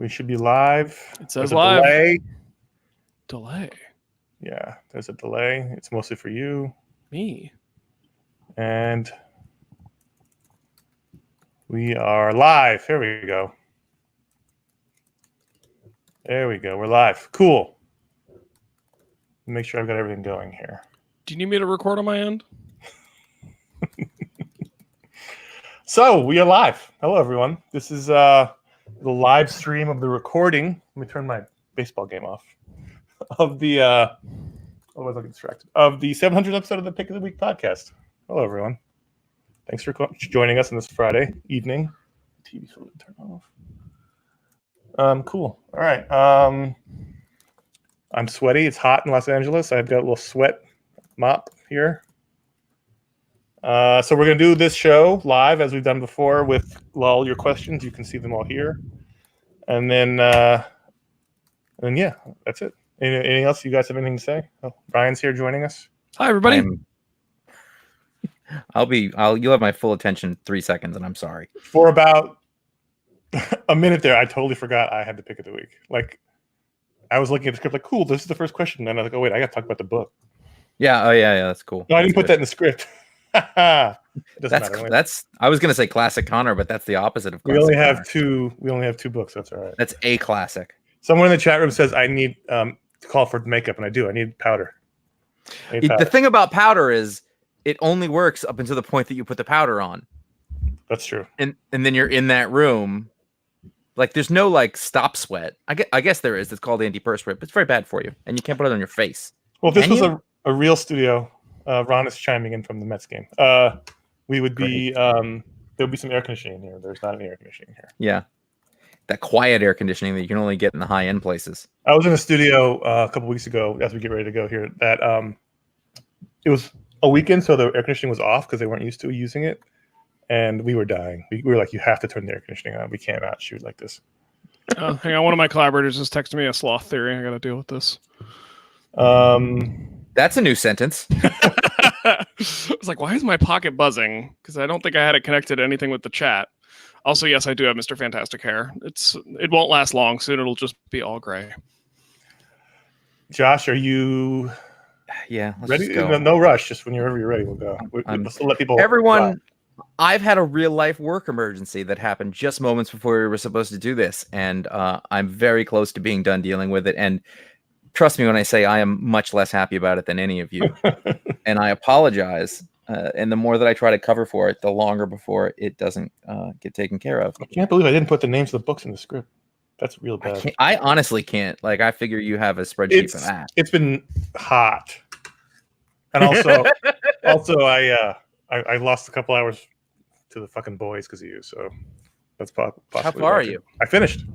We should be live. It says live. Delay. Yeah, there's a delay. It's mostly for you. Me. And we are live. Here we go. There we go. We're live. Cool. Make sure I've got everything going here. Do you need me to record on my end? So we are live. Hello, everyone. This is the live stream of the recording. Let me turn my baseball game off. Of the otherwise I'll get distracted. Of the 700th episode of the Pick of the Week podcast. Hello, everyone. Thanks for joining us on this Friday evening. TV's really turn off. Cool. All right. I'm sweaty. It's hot in Los Angeles. I've got a little sweat mop here. So we're going to do this show live as we've done before with all your questions. You can see them all here. And then yeah, that's it. Anything else? You guys have anything to say? Oh, Brian's here joining us. Hi, everybody. You'll have my full attention 3 seconds, and I'm sorry. For about a minute there, I totally forgot I had the pick of the week. Like, I was looking at the script, like, cool, this is the first question. And I was like, oh, wait, I got to talk about the book. Yeah, that's cool. No, I didn't put that in the script. I was gonna say classic Connor, but that's the opposite of classic. We only have two books. That's all right. That's a classic. Someone in the chat room says I need to call for makeup, and I do. I need powder. The thing about powder is it only works up until the point that you put the powder on. That's true. And then you're in that room. Like there's no like stop sweat. I guess there is. It's called antiperspirant, but it's very bad for you, and you can't put it on your face. Well, if this was a real studio. Ron is chiming in from the Mets game. We would be there would be some air conditioning here. There's not any air conditioning here. Yeah, that quiet air conditioning that you can only get in the high end places. I was in a studio a couple weeks ago as we get ready to go here. That it was a weekend, so the air conditioning was off because they weren't used to using it, and we were dying. We were like, "You have to turn the air conditioning on. We cannot shoot like this." Hang on, one of my collaborators just texted me a sloth theory. I got to deal with this. That's a new sentence. I was like, why is my pocket buzzing? Because I don't think I had it connected to anything with the chat. Also, yes, I do have Mr. Fantastic hair. It won't last long. Soon it'll just be all gray. Josh, are you ready? No rush. Just whenever you're ready, we'll go. Let's let people. Everyone, I've had a real life work emergency that happened just moments before we were supposed to do this. And I'm very close to being done dealing with it. And trust me when I say I am much less happy about it than any of you. And I apologize. And the more that I try to cover for it, the longer before it doesn't get taken care of. I can't believe I didn't put the names of the books in the script. That's real bad. I honestly can't. Like, I figure you have a spreadsheet for that. It's been hot. And also, I lost a couple hours to the fucking boys because of you. So that's possibly. How far are you? I finished.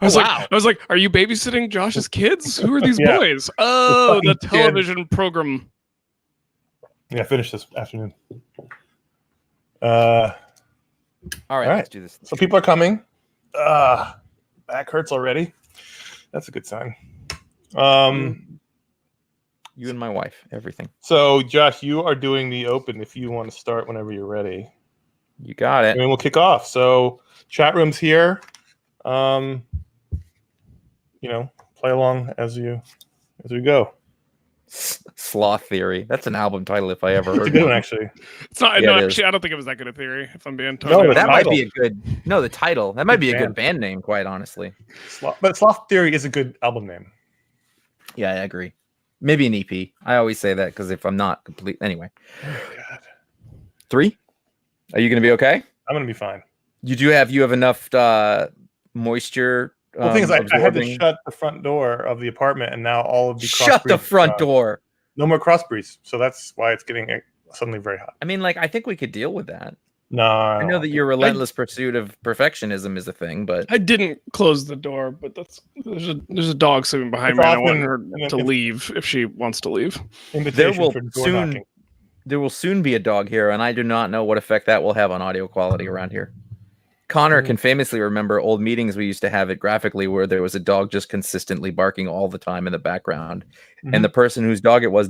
I was like, are you babysitting Josh's kids? Who are these boys? Oh, the television program. Yeah, I finished this afternoon. All right, let's do this. So people are coming. Back hurts already. That's a good sign. You and my wife, everything. So, Josh, you are doing the open if you want to start whenever you're ready. You got it. And we'll kick off. So, chat room's here. Play along as we go. Sloth theory. That's an album title if I ever heard. It's a good one, actually. It's not. Yeah, no, it actually, I don't think it was that good a theory. If I'm being totally honest. That might be a good. No, the title. That might be a good band name, quite honestly. But Sloth Theory is a good album name. Yeah, I agree. Maybe an EP. I always say that because if I'm not complete, anyway. Oh, God. 3. Are you going to be okay? I'm going to be fine. You have enough moisture. Well, the thing is, I had to shut the front door of the apartment, and now all of the shut the front door. No more cross breeze, so that's why it's getting suddenly very hot. I mean, like, I think we could deal with that. No, I know that your relentless pursuit of perfectionism is a thing, but I didn't close the door. But there's a dog sitting behind me. And I want her to leave if she wants to leave. There will soon be a dog here, and I do not know what effect that will have on audio quality around here. Connor can famously remember old meetings we used to have it graphically where there was a dog just consistently barking all the time in the background. Mm-hmm. And the person whose dog it was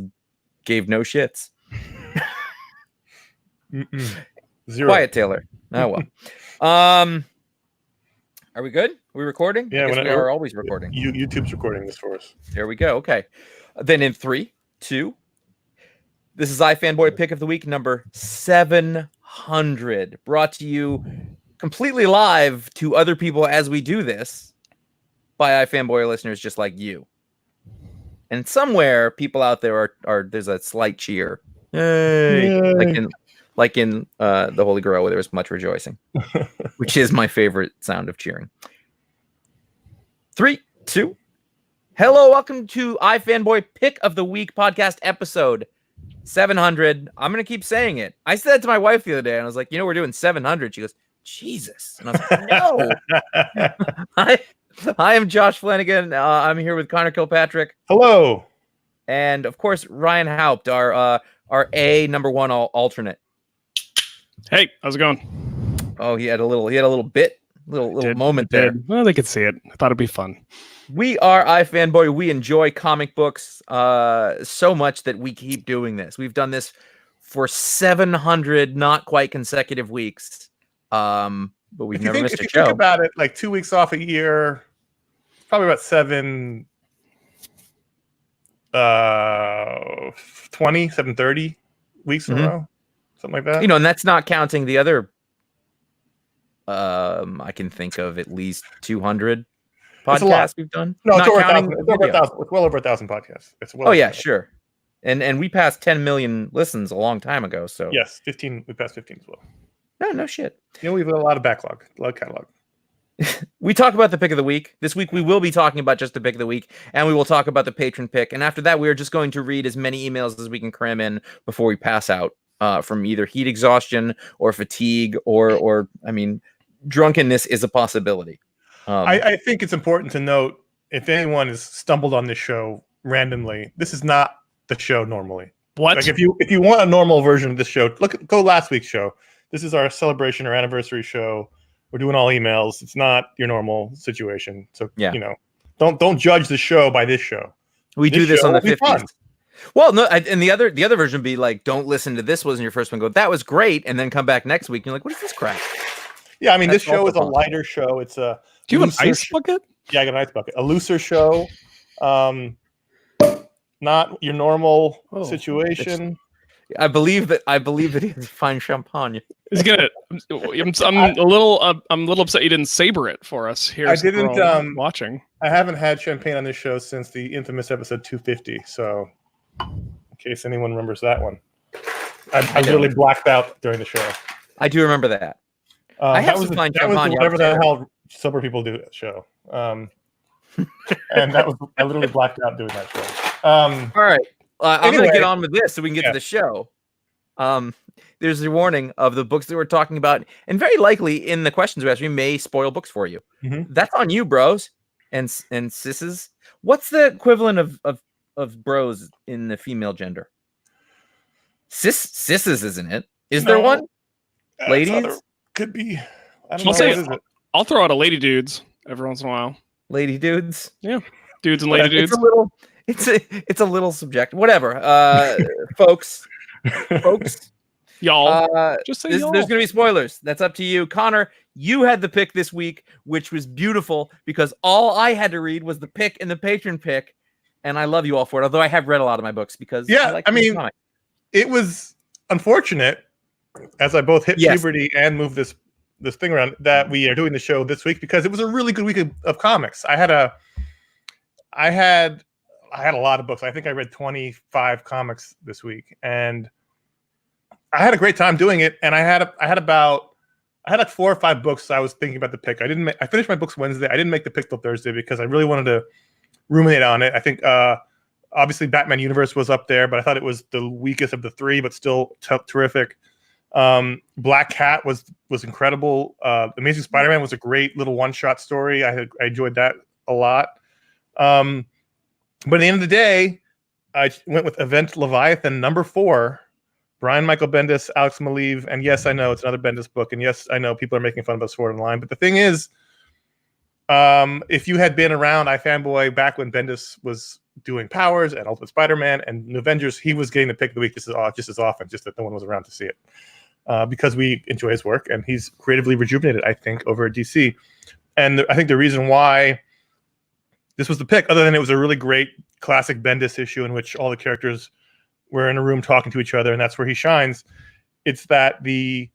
gave no shits. Zero. Quiet Taylor. Oh, well. Are we good? Are we recording? Yeah, I guess we whenever- are always recording. YouTube's recording this for us. There we go. Okay. Then in 3, 2, this is iFanboy Pick of the Week number 700, brought to you completely live to other people as we do this by iFanboy listeners just like you. And somewhere people out there are there's a slight cheer. Yay! Yay. Like in the Holy Grail where there was much rejoicing, which is my favorite sound of cheering. 3, 2. Hello, welcome to iFanboy Pick of the Week podcast episode 700. I'm going to keep saying it. I said that to my wife the other day, and I was like, we're doing 700. She goes, Jesus. And I was like, no. I am Josh Flanagan. I'm here with Connor Kilpatrick. Hello. And, of course, Ryan Haupt, our A number one alternate. Hey, how's it going? Oh, he had a little moment there. Well, they could see it. I thought it'd be fun. We are iFanboy. We enjoy comic books so much that we keep doing this. We've done this for 700 not quite consecutive weeks. But we've never missed a show. If you think about it, like 2 weeks off a year, probably about 730 weeks in a row. Something like that. And that's not counting the other I can think of at least 200 podcasts we've done. No, not it's over counting 1,000. It's over 1,000. It's well over 1,000 podcasts. It's well. Oh yeah, sure. And we passed 10 million listens a long time ago. So yes, 15. We passed 15 as well. No shit. We've got a lot of backlog, a lot of catalog. We talk about the pick of the week. This week we will be talking about just the pick of the week, and we will talk about the patron pick. And after that, we are just going to read as many emails as we can cram in before we pass out from either heat exhaustion or fatigue or I mean, drunkenness is a possibility. I think it's important to note, if anyone has stumbled on this show randomly, this is not the show normally. What? Like if you want a normal version of this show, go last week's show. This is our celebration or anniversary show. We're doing all emails. It's not your normal situation. So don't judge the show by this show. We do this on the 50th. Fun. Well, no, and the other version would be like, don't listen to this wasn't your first one. Go, that was great, and then come back next week and you're like, what is this crap? Yeah, I mean, That's this show is a fun. lighter show. It's a Do you have an ice bucket? Yeah, I got an ice bucket. A looser show. Not your normal situation. I believe that he has fine champagne. He's gonna. I'm a little upset you didn't saber it for us here. I didn't. Watching. I haven't had champagne on this show since the infamous episode 250. So, in case anyone remembers that one, I literally blacked out during the show. I do remember that. I have some fine champagne. Whatever the hell sober people do at the show. And I literally blacked out doing that show. All right. I'm going to Anyway. get on with this so we can get to the show. There's a warning of the books that we're talking about, and very likely in the questions we ask, we may spoil books for you. Mm-hmm. That's on you, bros and sisses. What's the equivalent of bros in the female gender? Sisses, isn't it? Is there one? Ladies? Could be. I don't I'll know. say What is it? I'll throw out a lady dudes every once in a while. Lady dudes? Dudes and lady dudes. It's a little subjective. Whatever. Folks. Y'all. Just say there's y'all. going to be spoilers. That's up to you. Connor, you had the pick this week, which was beautiful because all I had to read was the pick and the patron pick. And I love you all for it, although I have read a lot of my books because I mean, it was unfortunate as I both hit puberty and moved this thing around that we are doing the show this week because it was a really good week of comics. I had a lot of books. I think I read 25 comics this week, and I had a great time doing it. And I had like 4 or 5 books I was thinking about the pick. I finished my books Wednesday. I didn't make the pick till Thursday because I really wanted to ruminate on it. I think obviously Batman Universe was up there, but I thought it was the weakest of the 3, but still terrific. Black Cat was incredible. Amazing Spider-Man was a great little one-shot story. I enjoyed that a lot. But at the end of the day, I went with Event Leviathan #4, Brian Michael Bendis, Alex Maleev, and yes, I know it's another Bendis book, and yes, I know people are making fun of us for it online. But the thing is, if you had been around iFanboy back when Bendis was doing Powers and Ultimate Spider-Man and New Avengers, he was getting the pick of the week just as often, just that no one was around to see it. Because we enjoy his work, and he's creatively rejuvenated, I think, over at DC. And I think the reason why this was the pick, other than it was a really great classic Bendis issue in which all the characters were in a room talking to each other, and that's where he shines. It's that the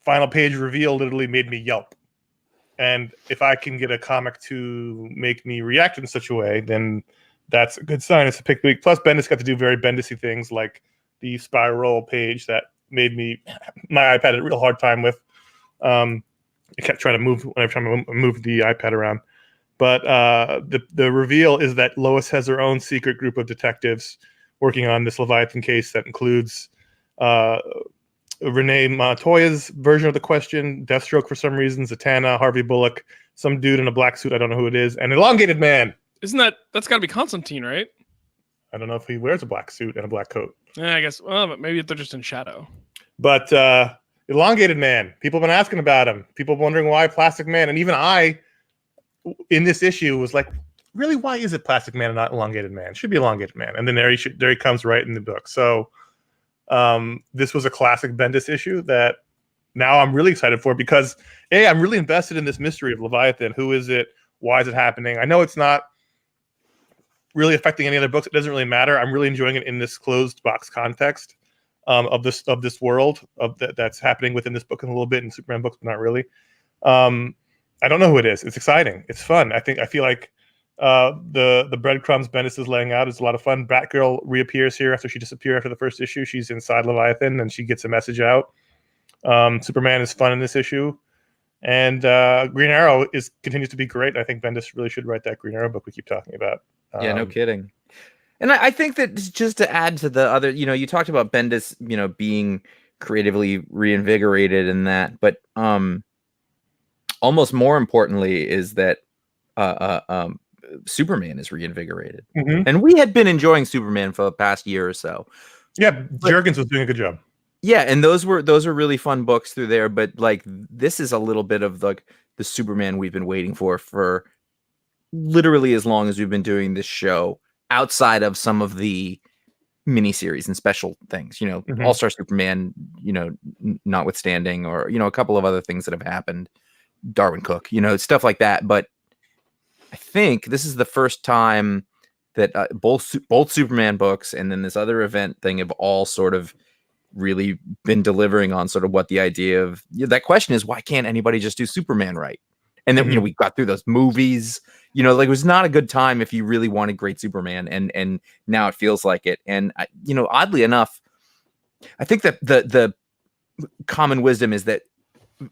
final page reveal literally made me yelp. And if I can get a comic to make me react in such a way, then that's a good sign. It's a pick week. Plus, Bendis got to do very Bendis-y things like the spiral page that made my iPad had a real hard time with. I kept trying to move whenever I moved the iPad around. But the reveal is that Lois has her own secret group of detectives working on this Leviathan case that includes Renee Montoya's version of the question, Deathstroke for some reason, Zatanna, Harvey Bullock, some dude in a black suit, I don't know who it is, and Elongated Man. Isn't that's got to be Constantine, right? I don't know if he wears a black suit and a black coat. Yeah, I guess. Well, but maybe they're just in shadow. But Elongated Man, people have been asking about him. People wondering why Plastic Man, and even I, in this issue, was like, really, why is it Plastic Man and not Elongated Man? It should be Elongated Man. And then there he comes right in the book. So this was a classic Bendis issue that now I'm really excited for because, A, I'm really invested in this mystery of Leviathan. Who is it? Why is it happening? I know it's not really affecting any other books. It doesn't really matter. I'm really enjoying it in this closed box context of this world that's happening within this book in a little bit in Superman books, but not really. I don't know who it is. It's exciting. It's fun. I feel like the breadcrumbs Bendis is laying out is a lot of fun. Batgirl reappears here after she disappeared after the first issue. She's inside Leviathan and she gets a message out. Superman is fun in this issue. And Green Arrow continues to be great. I think Bendis really should write that Green Arrow book we keep talking about. Yeah, no kidding. And I think that just to add to the other, you talked about Bendis, being creatively reinvigorated in that, but almost more importantly is that Superman is reinvigorated. Mm-hmm. And we had been enjoying Superman for the past year or so. Yeah, Jurgens was doing a good job. Yeah, and those were really fun books through there, but like this is a little bit of like the Superman we've been waiting for literally as long as we've been doing this show, outside of some of the miniseries and special things, Mm-hmm. All-Star Superman, notwithstanding, or a couple of other things that have happened, Darwin Cook, stuff like that. But I think this is the first time that both Superman books and then this other event thing have all sort of really been delivering on sort of what the idea of that question is: why can't anybody just do Superman right? And then we got through those movies, like it was not a good time if you really wanted great Superman, and now it feels like it. And oddly enough, I think that the common wisdom is that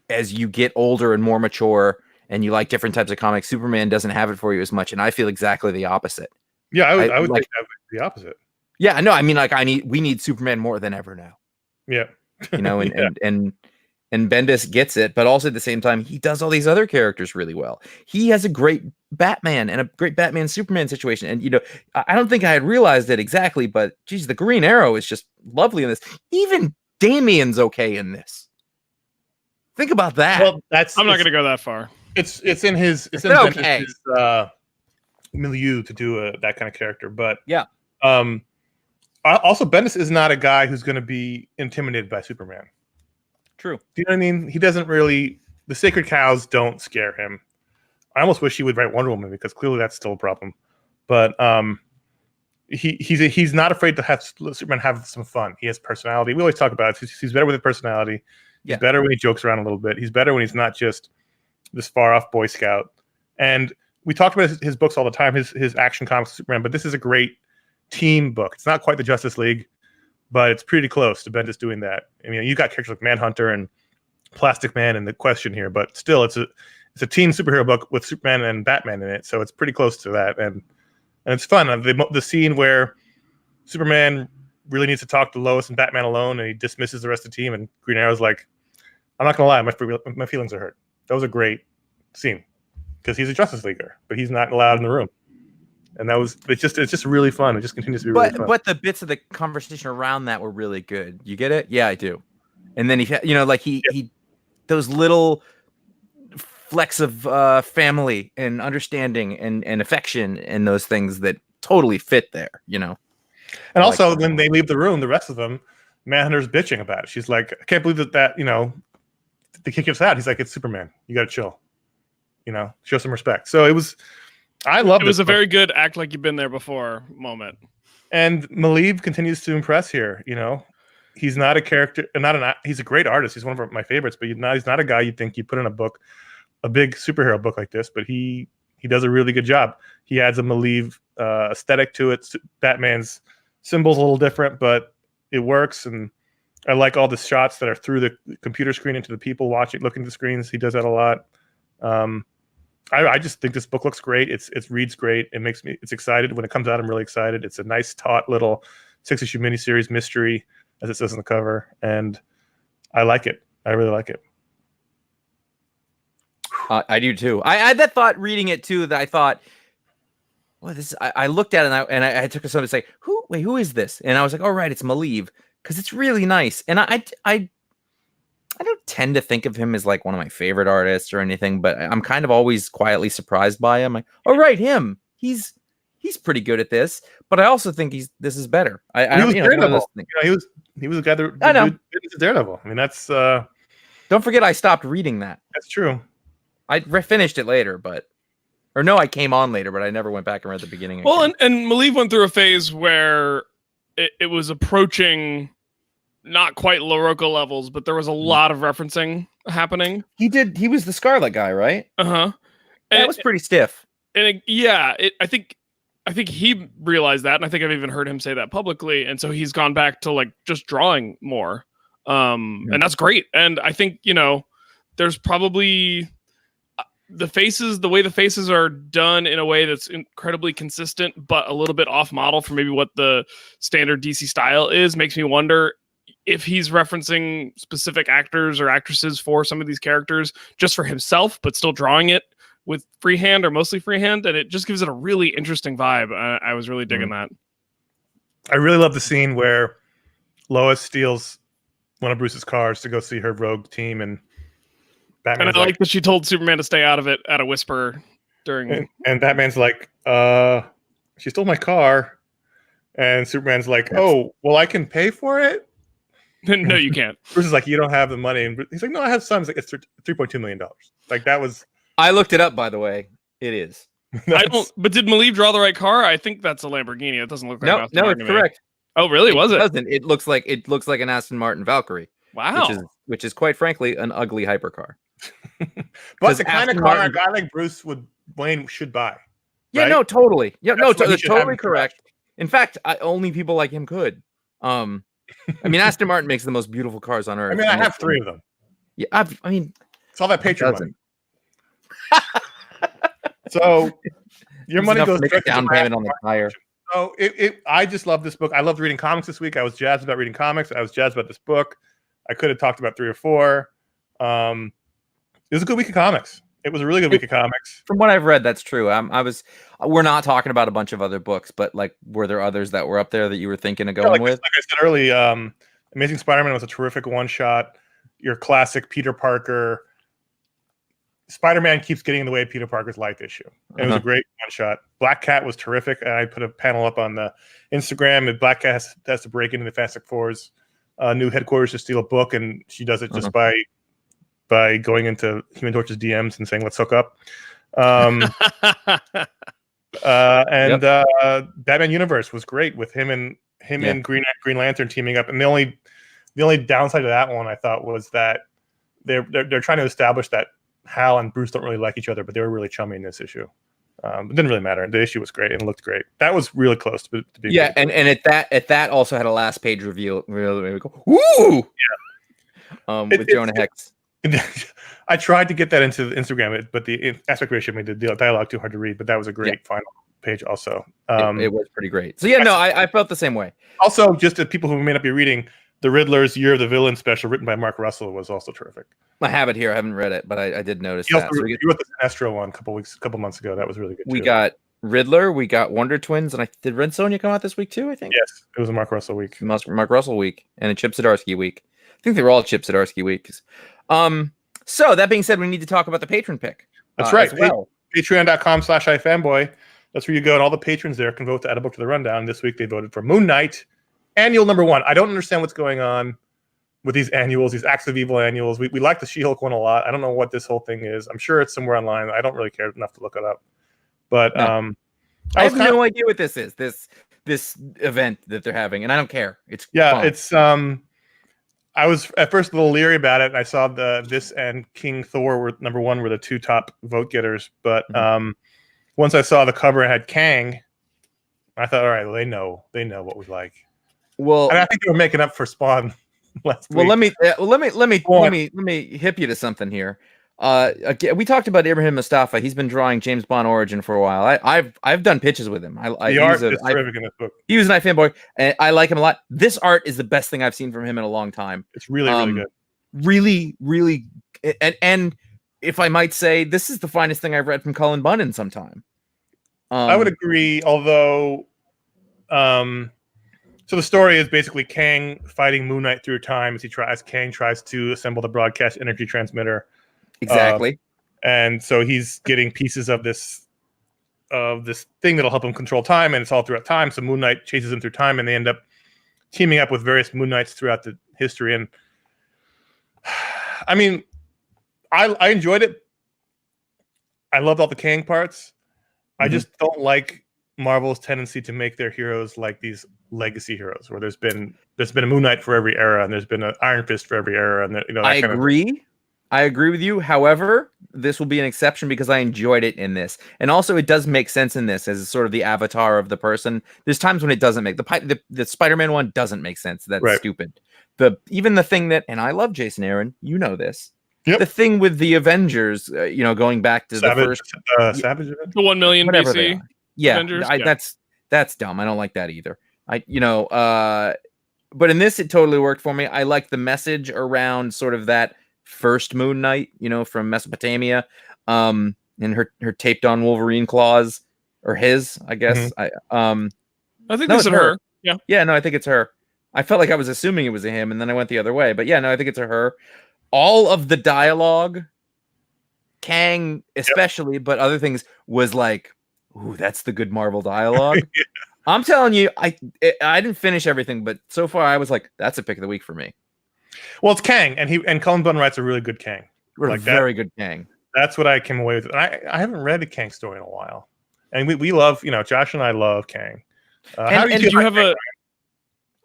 as you get older and more mature and you like different types of comics, Superman doesn't have it for you as much. And I feel exactly the opopposite. Yeah, I would like, think that would be the opposite. Yeah, no, I mean, like we need Superman more than ever now. Yeah. And Bendis gets it, but also at the same time, he does all these other characters really well. He has a great Batman and a great Batman Superman situation. And, I don't think I had realized it exactly, but geez, the Green Arrow is just lovely in this. Even Damian's okay in this. Think about that. Well, I'm not going to go that far. It's in his okay. Bendis' milieu to do that kind of character, but yeah. Also, Bendis is not a guy who's going to be intimidated by Superman. True. Do you know what I mean? He doesn't really. The sacred cows don't scare him. I almost wish he would write Wonder Woman because clearly that's still a problem. But he's not afraid to have Superman have some fun. He has personality. We always talk about it. He's better with his personality. He's better when he jokes around a little bit. He's better when he's not just this far off Boy Scout. And we talked about his books all the time. His action comics, Superman. But this is a great team book. It's not quite the Justice League, but it's pretty close to Bendis doing that. I mean, you got characters like Manhunter and Plastic Man in the question here, but still, it's a teen superhero book with Superman and Batman in it, so it's pretty close to that, and it's fun. The scene where Superman really needs to talk to Lois and Batman alone, and he dismisses the rest of the team, and Green Arrow's like, "I'm not gonna lie, my feelings are hurt." That was a great scene because he's a Justice Leaguer, but he's not allowed in the room. And it's just really fun. It just continues to be really fun. But the bits of the conversation around that were really good. You get it? Yeah, I do. And then he those little flecks of family and understanding and affection and those things that totally fit there, And also when they leave the room, the rest of them, Manhunter's bitching about it. She's like, I can't believe that the kid gets out. He's like, it's Superman. You got to chill. show some respect. So I love it. It was a very good act like you've been there before moment. And Maleev continues to impress here. He's not a character, he's a great artist. He's one of my favorites, but he's not a guy you'd think you put in a book, a big superhero book like this. But he does a really good job. He adds a Maleev aesthetic to it. Batman's symbol's a little different, but it works. And I like all the shots that are through the computer screen into the people looking at the screens. He does that a lot. I just think this book looks great. It reads great. It's excited when it comes out. I'm really excited. It's a nice, taut little 6-issue miniseries mystery, as it says on the cover, and I like it. I really like it. I do too. I had that thought reading it too. That I thought, well, this. I looked at it and I took a second to say, who is this? And I was like, oh right, it's Maleev, because it's really nice. And I don't tend to think of him as like one of my favorite artists or anything, but I'm kind of always quietly surprised by him. Like, oh right, him. He's pretty good at this, but I also think this is better. He was Daredevil. He was a guy that I know. Dude, Daredevil. I mean, that's. Don't forget, I stopped reading that. That's true. I finished it later, I came on later, but I never went back and read the beginning. Well, and Maleev went through a phase where it was approaching not quite Loroca levels, but there was a lot of referencing happening. He was the Scarlet guy, right? Uh-huh. That was pretty stiff. And I think he realized that, and I think I've even heard him say that publicly, and so he's gone back to like just drawing more. And that's great. And I think, there's probably the way the faces are done in a way that's incredibly consistent, but a little bit off model for maybe what the standard DC style is, makes me wonder if he's referencing specific actors or actresses for some of these characters just for himself, but still drawing it with freehand or mostly freehand. And it just gives it a really interesting vibe. I was really digging that. I really love the scene where Lois steals one of Bruce's cars to go see her rogue team, and Batman's and I like that she told Superman to stay out of it at a whisper during. And Batman's like, she stole my car. And Superman's like, oh, well, I can pay for it. No, you can't. Bruce is like, you don't have the money. And he's like, no, I have some. He's like, it's $3.2 million. Like, that was. I looked it up, by the way. It is. I don't. But did Maleev draw the right car? I think that's a Lamborghini. It doesn't look like no, it's correct. Oh, really? Was it? Doesn't. It looks like an Aston Martin Valkyrie. Wow. Which is quite frankly an ugly hypercar. But the kind of car a guy like Bruce Wayne should buy. Yeah, right? no, totally. Yeah, That's no, totally correct. In fact, only people like him could. I mean, Aston Martin makes the most beautiful cars on earth. I mean, I have 3 of them. Yeah, I mean, it's all that Patron money. So your money goes to down payment on the tire. So I just love this book. I loved reading comics this week. I was jazzed about reading comics. I was jazzed about this book. I could have talked about 3 or 4. It was a good week of comics. It was a really good week of comics. From what I've read, that's true. We're not talking about a bunch of other books, but like, were there others that were up there that you were thinking of going with? Like I said early, Amazing Spider-Man was a terrific one-shot. Your classic Peter Parker. Spider-Man keeps getting in the way of Peter Parker's life issue. It was a great one-shot. Black Cat was terrific, and I put a panel up on the Instagram. And Black Cat has to break into the Fantastic Four's new headquarters to steal a book, and she does it just by going into Human Torch's DMs and saying, let's hook up. Batman Universe was great with him and Green Lantern teaming up. And the only downside to that one, I thought, was that they're trying to establish that Hal and Bruce don't really like each other, but they were really chummy in this issue. It didn't really matter. The issue was great and it looked great. That was really close to being. Yeah, and at that also had a last page reveal. Really go, ooh! Yeah. With Jonah Hex. I tried to get that into Instagram, but the aspect ratio made the dialogue too hard to read. But that was a great final page also. It was pretty great. So yeah, no, I felt the same way. Also, just to people who may not be reading, the Riddler's Year of the Villain special written by Mark Russell was also terrific. I have it here. I haven't read it, but I did notice you that. Also, you wrote the Sinestro one a couple months ago. That was really good. We got Riddler, we got Wonder Twins, and did Red Sonja come out this week too? I think. Yes, it was a Mark Russell week. Mark Russell week and a Chip Zdarsky week. I think they were all Chip Zdarsky weeks. So that being said, we need to talk about the patron pick. That's right. Well. Patreon.com/iFanboy. That's where you go, and all the patrons there can vote to add a book to the rundown. This week they voted for Moon Knight, annual #1. I don't understand what's going on. with these annuals, these Acts of Evil annuals. We like the She-Hulk one a lot. I don't know what this whole thing is. I'm sure it's somewhere online. I don't really care enough to look it up. But No. I have no idea what this is. This event that they're having, and I don't care. It's fun. It's I was at first a little leery about it. I saw this and King Thor were number one, were the two top vote getters. But once I saw the cover and had Kang, I thought, all right, well, they know what we like. Well, and I think they were making up for Spawn last week. Well, let me hip you to something here. Again, we talked about Ibrahim Mustafa. He's been drawing James Bond Origin for a while. I've done pitches with him. The art is terrific in this book. He was an iFanboy, and I like him a lot. This art is the best thing I've seen from him in a long time. It's really good. Really, and if I might say, this is the finest thing I've read from Cullen Bunn in some time. I would agree, although, so the story is basically Kang fighting Moon Knight through time as Kang tries to assemble the broadcast energy transmitter. Exactly. And so he's getting pieces of this thing that'll help him control time, and it's all throughout time. So Moon Knight chases him through time, and they end up teaming up with various Moon Knights throughout the history. And I mean, I enjoyed it. I loved all the Kang parts. I just don't like Marvel's tendency to make their heroes like these legacy heroes, where there's been a Moon Knight for every era, and there's been an Iron Fist for every era, and I agree with you. However, this will be an exception because I enjoyed it in this, and also it does make sense in this as sort of the avatar of the person. There's times when it doesn't make the Spider-Man one doesn't make sense. That's stupid. Even the thing that, and I love Jason Aaron, you know this. Yep. The thing with the Avengers, going back to the first Savage event, the 1 million BC. Yeah, that's dumb. I don't like that either. But in this, it totally worked for me. I like the message around sort of that first Moon Knight, from Mesopotamia, and her taped on Wolverine claws, or his, I guess. I think this is her. Yeah, no, I think it's her. I felt like I was assuming it was a him, and then I went the other way. But yeah, no, I think it's a her. All of the dialogue, Kang especially, but other things, was like, ooh, that's the good Marvel dialogue. I'm telling you, I didn't finish everything, but so far I was like, that's a pick of the week for me. Well, it's Kang, and Cullen Bunn writes a really good Kang. Very good Kang. That's what I came away with. And I haven't read a Kang story in a while, and we love, Josh and I love Kang. How do you have a?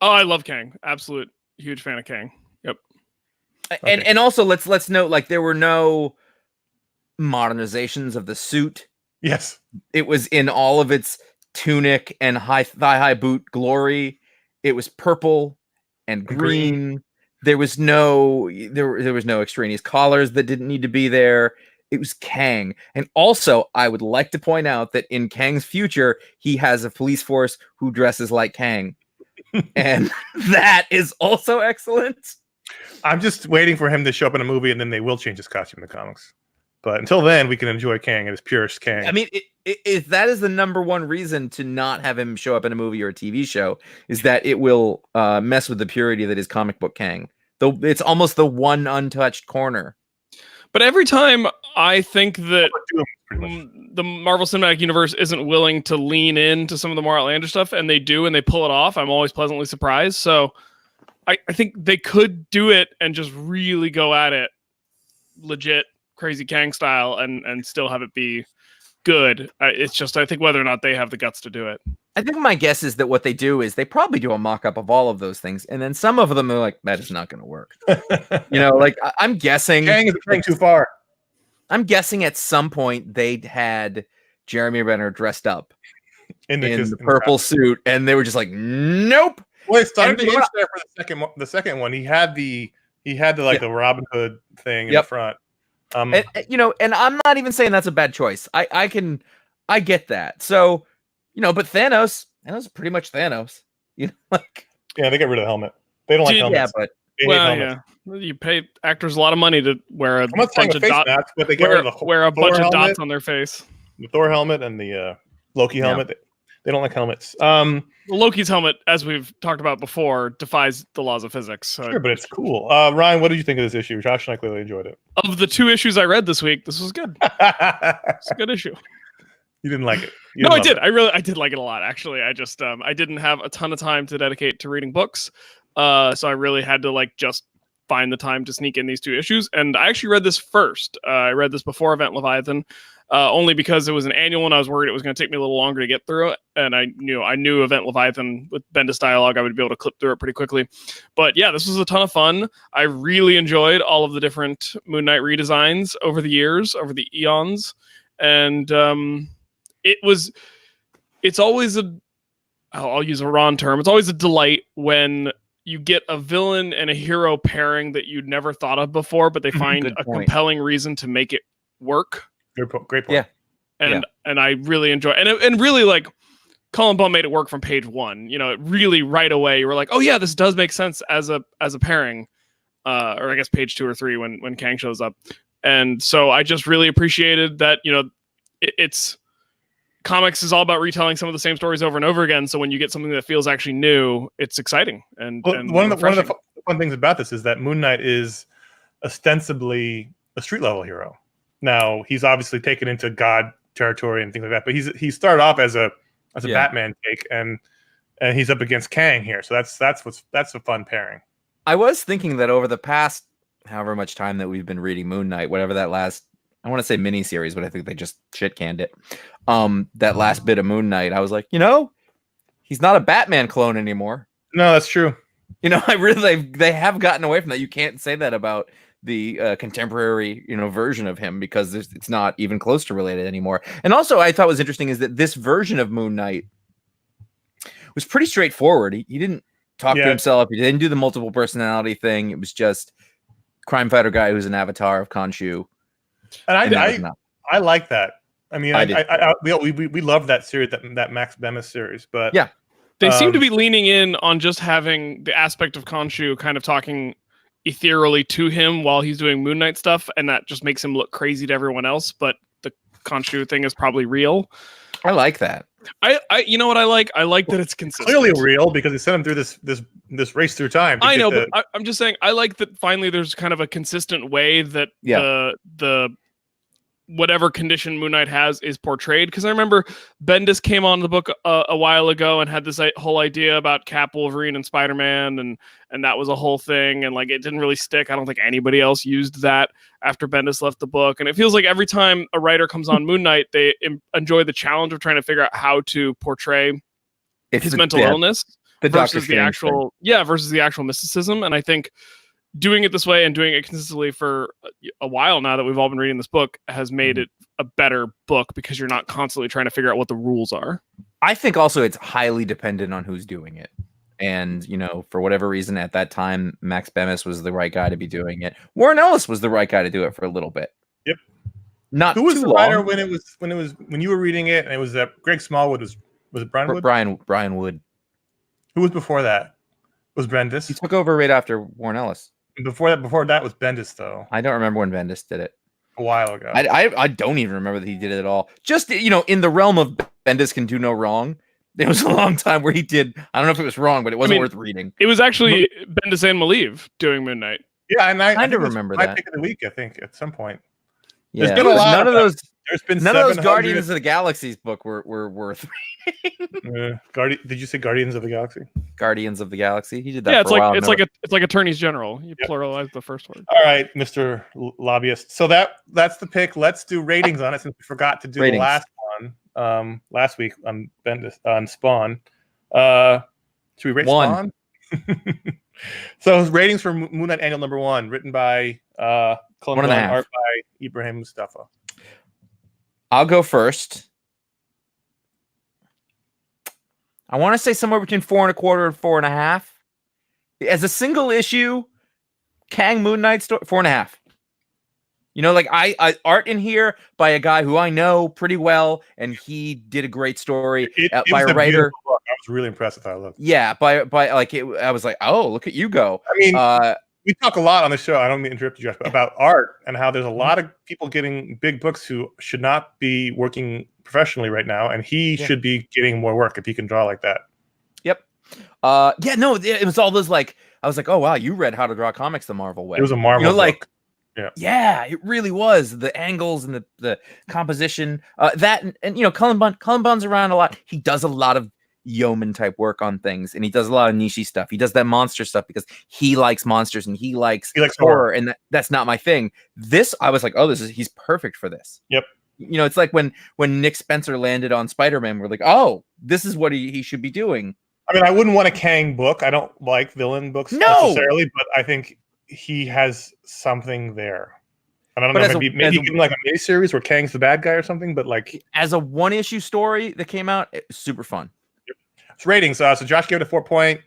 Oh, I love Kang. Absolute huge fan of Kang. Yep. And also let's note, like, there were no modernizations of the suit. Yes, it was in all of its tunic and thigh-high boot glory. It was purple and green. There was no extraneous collars that didn't need to be there. It was Kang. And also, I would like to point out that in Kang's future, he has a police force who dresses like Kang. And that is also excellent. I'm just waiting for him to show up in a movie, and then they will change his costume in the comics. But until then, we can enjoy Kang at his purest Kang. I mean, if that is the number one reason to not have him show up in a movie or a TV show, is that it will mess with the purity that is comic book Kang. Though it's almost the one untouched corner. But every time I think that the Marvel Cinematic Universe isn't willing to lean into some of the more outlandish stuff, and they do, and they pull it off, I'm always pleasantly surprised. So I think they could do it and just really go at it legit crazy Kang style and still have it be good. It's just, I think whether or not they have the guts to do it. I think my guess is that what they do is they probably do a mock-up of all of those things, and then some of them are like, that is not going to work. Like, I'm guessing Kang is going too far. I'm guessing at some point they had Jeremy Renner dressed up in the purple suit, and they were just like, nope. Well, it started to inch there for the second one. He had the the Robin Hood thing in the front. And I'm not even saying that's a bad choice. I get that. So, but Thanos is pretty much Thanos. They got rid of the helmet. They don't like helmets. Yeah, but you pay actors a lot of money to wear a bunch of dots, but they get rid of wear a bunch of dots on their face. The Thor helmet and the Loki helmet. They don't like helmets. Loki's helmet, as we've talked about before, defies the laws of physics. So. Sure, but it's cool. Ryan, what did you think of this issue? Josh and I clearly enjoyed it. Of the 2 issues I read this week, this was good. It's a good issue. You didn't like it? No, I did. I did like it a lot, actually. I just I didn't have a ton of time to dedicate to reading books, so I really had to just find the time to sneak in these 2 issues. And I actually read this first. I read this before Event Leviathan, only because it was an annual and I was worried it was going to take me a little longer to get through it. And I knew Event Leviathan with Bendis dialogue, I would be able to clip through it pretty quickly. But yeah, this was a ton of fun. I really enjoyed all of the different Moon Knight redesigns over the years, over the eons. And it's always I'll use a Ron term. It's always a delight when you get a villain and a hero pairing that you'd never thought of before, but they find a compelling reason to make it work. Great point. Yeah. And I really enjoy and really like Cullen Bunn made it work from page 1. It really right away you were like, oh yeah, this does make sense as a pairing. Or I guess page 2 or 3 when Kang shows up. And so I just really appreciated that, it's comics is all about retelling some of the same stories over and over again. So when you get something that feels actually new, it's exciting. And one of the fun things about this is that Moon Knight is ostensibly a street level hero. Now he's obviously taken into God territory and things like that, but he started off as a Batman take, and he's up against Kang here. So that's a fun pairing. I was thinking that over the past however much time that we've been reading Moon Knight, whatever that last, I want to say miniseries, but I think they just shit canned it. That last bit of Moon Knight, I was like, he's not a Batman clone anymore. No, that's true. I really they have gotten away from that. You can't say that about the contemporary, version of him, because it's not even close to related anymore. And also, I thought was interesting is that this version of Moon Knight was pretty straightforward. He didn't talk to himself. He didn't do the multiple personality thing. It was just crime fighter guy who's an avatar of Khonshu. And I like that. I mean, we love that series, that Max Bemis series, but yeah, they seem to be leaning in on just having the aspect of Khonshu kind of talking ethereally to him while he's doing Moon Knight stuff, and that just makes him look crazy to everyone else. But the Khonshu thing is probably real. I like that. I you know what I like? I like that it's consistent. Clearly real, because he sent him through this race through time. I know, but I'm just saying I like that finally there's kind of a consistent way that the whatever condition Moon Knight has is portrayed. Because I remember Bendis came on the book a while ago and had this whole idea about Cap, Wolverine, and Spider-Man, and that was a whole thing, and like it didn't really stick. I don't think anybody else used that after Bendis left the book, and it feels like every time a writer comes on Moon Knight, they enjoy the challenge of trying to figure out how to portray his mental illness versus the actual versus the actual mysticism. And I think doing it this way and doing it consistently for a while now that we've all been reading this book has made it a better book, because you're not constantly trying to figure out what the rules are. I think also it's highly dependent on who's doing it. And, for whatever reason at that time, Max Bemis was the right guy to be doing it. Warren Ellis was the right guy to do it for a little bit. Yep. Not who was too the long. writer when you were reading it, and it was Greg Smallwood was it Brian Wood? Brian Wood. Who was before that? Was Bendis? He took over right after Warren Ellis. Before that was Bendis, though. I don't remember when Bendis did it. A while ago. I don't even remember that he did it at all. Just, in the realm of Bendis can do no wrong, there was a long time where he did. I don't know if it was wrong, but it wasn't worth reading. It was actually Bendis and Maliv doing Moon Knight. Yeah, and I kind of remember that. My pick of the week, I think, at some point. Yeah. There's been a lot. None of those Guardians of the Galaxy's book were worth reading. Did you say Guardians of the Galaxy? Guardians of the Galaxy. He did that. Yeah, it's like Attorneys General. You pluralize the first word. All right, Mr. Lobbyist. So that's the pick. Let's do ratings on it, since we forgot to do the last one last week on Spawn. Should we rate Spawn? So ratings for Moon Knight Annual #1, written by Cullen Bunn, art by Ibrahim Mustafa. I'll go first. I want to say somewhere between 4.25 and 4.5. As a single issue, Kang Moon Knight story, 4.5. I art in here by a guy who I know pretty well, and he did a great story by a writer. I was really impressed with how it looked. Yeah, I was like, oh, look at you go. I mean, we talk a lot on the show, I don't mean to interrupt you, Josh, but about art and how there's a lot of people getting big books who should not be working professionally right now, and he should be getting more work if he can draw like that. Yep. It was all those I was like, oh wow, you read How to Draw Comics the Marvel way. It was a Marvel book. Yeah, it really was. The angles and the composition, that and Cullen Bunn's around a lot. He does a lot of yeoman type work on things, and he does a lot of niche stuff. He does that monster stuff because he likes monsters and he likes horror, and that's not my thing. This, I was like, oh, he's perfect for this. Yep. You know, it's like when Nick Spencer landed on Spider-Man, we're like, oh, this is what he should be doing. I mean, I wouldn't want a Kang book. I don't like villain books necessarily, but I think he has something there. I don't know, maybe give him like a miniseries where Kang's the bad guy or something, but like as a one-issue story that came out, super fun. Yep. It's ratings. So Josh gave it a 4.5.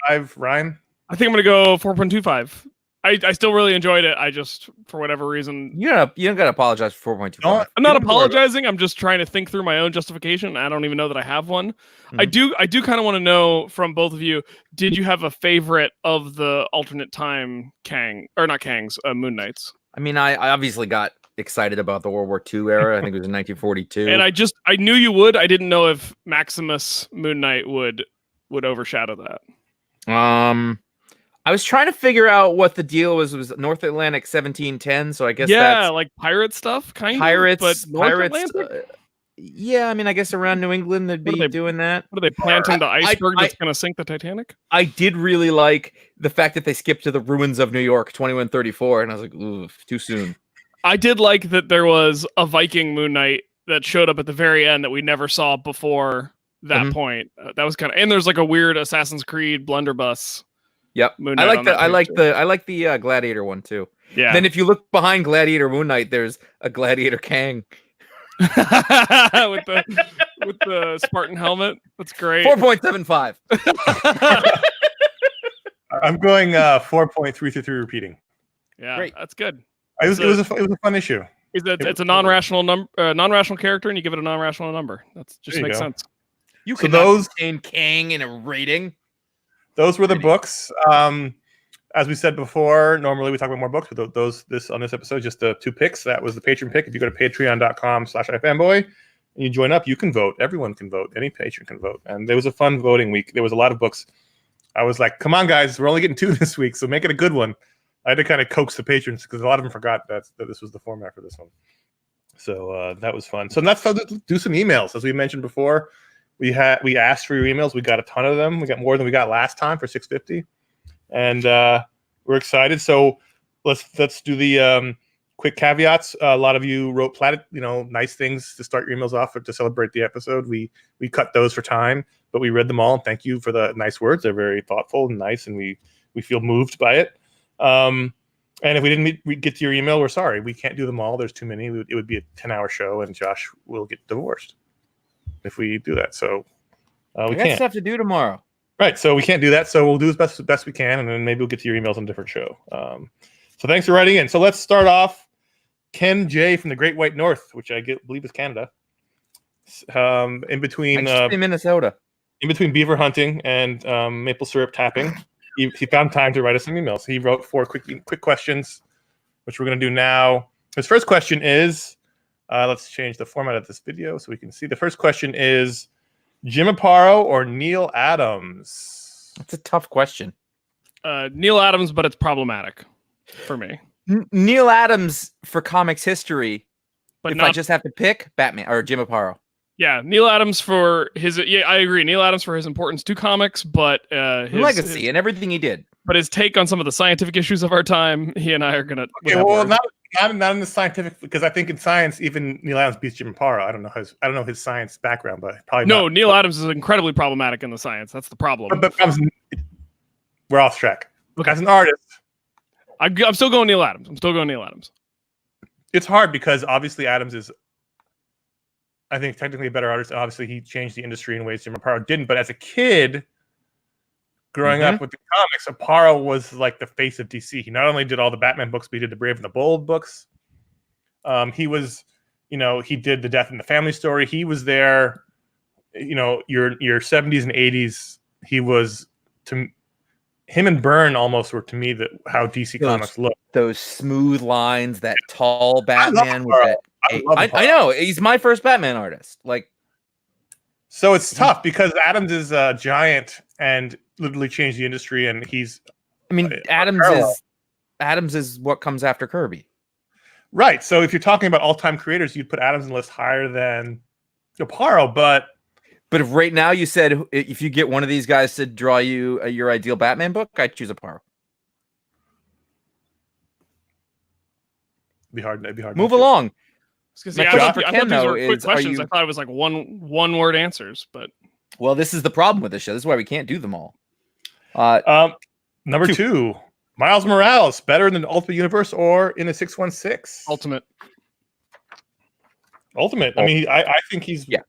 5. Ryan? I think I'm gonna go 4.25. I still really enjoyed it. I just, for whatever reason, you don't gotta apologize for 4.25. I'm not apologizing. I'm just trying to think through my own justification. I don't even know that I have one. I do kind of want to know from both of you, did you have a favorite of the alternate time Moon Knights? I mean, I obviously got excited about the World War II era. I think it was in 1942. And I knew you would. I didn't know if Maximus Moon Knight would overshadow that. I was trying to figure out what the deal was. It was North Atlantic 1710, so I guess that's like pirate stuff, kind of. But pirates. Yeah, I mean, I guess around New England they'd be doing that. What are they planting the iceberg that's going to sink the Titanic? I did really like the fact that they skipped to the ruins of New York, 2134, and I was like, ooh, too soon. I did like that there was a Viking Moon Knight that showed up at the very end that we never saw before that point. That was kind of, and there's like a weird Assassin's Creed blunderbuss. Yep, I like the Gladiator one too. Yeah. Then if you look behind Gladiator Moon Knight, there's a Gladiator Kang with the Spartan helmet. That's great. 4.75. I'm going 4.333 repeating. Yeah, great. That's good. It was a fun issue. It's a non-rational character, and you give it a non-rational number. That just makes sense. You could contain Kang in a rating. Those were the books. As we said before, normally we talk about more books, but on this episode, just 2 picks. That was the Patron pick. If you go to patreon.com/iFanboy and you join up, you can vote. Everyone can vote. Any patron can vote. And there was a fun voting week. There was a lot of books. I was like, come on, guys, we're only getting 2 this week, so make it a good one. I had to kind of coax the patrons because a lot of them forgot that this was the format for this one. So that was fun. So let's do some emails. As we mentioned before, we asked for your emails. We got a ton of them. We got more than we got last time for 650, and we're excited. So let's do the quick caveats. A lot of you wrote nice things to start your emails off to celebrate the episode. We cut those for time, but we read them all. And thank you for the nice words. They're very thoughtful and nice, and we feel moved by it. And if we didn't get to your email, we're sorry. We can't do them all. There's too many. It would be a 10-hour show, and Josh will get divorced if we do that. So we got stuff to do tomorrow. Right. So we can't do that. So we'll do as best we can, and then maybe we'll get to your emails on a different show. So thanks for writing in. So let's start off. Ken J from the Great White North, which I believe is Canada. In between Minnesota. In between beaver hunting and maple syrup tapping. He found time to write us some emails. He wrote 4 quick questions, which we're going to do now. His first question is, let's change the format of this video so we can see. The first question is, Jim Aparo or Neil Adams? That's a tough question. Neil Adams, but it's problematic for me. Neil Adams for comics history, but I just have to pick, Batman or Jim Aparo. Yeah, Neil Adams for his. Yeah, I agree. Neil Adams for his importance to comics, but his legacy and everything he did. But his take on some of the scientific issues of our time, he and I are gonna. Okay, well, not in the scientific, because I think in science, even Neil Adams beats Jim Aparo. I don't know his science background, but probably no. Not. Neil Adams is incredibly problematic in the science. That's the problem. But we're off track. Okay. As an artist, I'm still going Neil Adams. It's hard because obviously Adams is, I think, technically a better artist. Obviously, he changed the industry in ways Jim Aparo didn't. But as a kid, growing up with the comics, Aparo was like the face of DC. He not only did all the Batman books, but he did the Brave and the Bold books. He was, he did the Death in the Family story. He was there, your 70s and 80s. He was, him and Byrne almost were to me how DC Comics looked. Those smooth lines, that tall Batman with that. I know he's my first Batman artist. So it's tough because Adams is a giant and literally changed the industry, and he's. I mean, Adams is what comes after Kirby, right? So if you're talking about all-time creators, you'd put Adams in the list higher than Aparo, but But if right now you said if you get one of these guys to draw you your ideal Batman book, I'd choose Aparo. It'd be hard. Move along. My My question question for I Ken, thought these though, were quick is, are questions. you- I thought it was like one word answers, but Well, this is the problem with this show. This is why we can't do them all. Number two, Miles Morales, better than Ultimate Universe or in a 616? Ultimate. I mean, I think he's Yeah.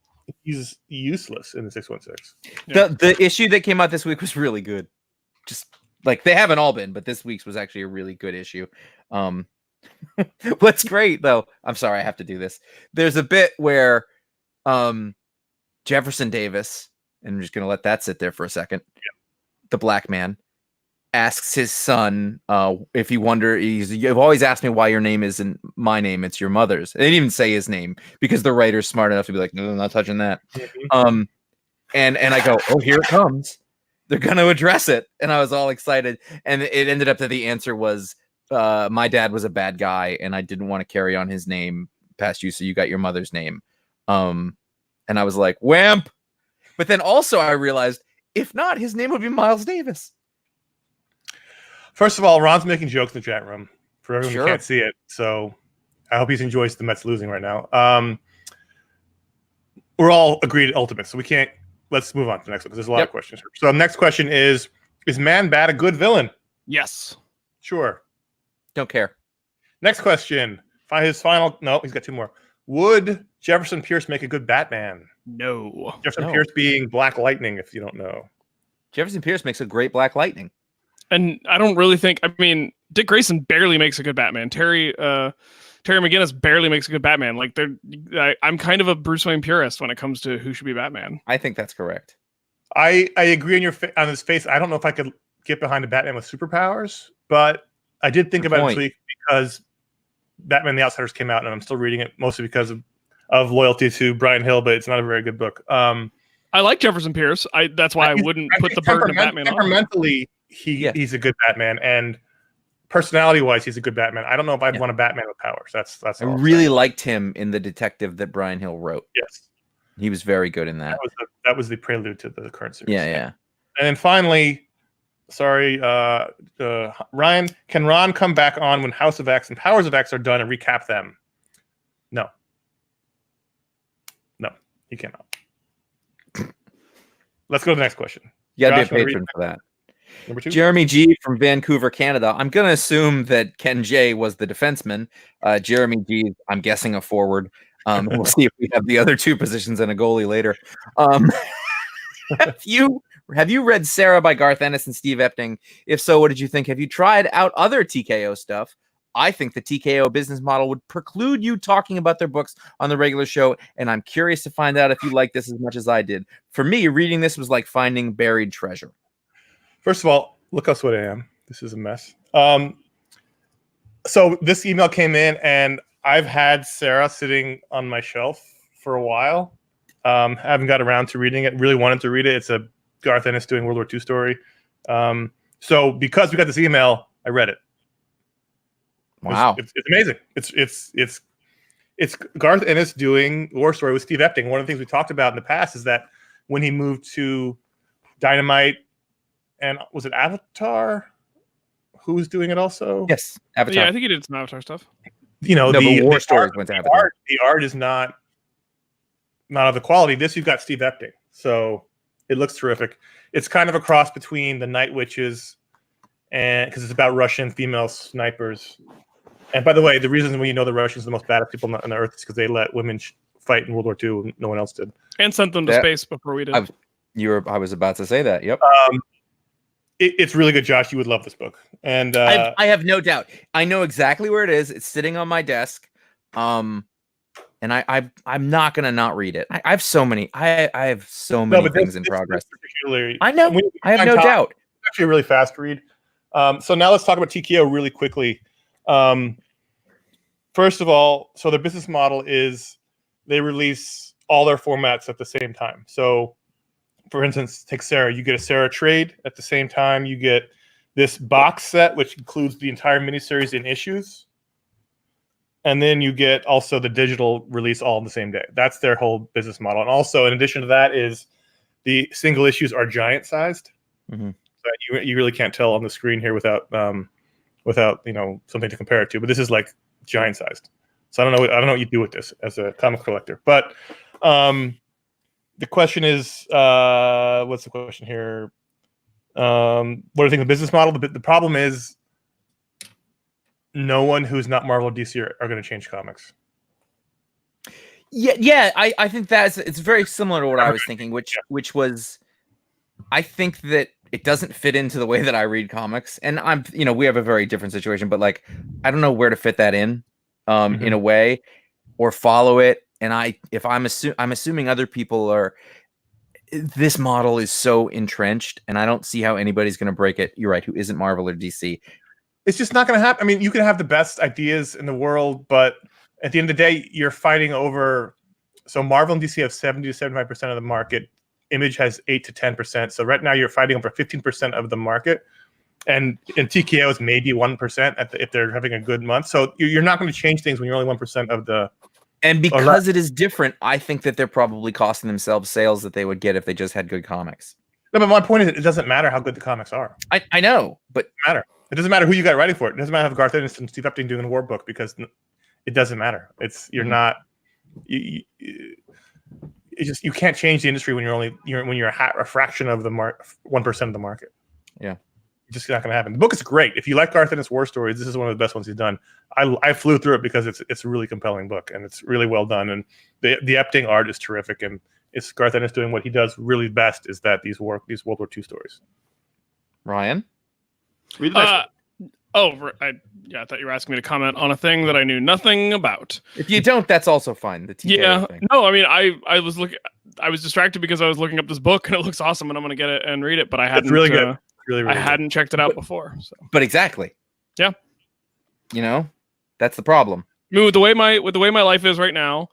he's useless in the 616. Yeah. The issue that came out this week was really good. Just like they haven't all been, but this week's was actually a really good issue. What's great though, I'm sorry I have to do this. There's a bit where Jefferson Davis, and I'm just gonna let that sit there for a second. Yeah. The black man asks his son if he you've always asked me why your name isn't my name, it's your mother's. They didn't even say his name because the writer's smart enough to be like, no, I'm not touching that. Mm-hmm. And I go, oh, here it comes. They're gonna address it. And I was all excited. And it ended up that the answer was my dad was a bad guy and I didn't want to carry on his name past you, so you got your mother's name. And I was like, whamp. But then also I realized if not, his name would be Miles Davis. First of all, Ron's making jokes in the chat room for everyone Sure. who can't see it. So I hope he enjoys the Mets losing right now. We're all agreed Ultimate, so we can't. Let's move on to the next one because there's a lot of questions. So the next question is Man Bat a good villain? Yes. Sure. Don't care. Next question. He's got two more. Would Jefferson Pierce make a good Batman? No. Jefferson Pierce being Black Lightning, if you don't know. Jefferson Pierce makes a great Black Lightning. And I don't really think. I mean, Dick Grayson barely makes a good Batman. Terry McGinnis barely makes a good Batman. Like I'm kind of a Bruce Wayne purist when it comes to who should be Batman. I think that's correct. I agree on his face. I don't know if I could get behind a Batman with superpowers, but I did think about it this week because Batman the Outsiders came out, and I'm still reading it mostly because of loyalty to Brian Hill, but it's not a very good book. I like Jefferson Pierce. That's why I wouldn't put the burden of Batman on him. Temperamentally, he's a good Batman, and personality-wise, he's a good Batman. I don't know if I'd want a Batman with powers. That's I all really liked him in The Detective that Brian Hill wrote. Yes, he was very good in that. That was the prelude to the current series. Yeah. And then finally, Ryan, can Ron come back on when House of X and Powers of X are done and recap them? No, he cannot. Let's go to the next question. You gotta Josh, be a patron for that. Number 2. Jeremy G from Vancouver, Canada. I'm gonna assume that Ken J was the defenseman. Jeremy G, I'm guessing a forward. We'll see if we have the other two positions and a goalie later. Have you read Sarah by Garth Ennis and Steve Epting? If so, what did you think? Have you tried out other TKO stuff? I think the TKO business model would preclude you talking about their books on the regular show, and I'm curious to find out if you like this as much as I did. For me, reading this was like finding buried treasure. First of all, look how sweaty I am. This is a mess. So this email came in, and I've had Sarah sitting on my shelf for a while. Haven't got around to reading it. Really wanted to read it. It's a Garth Ennis doing World War II story. So because we got this email, I read it. Wow, it's amazing. It's Garth Ennis doing war story with Steve Epting. One of the things we talked about in the past is that when he moved to Dynamite, and was it Avatar? Who's doing it also? Yes, Avatar. Yeah, I think he did some Avatar stuff. The war stories went to Avatar. The art is not of the quality. This you've got Steve Epting, so it looks terrific. It's kind of a cross between the Night Witches and because it's about Russian female snipers. And by the way, the reason when you know the Russians are the most badass people on the earth is because they let women fight in World War II and no one else did. And sent them to space before we did. I was about to say that. Yep. It's really good, Josh. You would love this book. And I have no doubt. I know exactly where it is. It's sitting on my desk. And I'm not gonna not read it. I have so many. I have so many things in progress. I know. I have no doubt. It's actually a really fast read. So now let's talk about TKO really quickly. First of all, so their business model is they release all their formats at the same time. So, for instance, take Sarah. You get a Sarah trade at the same time. You get this box set, which includes the entire miniseries in issues. and then you get also the digital release all on the same day. That's their whole business model. And also, in addition to that, is the single issues are giant sized. Mm-hmm. So you really can't tell on the screen here without something to compare it to. But this is like giant sized. So I don't know what you do with this as a comic collector. But the question is, what's the question here? What do you think of the business model? The problem is no one who's not Marvel or DC are going to change comics. Yeah. I think it's very similar to what I was thinking, which was, I think that it doesn't fit into the way that I read comics, and we have a very different situation, but like, I don't know where to fit that in a way or follow it. And I'm assuming other people are. This model is so entrenched, and I don't see how anybody's going to break it. You're right. Who isn't Marvel or DC? It's just not going to happen. I mean, you can have the best ideas in the world, but at the end of the day, you're fighting over. So Marvel and DC have 70 to 75% of the market. Image has 8 to 10%. So right now, you're fighting over 15% of the market, and TKO is maybe 1% if they're having a good month. So you're not going to change things when you're only 1% of the. And because it is different, I think that they're probably costing themselves sales that they would get if they just had good comics. No, but my point is, it doesn't matter how good the comics are. I know, but it doesn't matter who you got writing for it. It doesn't matter if Garth Ennis and Steve Epting doing a war book, because it doesn't matter. You're not. You can't change the industry when you're a fraction of the 1% of the market. Yeah. Just not going to happen. The book is great. If you like Garth Ennis war stories, this is one of the best ones he's done. I flew through it because it's a really compelling book, and it's really well done. And the Epting art is terrific, and it's Garth Ennis doing what he does really best, is that these World War II stories. Ryan, read the next one. I thought you were asking me to comment on a thing that I knew nothing about. If you don't, that's also fine. The TKO thing. No, I mean, I was distracted because I was looking up this book, and it looks awesome, and I'm going to get it and read it, but I hadn't. It's really good. Really, I hadn't checked it out before. So. But exactly. Yeah. That's the problem. I mean, with the way my life is right now,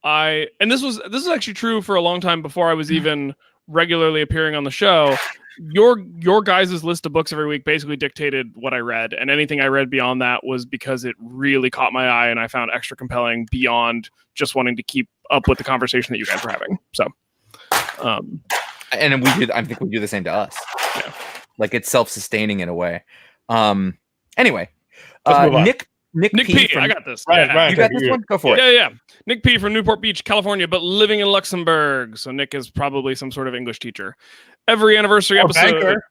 and this is actually true for a long time before I was even regularly appearing on the show. Your guys' list of books every week basically dictated what I read, and anything I read beyond that was because it really caught my eye and I found extra compelling beyond just wanting to keep up with the conversation that you guys were having. So, and I think we do the same to us. Yeah. Like, it's self-sustaining in a way. Anyway, Nick P. From, I got this. Ryan, you got this one? Go for it. Yeah. Nick P. from Newport Beach, California, but living in Luxembourg. So Nick is probably some sort of English teacher. Every anniversary episode. Banker.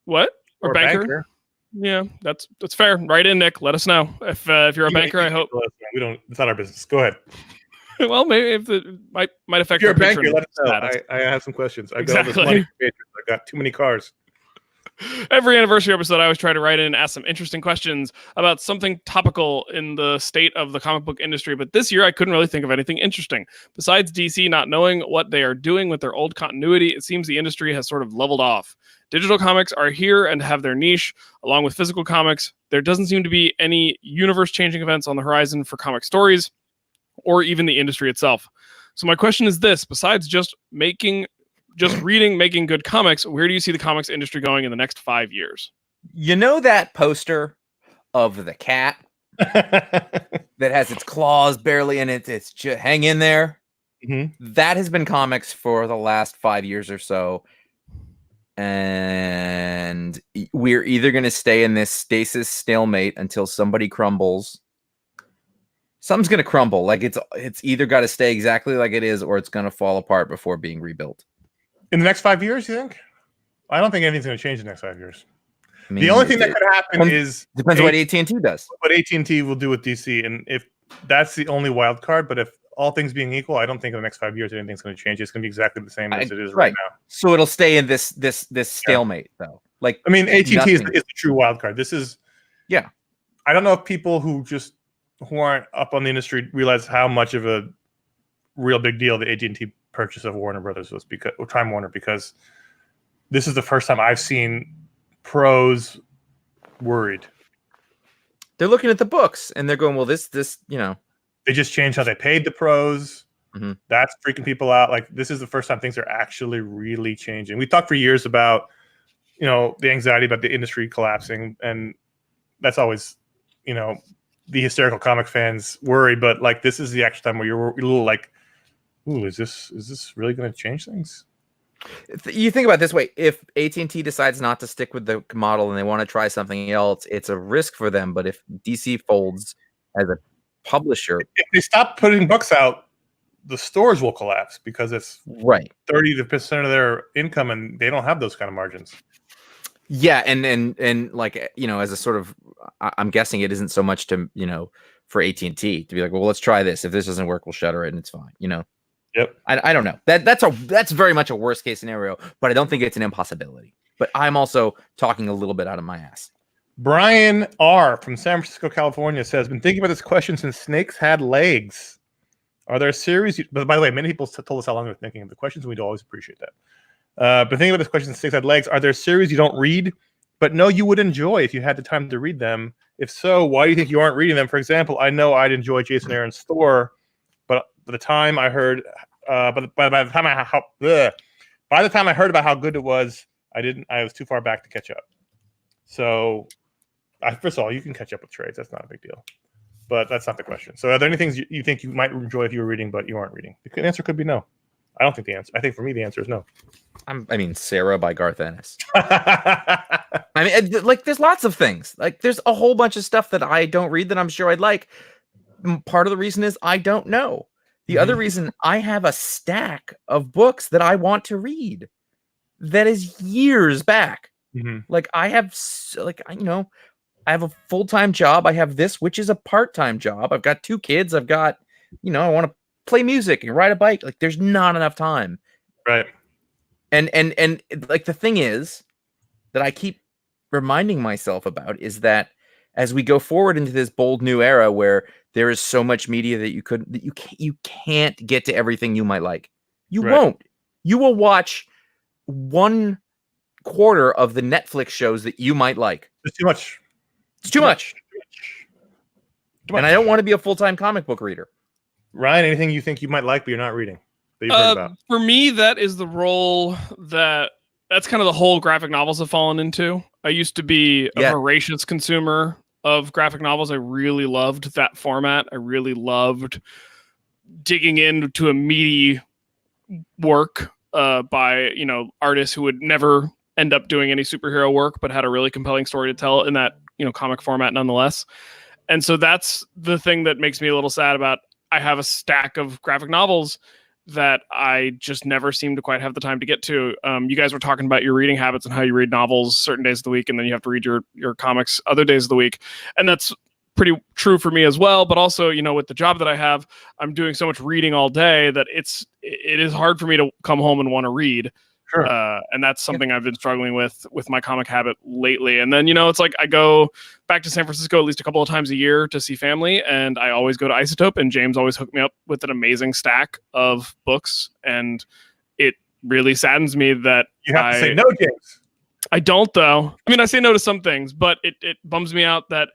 What? Or banker? Yeah, that's fair. Write in, Nick. Let us know if you're a banker. I hope we don't. It's not our business. Go ahead. Well, maybe if it might affect. If you're a banker, let us know. I have some questions. I got too many cars. Every anniversary episode, I always try to write in and ask some interesting questions about something topical in the state of the comic book industry. But this year, I couldn't really think of anything interesting. Besides DC not knowing what they are doing with their old continuity, it seems the industry has sort of leveled off. Digital comics are here and have their niche, along with physical comics. There doesn't seem to be any universe-changing events on the horizon for comic stories, or even the industry itself. So my question is this: besides just reading, making good comics, where do you see the comics industry going in the next 5 years? You know that poster of the cat that has its claws barely in it? It's just hang in there. Mm-hmm. That has been comics for the last 5 years or so. And we're either going to stay in this stalemate until somebody crumbles. Something's going to crumble. Like it's either got to stay exactly like it is, or it's going to fall apart before being rebuilt. In the next 5 years, you think? I don't think anything's going to change in the next 5 years. I mean, the only thing that could happen depends on what AT&T does. What AT&T will do with DC, and if that's the only wild card. But if all things being equal, I don't think in the next 5 years anything's going to change. It's going to be exactly the same as it is right now. So it'll stay in this stalemate, though. Like, I mean, AT&T is the true wild card. This is, yeah. I don't know if people who aren't up on the industry realize how much of a real big deal the AT&T purchase of Warner Brothers was, Time Warner, because this is the first time I've seen pros worried. They're looking at the books and they're going, well, this, they just changed how they paid the pros. Mm-hmm. That's freaking people out. Like, this is the first time things are actually really changing. We talked for years about, the anxiety about the industry collapsing, and that's always, the hysterical comic fans worry, but like this is the actual time where you're a little like, ooh, is this really going to change things? You think about it this way: if AT&T decides not to stick with the model and they want to try something else, it's a risk for them. But if DC folds as a publisher, If they stop putting books out, the stores will collapse because it's right, 30% of their income, and they don't have those kind of margins. yeah, and like as a sort of, I'm guessing it isn't so much to for AT&T to be like, well, let's try this. If this doesn't work, we'll shutter it, and it's fine. Yep. I don't know. That's very much a worst case scenario, but I don't think it's an impossibility. But I'm also talking a little bit out of my ass. Brian R. from San Francisco, California says, been thinking about this question since snakes had legs. Are there a series? But by the way, many people told us how long they're thinking of the questions, and we'd always appreciate that. But thinking about this question since snakes had legs, are there a series you don't read, but know you would enjoy if you had the time to read them? If so, why do you think you aren't reading them? For example, I know I'd enjoy Jason Aaron's Thor, but by the time I heard, by the time I heard about how good it was, I was too far back to catch up. So, first of all, you can catch up with trades. That's not a big deal. But that's not the question. So, are there any things you think you might enjoy if you were reading, but you aren't reading? The answer could be no. I don't think the answer. I think for me, the answer is no. I mean, Sarah by Garth Ennis. I mean, like, there's lots of things. Like, there's a whole bunch of stuff that I don't read that I'm sure I'd like. Part of the reason is I don't know. The other reason, I have a stack of books that I want to read that is years back. Like, I have, I have a full-time job. I have this, which is a part-time job. I've got 2 kids. I've got, I want to play music and ride a bike. Like, there's not enough time. Right. And like, the thing is that I keep reminding myself about is that as we go forward into this bold new era where there is so much media that you can't get to everything you might like. You won't. You will watch 1/4 of the Netflix shows that you might like. It's too much. It's too much. And I don't want to be a full-time comic book reader. Ryan, anything you think you might like but you're not reading that you've heard about? For me, that is the role that's kind of the whole graphic novels have fallen into. I used to be a voracious consumer of graphic novels. I really loved that format. I really loved digging into a meaty work by artists who would never end up doing any superhero work, but had a really compelling story to tell in that comic format nonetheless. And so that's the thing that makes me a little sad about. I have a stack of graphic novels that I just never seem to quite have the time to get to. You guys were talking about your reading habits and how you read novels certain days of the week, and then you have to read your comics other days of the week. And that's pretty true for me as well. But also, with the job that I have, I'm doing so much reading all day that it is hard for me to come home and want to read. Sure. And that's something I've been struggling with my comic habit lately. And then, it's like I go back to San Francisco at least a couple of times a year to see family. And I always go to Isotope, and James always hooked me up with an amazing stack of books. And it really saddens me that you have to say no, James. I don't, though. I mean, I say no to some things, but it bums me out that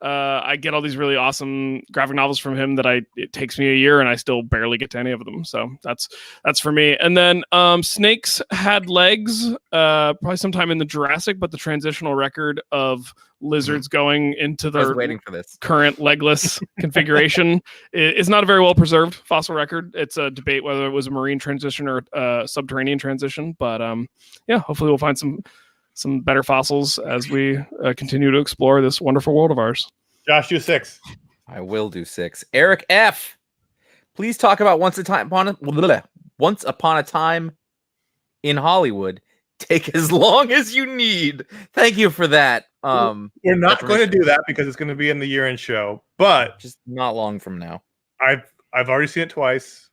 I get all these really awesome graphic novels from him that it takes me a year and I still barely get to any of them. So that's for me. And then Snakes Had Legs, probably sometime in the Jurassic, but the transitional record of lizards going into their waiting for this current legless configuration is not a very well preserved fossil record. It's a debate whether it was a marine transition or subterranean transition. But hopefully we'll find some better fossils as we continue to explore this wonderful world of ours. Josh, do 6. I will do 6. Eric F. Please talk about Once Upon a Time in Hollywood. Take as long as you need. Thank you for that. We're not going to do that because it's going to be in the year-end show, but just not long from now. I've already seen it twice,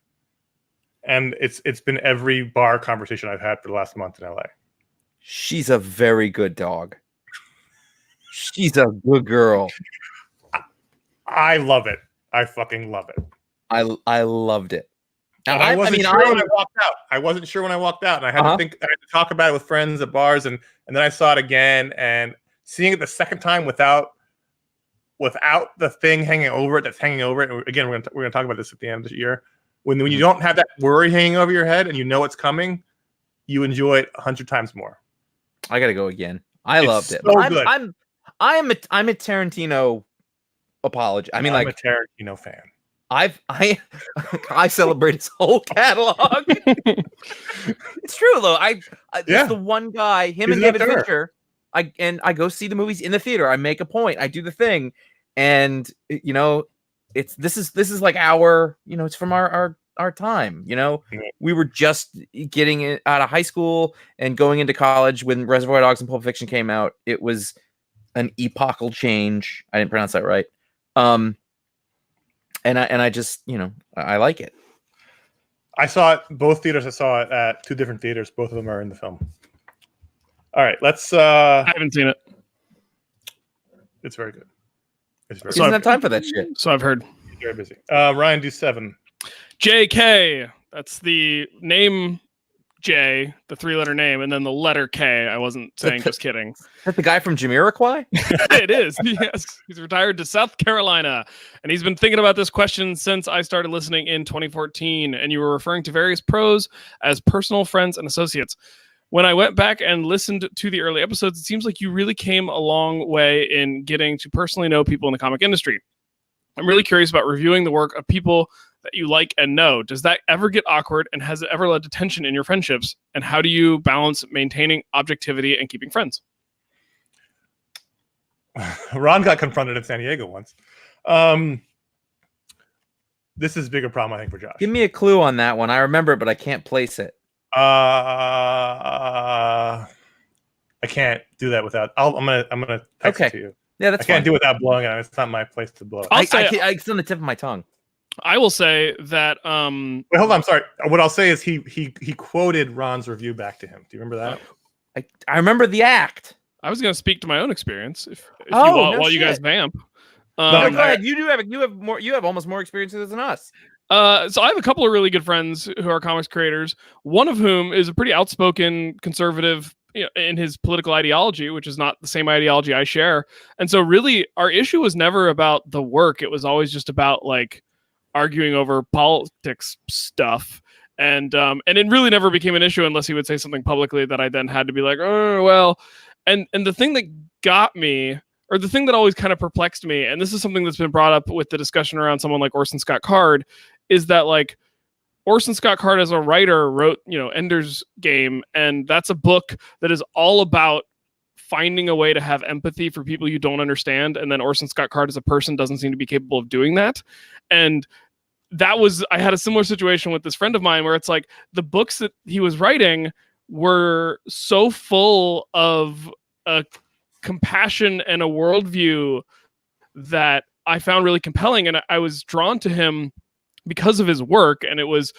and it's been every bar conversation I've had for the last month in LA. She's a very good dog. She's a good girl. I love it. I fucking love it. I loved it. Now, I wasn't sure when I walked out. I wasn't sure when I walked out, and I had to think. I had to talk about it with friends at bars, and then I saw it again, and seeing it the second time without the thing hanging over it. That's hanging over it. And again, we're gonna talk about this at the end of the year. When you don't have that worry hanging over your head, and you know it's coming, you enjoy it 100 times more. I gotta go again. I loved it. So good. I'm a Tarantino apology. I mean, I'm like a Tarantino fan. I celebrate his whole catalog. It's true though. It's the one guy, him He's and an David auteur. Fincher. I go see the movies in the theater. I make a point. I do the thing, and this is like it's from our time. Yeah. We were just getting out of high school and going into college when Reservoir Dogs and Pulp Fiction came out. It was an epochal change. I didn't pronounce that right. And I just, I like it. I saw it both theaters. I saw it at 2 different theaters. Both of them are in the film. All right, let's. I haven't seen it, It's very good. It's very. He doesn't have time for that shit. so I've heard. He's very busy. Ryan, do 7. JK. That's the name J, the 3-letter name, and then the letter K. I wasn't saying, just kidding. Is that the guy from Jamiroquai? It is. Yes. He's retired to South Carolina. And he's been thinking about this question since I started listening in 2014. And you were referring to various pros as personal friends and associates. When I went back and listened to the early episodes, it seems like you really came a long way in getting to personally know people in the comic industry. I'm really curious about reviewing the work of people that you like and know. Does that ever get awkward, and has it ever led to tension in your friendships? And how do you balance maintaining objectivity and keeping friends? Ron got confronted in San Diego once. This is a bigger problem, I think, for Josh. Give me a clue on that one. I remember it, but I can't place it. I can't do that without. I'm gonna text it to you. Yeah, that's I can't fine. do it without blowing it. It's not my place to blow it. It's on the tip of my tongue. I will say that Wait, hold on. I'm sorry. What I'll say is he quoted Ron's review back to him. Do you remember that? I remember the act. I was going to speak to my own experience if no you guys shit. vamp. No, go ahead. You have more. You have almost more experience with this than us. So I have a couple of really good friends who are comics creators. One of whom is a pretty outspoken conservative in his political ideology, which is not the same ideology I share. And so really our issue was never about the work. It was always just about like arguing over politics stuff. And it really never became an issue unless he would say something publicly that I then had to be like, oh, well. And the thing that got me, or the thing that always kind of perplexed me, and this is something that's been brought up with the discussion around someone like Orson Scott Card, is that like Orson Scott Card as a writer wrote, Ender's Game, and that's a book that is all about finding a way to have empathy for people you don't understand. And then Orson Scott Card as a person doesn't seem to be capable of doing that. And I had a similar situation with this friend of mine where it's like the books that he was writing were so full of a compassion and a worldview that I found really compelling. And I was drawn to him because of his work. And it was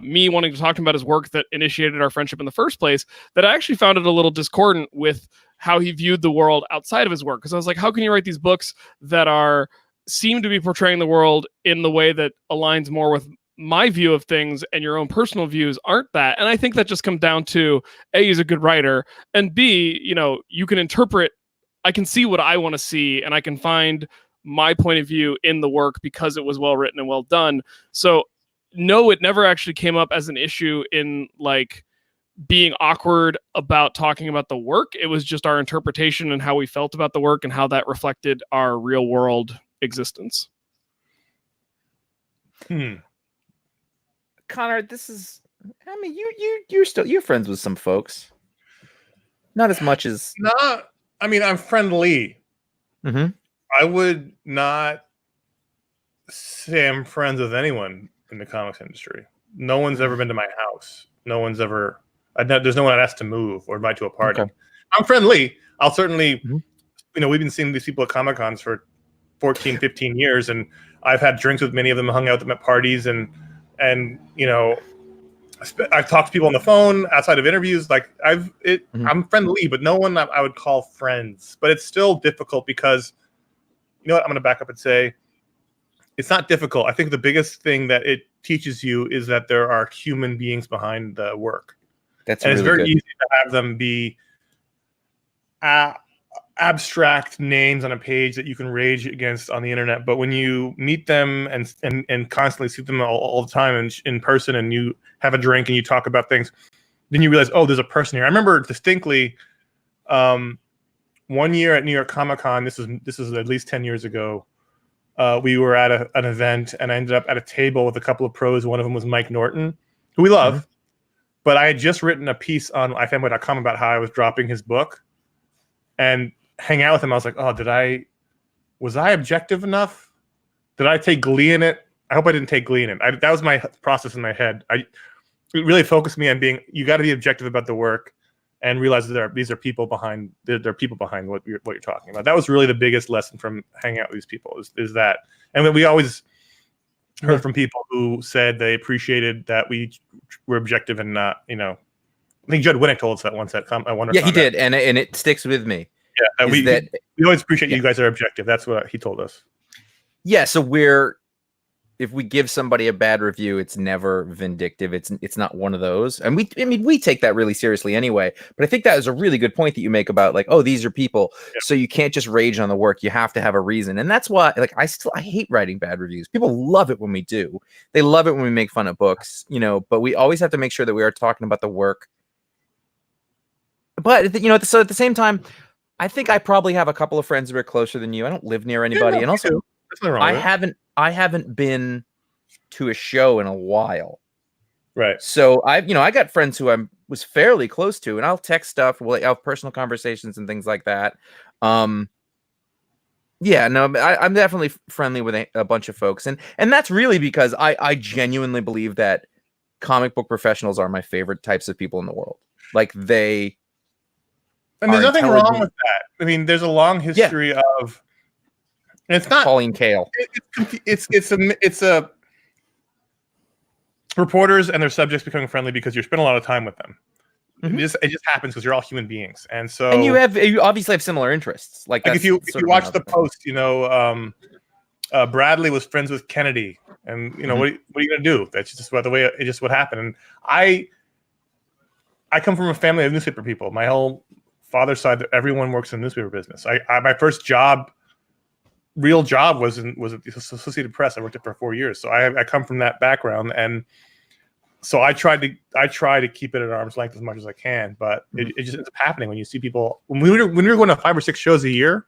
me wanting to talk to him about his work that initiated our friendship in the first place, that I actually found it a little discordant with how he viewed the world outside of his work. Because I was like, how can you write these books that seem to be portraying the world in the way that aligns more with my view of things, and your own personal views aren't that? And I think that just comes down to A, he's a good writer, and B, you can interpret, I can see what I want to see, and I can find my point of view in the work because it was well written and well done. So no, it never actually came up as an issue in like being awkward about talking about the work. It was just our interpretation and how we felt about the work and how that reflected our real world existence. Connor, you're friends with some folks. Not as much as I'm friendly. Mm-hmm. I would not say I'm friends with anyone in the comics industry. No one's ever been to my house. No one's ever. There's no one I'd ask to move or invite to a party. Okay. I'm friendly. I'll certainly. Mm-hmm. We've been seeing these people at Comic Cons for 14, 15 years, and I've had drinks with many of them, hung out with them at parties, and I've talked to people on the phone outside of interviews. Like I'm friendly, but no one I would call friends. But it's still difficult because, you know what? I'm going to back up and say it's not difficult. I think the biggest thing that it teaches you is that there are human beings behind the work. It's very easy to have them be abstract names on a page that you can rage against on the internet. But when you meet them and constantly see them all the time in person, and you have a drink and you talk about things, then you realize, oh, there's a person here. I remember distinctly one year at New York Comic Con, this is at least 10 years ago, we were at an event, and I ended up at a table with a couple of pros. One of them was Mike Norton, who we love. Mhm. But I had just written a piece on iFanboy.com about how I was dropping his book, and hanging out with him, I was like, "Oh, was I objective enough? Did I take glee in it? I hope I didn't take glee in it." That was my process in my head. It really focused me on you got to be objective about the work, and realize that these are people behind. There are people behind what you're talking about. That was really the biggest lesson from hanging out with these people. Is that, and then we always heard from people who said they appreciated that we were objective and not, I think Judd Winnick told us that once. Yeah, he did, and it sticks with me. Yeah, we always appreciate you guys are objective. That's what he told us. Yeah, so if we give somebody a bad review, it's never vindictive. It's not one of those. And we take that really seriously anyway. But I think that is a really good point that you make about like, oh, these are people. Yeah. So you can't just rage on the work. You have to have a reason. And that's why like I hate writing bad reviews. People love it when we do. They love it when we make fun of books, but we always have to make sure that we are talking about the work. But so at the same time, I think I probably have a couple of friends who are closer than you. I don't live near anybody. And also I haven't been to a show in a while. Right. So I got friends who I was fairly close to, and I'll text stuff. We'll have personal conversations and things like that. Yeah, no, I'm definitely friendly with a bunch of folks. And that's really because I genuinely believe that comic book professionals are my favorite types of people in the world. Like they. And there's nothing wrong with that. I mean, there's a long history of. And it's not Pauline Kael. It's a reporters and their subjects becoming friendly because you spend a lot of time with them. Mm-hmm. It just happens because you're all human beings, and so you obviously have similar interests. Like if you watch the Post, Bradley was friends with Kennedy, and mm-hmm. what are you gonna do? That's just what happened. And I come from a family of newspaper people. My whole father's side, everyone works in the newspaper business. My first real job was at the Associated Press. I worked it for 4 years, so I come from that background, and so I try to keep it at arm's length as much as I can. But mm-hmm. it just ends up happening when you see people when we were going to 5 or 6 shows a year,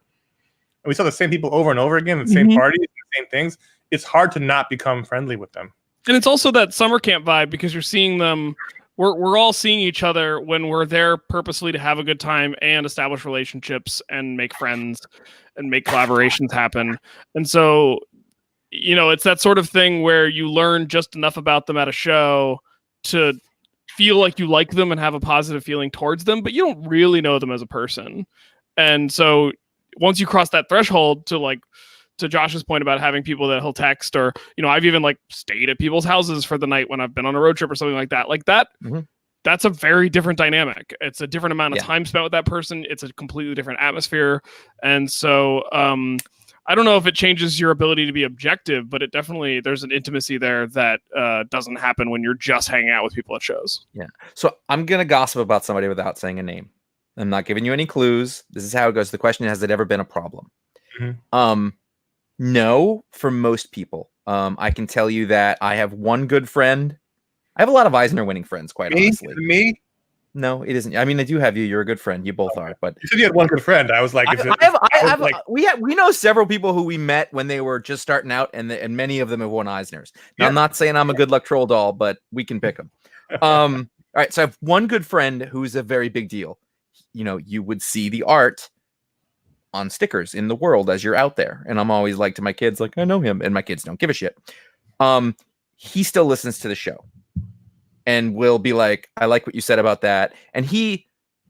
and we saw the same people over and over again, the same mm-hmm. parties, the same things. It's hard to not become friendly with them. And it's also that summer camp vibe because you're seeing them. We're all seeing each other when we're there purposely to have a good time and establish relationships and make friends and make collaborations happen. And so, it's that sort of thing where you learn just enough about them at a show to feel like you like them and have a positive feeling towards them, but you don't really know them as a person. And so once you cross that threshold to Josh's point about having people that he'll text, or, I've even stayed at people's houses for the night when I've been on a road trip or something like that. Mm-hmm. That's a very different dynamic. It's a different amount of time spent with that person. It's a completely different atmosphere. And so I don't know if it changes your ability to be objective, but there's an intimacy there that doesn't happen when you're just hanging out with people at shows. Yeah. So I'm going to gossip about somebody without saying a name. I'm not giving you any clues. This is how it goes. The question, has it ever been a problem? Mm-hmm. No, for most people. I can tell you that I have one good friend. I have a lot of Eisner winning friends, quite honestly. Me? No, it isn't. I mean, I do have you. You're a good friend. You both are. But you said you had one good friend. I was like, we know several people who we met when they were just starting out, and many of them have won Eisners. Now, I'm not saying I'm a good luck troll doll, but we can pick them. All right, so I have one good friend who's a very big deal. You would see the art on stickers in the world as you're out there. And I'm always like to my kids, I know him, and my kids don't give a shit. He still listens to the show and will be like, I like what you said about that. And he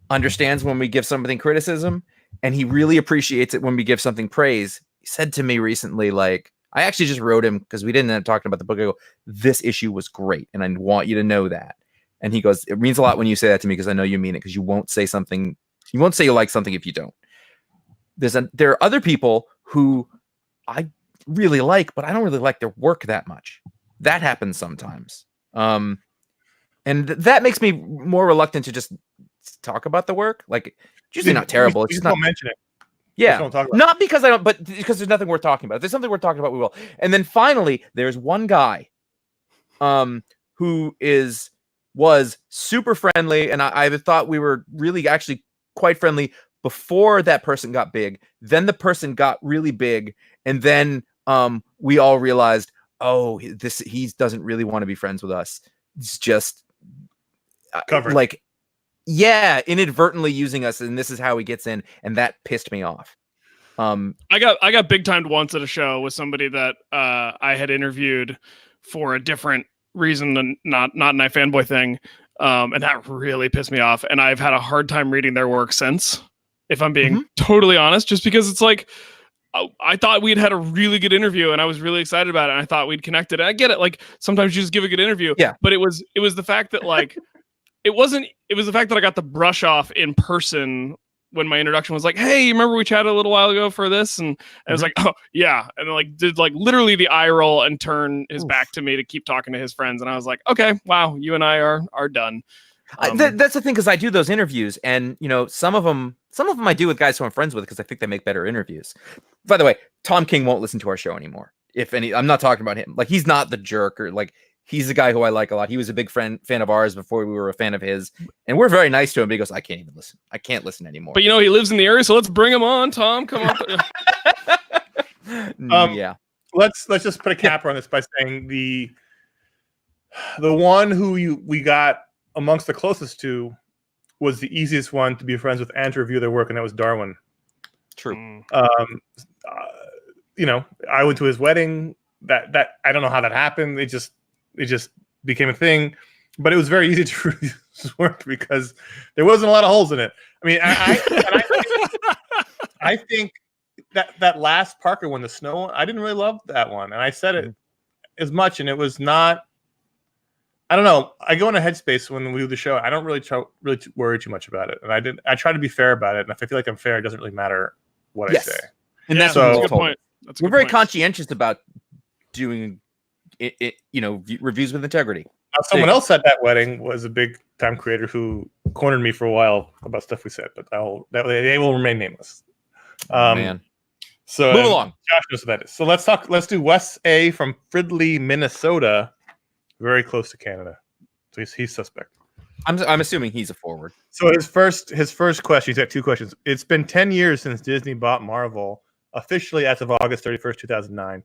understands when we give something criticism, and he really appreciates it when we give something praise. He said to me recently, I actually just wrote him because we didn't end up talking about the book. I go, this issue was great, and I want you to know that. And he goes, it means a lot when you say that to me, because I know you mean it, because you won't say you like something if you don't. There are other people who I really like, but I don't really like their work that much. That happens sometimes. And that makes me more reluctant to just talk about the work. It's usually not terrible. It's just not mention it. Yeah. Not because I don't, but because there's nothing worth talking about. If there's something worth talking about, we will. And then finally, there's one guy who was super friendly, and I thought we were really actually quite friendly before that person got big. Then the person got really big, and then we all realized, oh, he doesn't really want to be friends with us. It's just Covered. like, yeah, inadvertently using us, and this is how he gets in, and that pissed me off. I got big timed once at a show with somebody that I had interviewed for a different reason than not an iFanboy thing, and that really pissed me off. And I've had a hard time reading their work since, if I'm being totally honest, just because it's like, I thought we'd had a really good interview and I was really excited about it. And I thought we'd connected. And I get it. Like sometimes you just give a good interview. Yeah. But it was the fact that like, it was the fact that I got the brush off in person when my introduction was like, hey, you remember we chatted a little while ago for this? And I was like, oh yeah. And then like did like literally the eye roll and turn his back to me to keep talking to his friends. And I was like, okay, wow, you and I are done. That's the thing, because I do those interviews, and some of them I do with guys who I'm friends with because I think they make better interviews. By the way, Tom King won't listen to our show anymore. If any, I'm not talking about him. Like he's not the jerk, or like he's the guy who I like a lot. He was a big fan of ours before we were a fan of his, and we're very nice to him. But he goes, I can't even listen. I can't listen anymore. But he lives in the area, so let's bring him on. Tom, come on. Yeah. Let's just put a capper on this by saying the one who we got amongst the closest to was the easiest one to be friends with and to review their work, and that was Darwin. True. I went to his wedding. That I don't know how that happened. It just became a thing, but it was very easy to review his work because there wasn't a lot of holes in it. I mean, I think that last Parker one, the snow one, I didn't really love that one, and I said it as much, and it was not. I don't know. I go in a headspace when we do the show. I don't really worry too much about it, and I try to be fair about it. And if I feel like I'm fair, it doesn't really matter what I say. And that's a good point. We're very conscientious about doing it. Reviews with integrity. Someone else at that wedding was a big time creator who cornered me for a while about stuff we said, but they will remain nameless. Man. So move along. Josh knows what that is. So let's do Wes A from Fridley, Minnesota. Very close to Canada, so he's suspect. I'm assuming he's a forward. So his first question. He's got two questions. It's been 10 years since Disney bought Marvel, officially as of August 31st, 2009.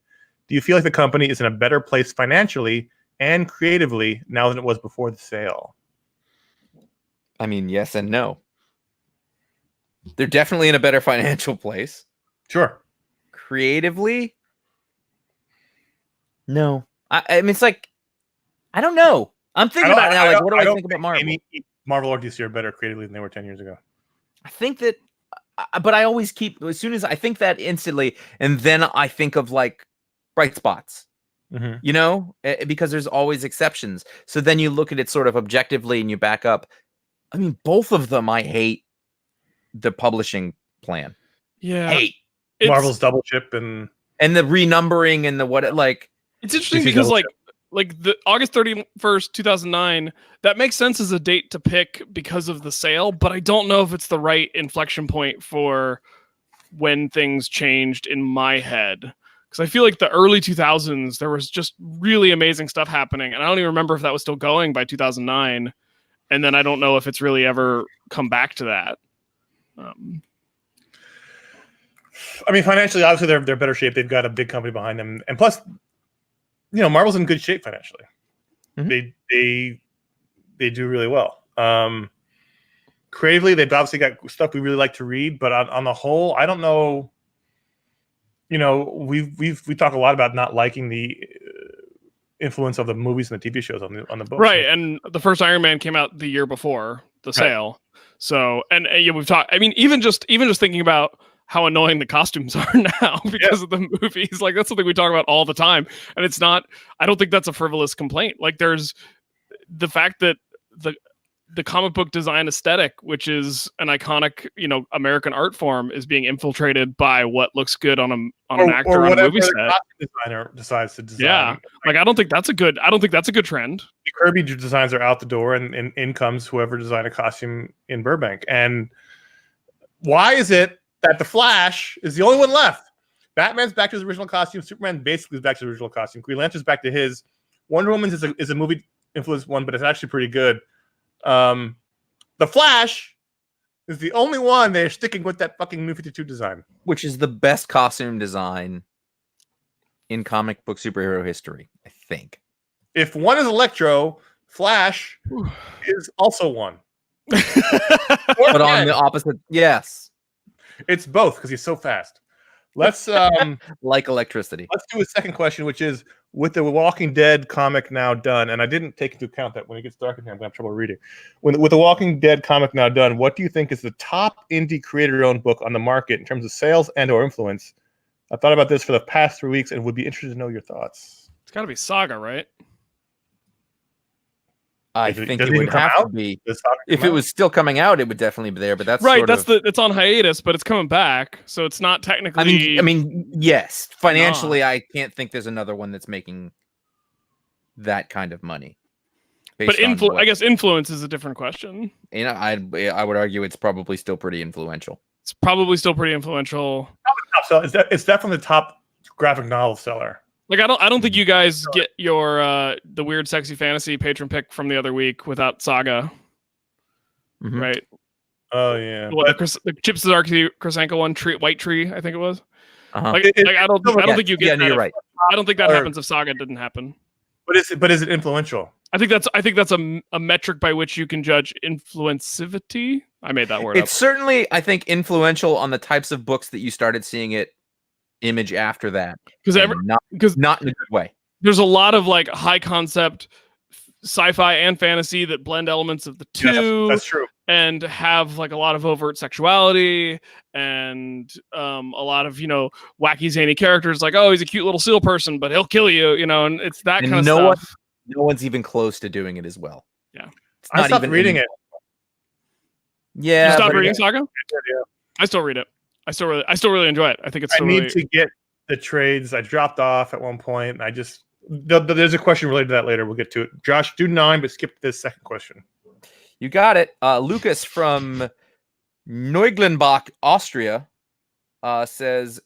Do you feel like the company is in a better place financially and creatively now than it was before the sale? I mean, yes and no. They're definitely in a better financial place. Sure. Creatively, no. I mean, it's like, I don't know. I'm thinking about it now. Like, what do I think about Marvel? Marvel or DC are better creatively than they were 10 years ago. I think that, but I always keep, as soon as I think that instantly, and then I think of like bright spots, because there's always exceptions. So then you look at it sort of objectively and you back up. I mean, both of them, I hate the publishing plan. Yeah. Marvel's double chip and the renumbering and it's interesting because like the August 31st, 2009, that makes sense as a date to pick because of the sale, but I don't know if it's the right inflection point for when things changed in my head. Because I feel like the early 2000s, there was just really amazing stuff happening, and I don't even remember if that was still going by 2009, and then I don't know if it's really ever come back to that. I mean, financially, obviously, they're better shape. They've got a big company behind them, and plus, Marvel's in good shape financially. Mm-hmm. They do really well. Creatively, they've obviously got stuff we really like to read, but on the whole, I don't know. We talk a lot about not liking the influence of the movies and the TV shows on the book. Right, and the first Iron Man came out the year before the sale. So, and we've talked. I mean, even just thinking about how annoying the costumes are now because of the movies. Like that's something we talk about all the time. And it's not, I don't think that's a frivolous complaint. Like there's the fact that the comic book design aesthetic, which is an iconic, American art form, is being infiltrated by what looks good on an actor on a movie set. Designer decides to design. Yeah. Like I don't think that's a good trend. The Kirby designs are out the door and in comes whoever designed a costume in Burbank. And why is it that the Flash is the only one left? Batman's back to his original costume. Superman basically is back to his original costume. Green Lantern's back to his. Wonder Woman's is a movie influenced one, but it's actually pretty good. The Flash is the only one they're sticking with that fucking New 52 design, which is the best costume design in comic book superhero history, I think. If one is Electro, Flash is also one. But on the opposite, yes. It's both because he's so fast. Let's like electricity. Let's do a second question, which is with the Walking Dead comic now done, and I didn't take into account that when it gets dark in here, I'm gonna have trouble reading. With the Walking Dead comic now done, what do you think is the top indie creator-owned book on the market in terms of sales and/or influence? I thought about this for the past 3 weeks and would be interested to know your thoughts. It's got to be Saga, right? I think it would have to be. If it was still coming out, it would definitely be there. But that's right. It's on hiatus, but it's coming back, so it's not technically. I mean, yes. Financially, I can't think there's another one that's making that kind of money. But I guess influence is a different question. You know, I would argue it's probably still pretty influential. It's probably still pretty influential. It's definitely the top graphic novel seller. Like I don't think you guys get your the weird sexy fantasy patron pick from the other week without Saga, right? Oh yeah, the Chips Zdarsky Krasenko one, White Tree, I think it was. I don't think you get. Yeah, no, you're right. I don't think that happens if Saga didn't happen. But is it influential? I think that's a metric by which you can judge influencivity. I made that word up. It's certainly, I think, influential on the types of books that you started seeing it image after that, because not in a good way. There's a lot of like high concept sci-fi and fantasy that blend elements of the two. That's true. And have like a lot of overt sexuality and a lot of, wacky zany characters like, oh, he's a cute little seal person, but he'll kill you, and it's that kind of stuff. No one's even close to doing it as well. Yeah. I stopped reading it. Yeah. You stopped reading Saga? Yeah. I still read it. I still really enjoy it. I think it's. I need to get the trades. I dropped off at one point. And there's a question related to that later. We'll get to it. Josh, do 9, but skip this second question. You got it. Lucas from Neuglenbach, Austria, says,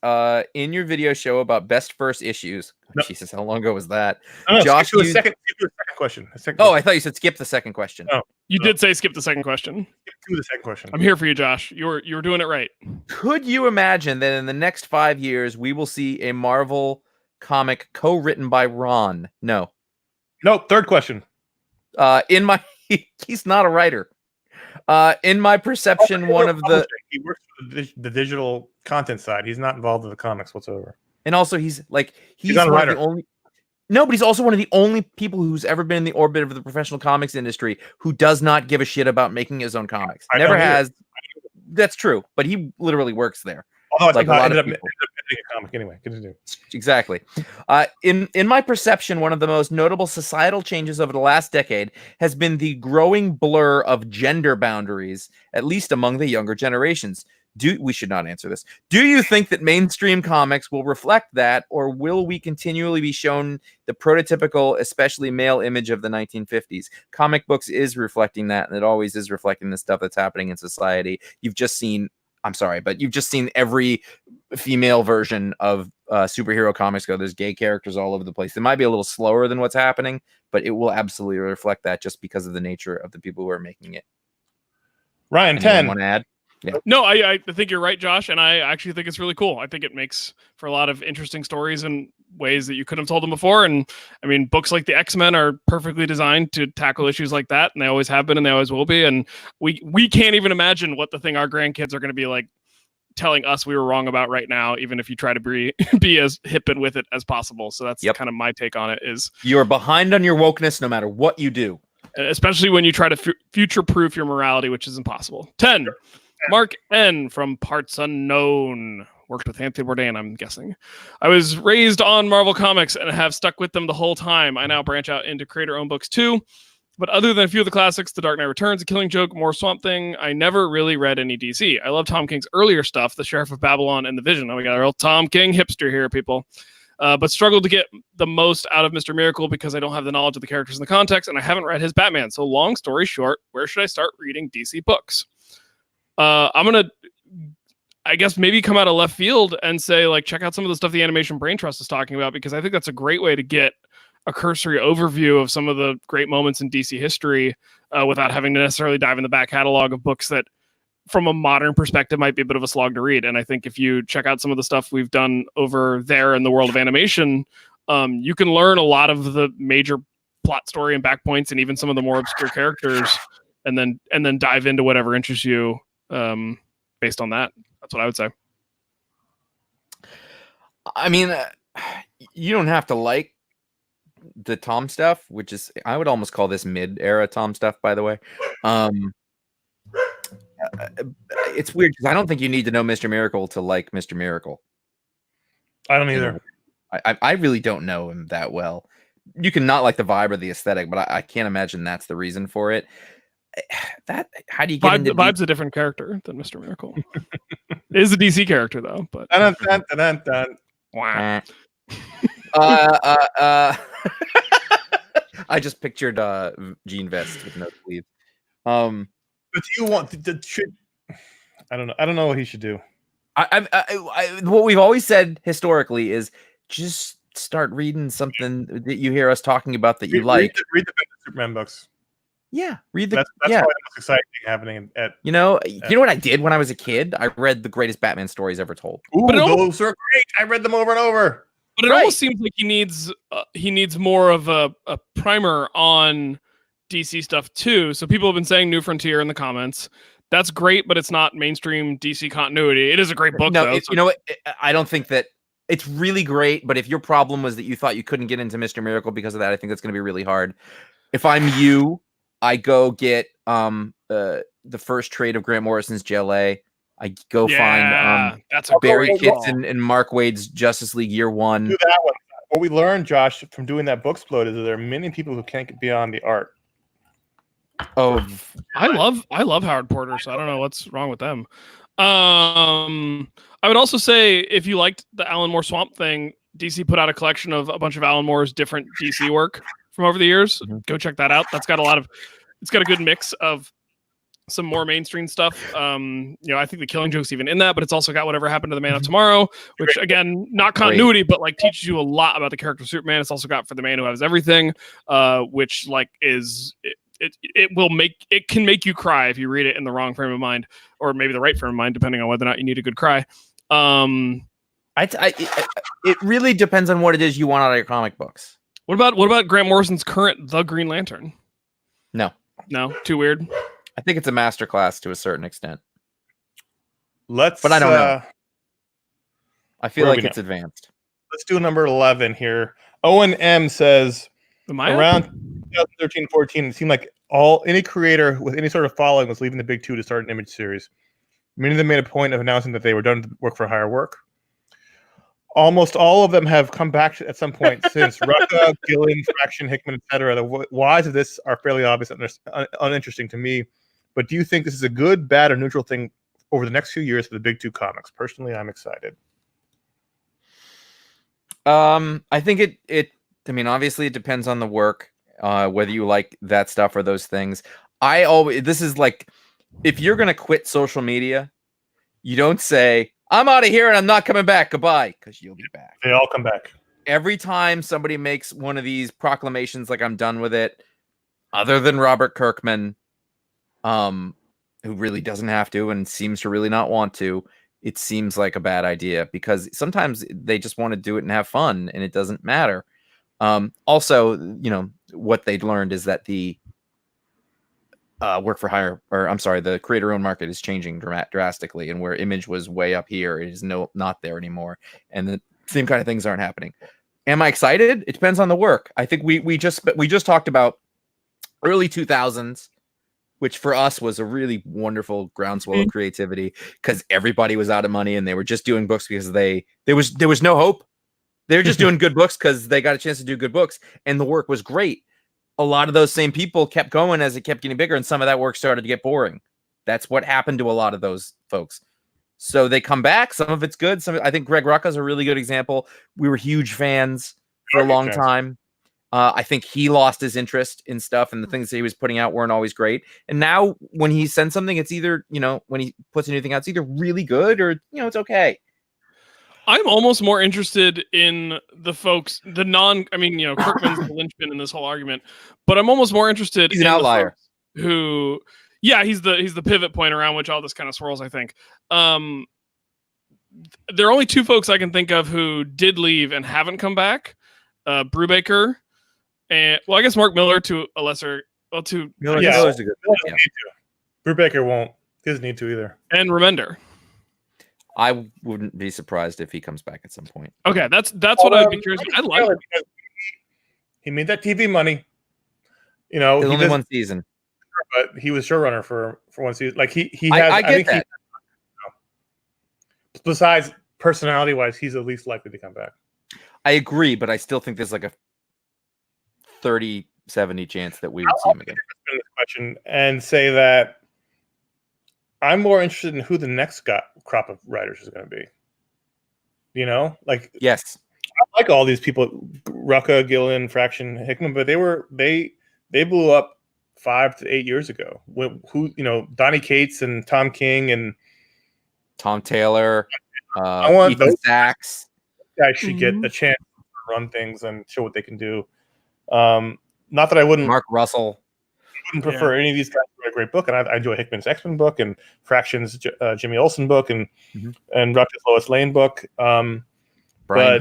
in your video show about best first issues. Oh, Jesus, how long ago was that? No, Josh, skip to the second question. I thought you said skip the second question. No, you did say skip the second question. Skip to the second question. I'm here for you, Josh. You were doing it right. Could you imagine that in the next 5 years we will see a Marvel comic co-written by Ron? No. Third question. He's not a writer. In my perception, one of the he works for the digital content side. He's not involved in the comics whatsoever. And also, he's one of the only. No, but he's also one of the only people who's ever been in the orbit of the professional comics industry who does not give a shit about making his own comics. Never has. That's true, but he literally works there. Although like a lot of people. A comic anyway. Continue. Exactly. In my perception, one of the most notable societal changes over the last decade has been the growing blur of gender boundaries, at least among the younger generations. We should not answer this. Do you think that mainstream comics will reflect that, or will we continually be shown the prototypical, especially male image of the 1950s? Comic books is reflecting that, and it always is reflecting the stuff that's happening in society. You've just seen every female version of superhero comics go. There's gay characters all over the place. It might be a little slower than what's happening, but it will absolutely reflect that just because of the nature of the people who are making it. Ryan, 10. Want to add? Yeah. No, I think you're right, Josh, and I actually think it's really cool. I think it makes for a lot of interesting stories in ways that you couldn't have told them before. And I mean, books like the X-Men are perfectly designed to tackle issues like that, and they always have been, and they always will be. And we can't even imagine what the thing our grandkids are going to be like telling us we were wrong about right now, even if you try to be as hip and with it as possible. So that's kind of my take on it. Is you're behind on your wokeness no matter what you do, especially when you try to future-proof your morality, which is impossible. 10. Mark N. from Parts Unknown. Worked with Anthony Bourdain, I'm guessing. I was raised on Marvel Comics and have stuck with them the whole time. I now branch out into creator-owned books too. But other than a few of the classics, The Dark Knight Returns, The Killing Joke, more Swamp Thing, I never really read any DC. I love Tom King's earlier stuff, The Sheriff of Babylon and The Vision. Oh, we got a real Tom King hipster here, people. But struggled to get the most out of Mr. Miracle because I don't have the knowledge of the characters in the context, and I haven't read his Batman. So long story short, where should I start reading DC books? I'm going to, I guess, maybe come out of left field and say, like, check out some of the stuff the Animation Brain Trust is talking about, because I think that's a great way to get a cursory overview of some of the great moments in DC history without having to necessarily dive in the back catalog of books that from a modern perspective might be a bit of a slog to read. And I think if you check out some of the stuff we've done over there in the world of animation, you can learn a lot of the major plot story and back points and even some of the more obscure characters, and then dive into whatever interests you based on that. That's what I would say. I mean, you don't have to like the Tom stuff, which is, I would almost call this mid-era Tom stuff, by the way. It's weird because I don't think you need to know Mr. Miracle to like Mr. Miracle. I don't either. I really don't know him that well. You can not like the vibe or the aesthetic, but I can't imagine that's the reason for it. How do you get into Vibe's a different character than Mr. Miracle. It is a DC character though, but Dun, dun, dun, dun. wow. I just pictured jean vest with no sleeve. But do you want I don't know. I don't know what he should do. What we've always said historically is just start reading something that you hear us talking about that you like. Read the Superman books. Yeah, read the. That's yeah. probably the most exciting thing happening at. You know what I did when I was a kid? I read the greatest Batman stories ever told. Ooh, those are great. I read them over and over. But it almost seems like he needs more of a primer on DC stuff too. So people have been saying New Frontier in the comments. That's great, but it's not mainstream DC continuity. It is a great book, though. You know what? I don't think that it's really great. But if your problem was that you thought you couldn't get into Mr. Miracle because of that, I think that's going to be really hard. If I'm you, I go get the first trade of Grant Morrison's JLA. I go find that's a Barry great Kitson and Mark Waid's Justice League Year One. Do that one. What we learned, Josh, from doing that Booksplode is that there are many people who can't get beyond the art. I love Howard Porter, so I don't know what's wrong with them. I would also say if you liked the Alan Moore Swamp Thing, DC put out a collection of a bunch of Alan Moore's different DC work from over the years. Mm-hmm. Go check that out. It's got a good mix of some more mainstream stuff. I think the Killing Joke's even in that, but it's also got Whatever Happened to the Man of Tomorrow, which again, not continuity, but like teaches you a lot about the character of Superman. It's also got For the Man Who Has Everything, which like is it can make you cry if you read it in the wrong frame of mind, or maybe the right frame of mind, depending on whether or not you need a good cry. It really depends on what it is you want out of your comic books. What about Grant Morrison's current The Green Lantern? No, too weird. I think it's a masterclass to a certain extent. But I don't know. I feel like it's advanced. Let's do number 11 here. Owen M says around 2013-14, it seemed like any creator with any sort of following was leaving the big two to start an image series. Many of them made a point of announcing that they were done with work for hire work. Almost all of them have come back at some point since. Rucka, Gillen, Fraction, Hickman, etc. The whys of this are fairly obvious and uninteresting to me. But do you think this is a good, bad, or neutral thing over the next few years for the big two comics? Personally, I'm excited. I think I mean, obviously it depends on the work, whether you like that stuff or those things. This is like, if you're going to quit social media, you don't say, I'm out of here and I'm not coming back. Goodbye. Because you'll be back. They all come back. Every time somebody makes one of these proclamations like I'm done with it, other than Robert Kirkman, who really doesn't have to and seems to really not want to, it seems like a bad idea because sometimes they just want to do it and have fun and it doesn't matter. Also, what they'd learned is that the work for hire, or I'm sorry, the creator owned market is changing drastically, and where Image was way up here, it is not there anymore. And the same kind of things aren't happening. Am I excited? It depends on the work. I think we just talked about early 2000s, which for us was a really wonderful groundswell of creativity because everybody was out of money and they were just doing books because there was no hope. They were just doing good books because they got a chance to do good books, and the work was great. A lot of those same people kept going as it kept getting bigger, and some of that work started to get boring. That's what happened to a lot of those folks. So they come back. Some of it's good. I think Greg Rucka is a really good example. We were huge fans for a long time. I think he lost his interest in stuff, and the things that he was putting out weren't always great. And now when he sends something, it's either, when he puts anything out, it's either really good or, it's okay. I'm almost more interested in the folks, Kirkman's the linchpin in this whole argument, but I'm almost more interested in an outlier who, Yeah, he's the pivot point around which all this kind of swirls, I think. There are only two folks I can think of who did leave and haven't come back. Brubaker and I guess Mark Miller to a lesser Miller's a good one. Yeah. Brubaker won't. He doesn't need to either. And Remender. I wouldn't be surprised if he comes back at some point. Okay, that's what I'd be curious. I like it. He made that TV money. You know, There's only one season. But he was showrunner for one season. Like he has. I get that. Besides personality-wise, he's the least likely to come back. I agree, but I still think there's like a 30-70 chance that we would see him again. This question and say that I'm more interested in who the next crop of writers is going to be. You know, like yes, I like all these people, Rucka, Gillen, Fraction, Hickman, but they blew up 5 to 8 years ago. Donnie Cates and Tom King and Tom Taylor, I want Ethan those Sachs. Guys should get a chance to run things and show what they can do. Not that I wouldn't. Mark Russell. Wouldn't prefer any of these guys to write a great book, and I enjoy Hickman's X-Men book and Fraction's Jimmy Olsen book and Rucka's Lois Lane book. Brian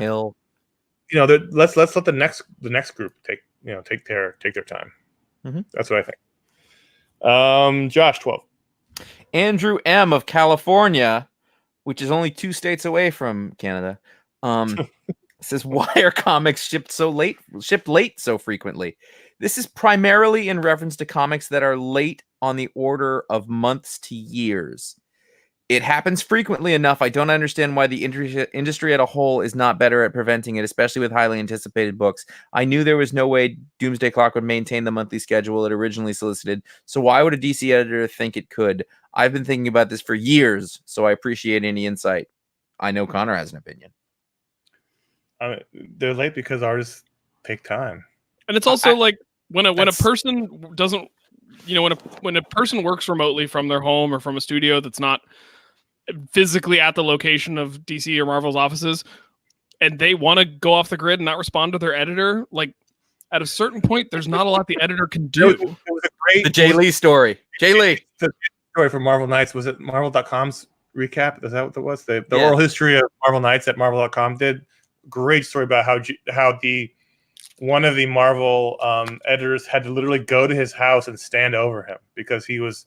Hill. You know, let's let the next group take their time. That's what I think. Josh, 12. Andrew M. of California, which is only 2 states away from Canada, says, why are comics shipped late so frequently? This is primarily in reference to comics that are late on the order of months to years. It happens frequently enough. I don't understand why the industry at a whole is not better at preventing it, especially with highly anticipated books. I knew there was no way Doomsday Clock would maintain the monthly schedule it originally solicited, so why would a DC editor think it could? I've been thinking about this for years, so I appreciate any insight. I know Connor has an opinion. They're late because artists take time. And it's also like when a person doesn't, when a person works remotely from their home or from a studio that's not physically at the location of DC or Marvel's offices, and they want to go off the grid and not respond to their editor, like at a certain point, there's not a lot the editor can do. It was a great Jay Lee story. Jay Lee. The story from Marvel Knights. Was it Marvel.com's recap? Is that what it was? The oral history of Marvel Knights that Marvel.com did. Great story about how one of the Marvel editors had to literally go to his house and stand over him because he was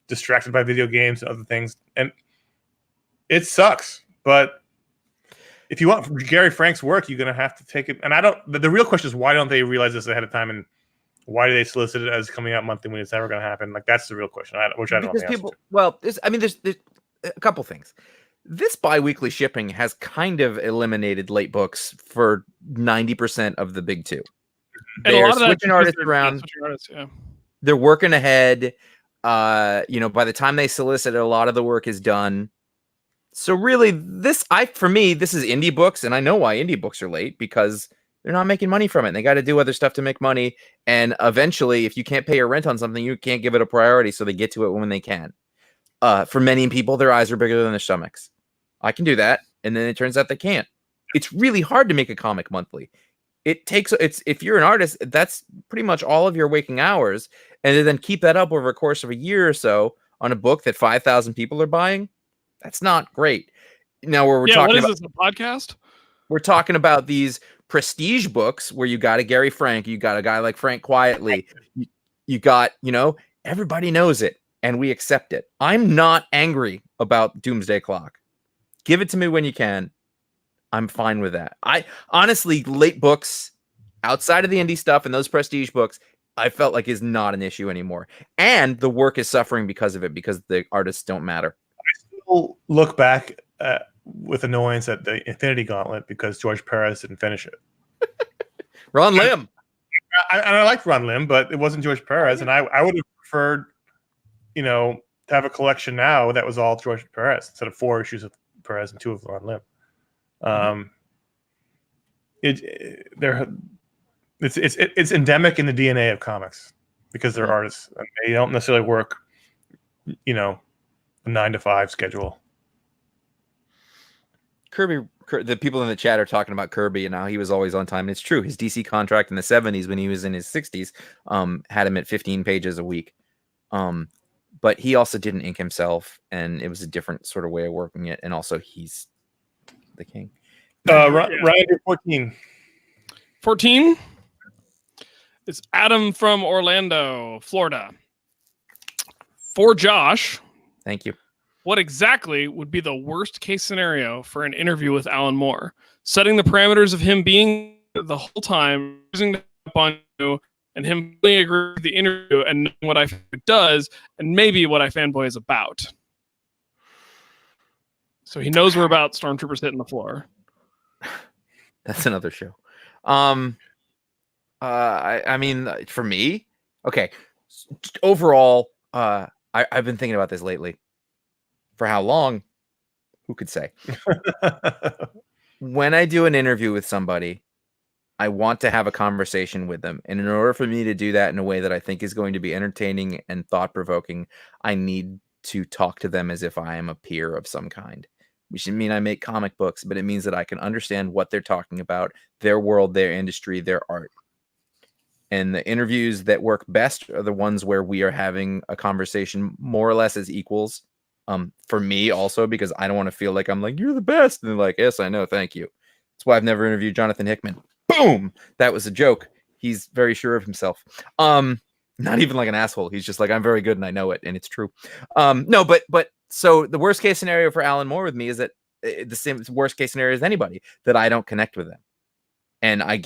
distracted by video games and other things. And it sucks, but if you want Gary Frank's work, you're going to have to take it. And the real question is, why don't they realize this ahead of time? And why do they solicit it as coming out monthly when it's never going to happen? Like, that's the real question, which I don't know the answer to. Well, there's a couple things. This bi-weekly shipping has kind of eliminated late books for 90% of the big two. They're switching artists around. They're working ahead. By the time they solicit, a lot of the work is done. So really, for me, this is indie books, and I know why indie books are late, because they're not making money from it. And they got to do other stuff to make money. And eventually, if you can't pay your rent on something, you can't give it a priority, so they get to it when they can. For many people, their eyes are bigger than their stomachs. I can do that, and then it turns out they can't. It's really hard to make a comic monthly. If you're an artist, that's pretty much all of your waking hours, and to then keep that up over a course of a year or so on a book that 5,000 people are buying, that's not great. Now, we're talking about, this, a podcast? We're talking about these prestige books where you got a Gary Frank, you got a guy like Frank Quietly, you got, everybody knows it, and we accept it. I'm not angry about Doomsday Clock. Give it to me when you can. I'm fine with that. I honestly, late books outside of the indie stuff and those prestige books, I felt like is not an issue anymore. And the work is suffering because of it, because the artists don't matter. I still look back with annoyance at the Infinity Gauntlet because George Perez didn't finish it. Ron Lim. I liked Ron Lim, but it wasn't George Perez. And I would have preferred, to have a collection now that was all George Perez instead of 4 issues of Perez and 2 of Ron Lim. It's endemic in the DNA of comics because they're artists and they don't necessarily work, a 9-to-5 schedule. Kirby, the people in the chat are talking about Kirby and how he was always on time. And it's true. His DC contract in the 70s when he was in his 60s had him at 15 pages a week. but he also didn't ink himself, and it was a different sort of way of working it. And also, he's the king. Ryan, you're 14. 14. It's Adam from Orlando, Florida. For Josh, Thank you. what exactly would be the worst case scenario for an interview with Alan Moore? Setting the parameters of him being the whole time, using up on you, and him fully agree with the interview and knowing what iFanboy does, and maybe what iFanboy is about. So he knows we're about stormtroopers hitting the floor. That's another show. I mean, for me, okay. Overall, I've been thinking about this lately. For how long? Who could say? When I do an interview with somebody, I want to have a conversation with them. And in order for me to do that in a way that I think is going to be entertaining and thought-provoking, I need to talk to them as if I am a peer of some kind. Which doesn't mean I make comic books, but it means that I can understand what they're talking about, their world, their industry, their art. And the interviews that work best are the ones where we are having a conversation more or less as equals. For me also, because I don't want to feel like I'm like, you're the best. And they're like, yes, I know. Thank you. That's why I've never interviewed Jonathan Hickman. Boom. That was a joke. He's very sure of himself. Not even like an asshole. He's just like, I'm very good and I know it. And it's true. No, but so the worst case scenario for Alan Moore with me is that the same worst case scenario as anybody, that I don't connect with them. And I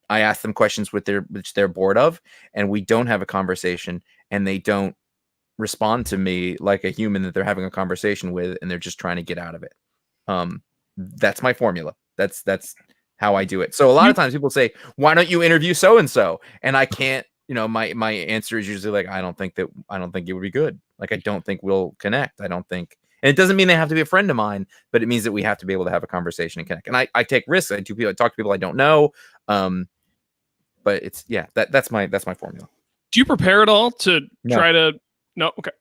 ask them questions which they're bored of, and we don't have a conversation, and they don't respond to me like a human that they're having a conversation with, and they're just trying to get out of it. That's my formula. That's how I do it. So a lot of times people say, why don't you interview so and so? And I can't, my answer is usually like, I don't think it would be good. Like, I don't think we'll connect. I don't think, and it doesn't mean they have to be a friend of mine, but it means that we have to be able to have a conversation and connect. And I take risks. I talk to people I don't know. But it's, yeah, that's my formula. Do you prepare at all to try to? No. Okay.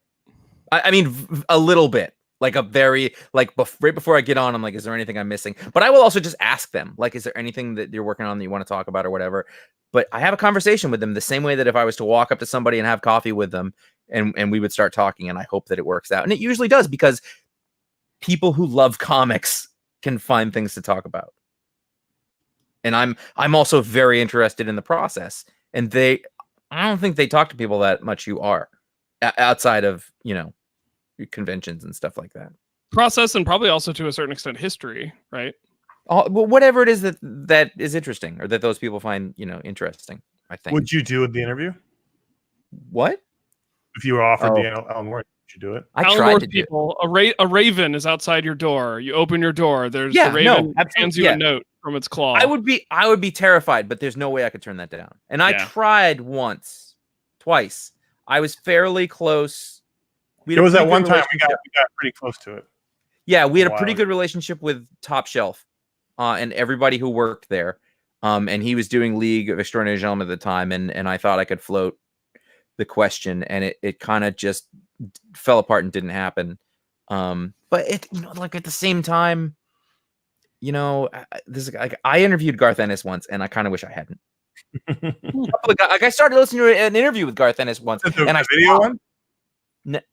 I mean, a little bit, like a very, like right before I get on, I'm like, is there anything I'm missing? But I will also just ask them, like, is there anything that you're working on that you want to talk about or whatever? But I have a conversation with them the same way that if I was to walk up to somebody and have coffee with them and we would start talking, and I hope that it works out. And it usually does, because people who love comics can find things to talk about. And I'm also very interested in the process. And I don't think they talk to people that much who are outside of, conventions and stuff like that. Process, and probably also to a certain extent history, right? Well, whatever it is that is interesting, or that those people find, interesting, I think. Would you do the interview? What? If you were offered the Alan Moore, would you do it? I Alan tried Moore's to do people, a raven is outside your door. You open your door. There's the raven hands you a note from its claw. I would be terrified, but there's no way I could turn that down. And I tried twice. I was fairly close. There was that one time we got pretty close to it. Yeah, we had a pretty good relationship with Top Shelf, and everybody who worked there. And he was doing League of Extraordinary Gentlemen at the time, and I thought I could float the question, and it kind of just fell apart and didn't happen. But it, like at the same time, I interviewed Garth Ennis once, and I kind of wish I hadn't. I started listening to an interview with Garth Ennis once, and I video one.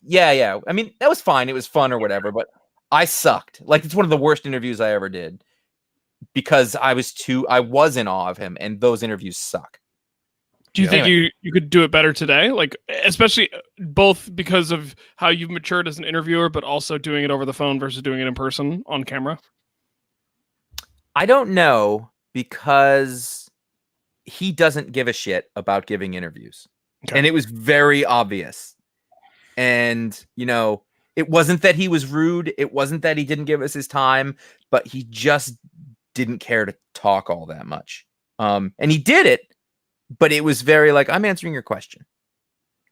Yeah. I mean, that was fine. It was fun or whatever, but I sucked. Like, it's one of the worst interviews I ever did, because I was in awe of him, and those interviews suck. Do you think you could do it better today? Like, especially both because of how you've matured as an interviewer, but also doing it over the phone versus doing it in person on camera? I don't know, because he doesn't give a shit about giving interviews. Okay. And it was very obvious. And, it wasn't that he was rude. It wasn't that he didn't give us his time, but he just didn't care to talk all that much. And he did it, but it was very like, I'm answering your question.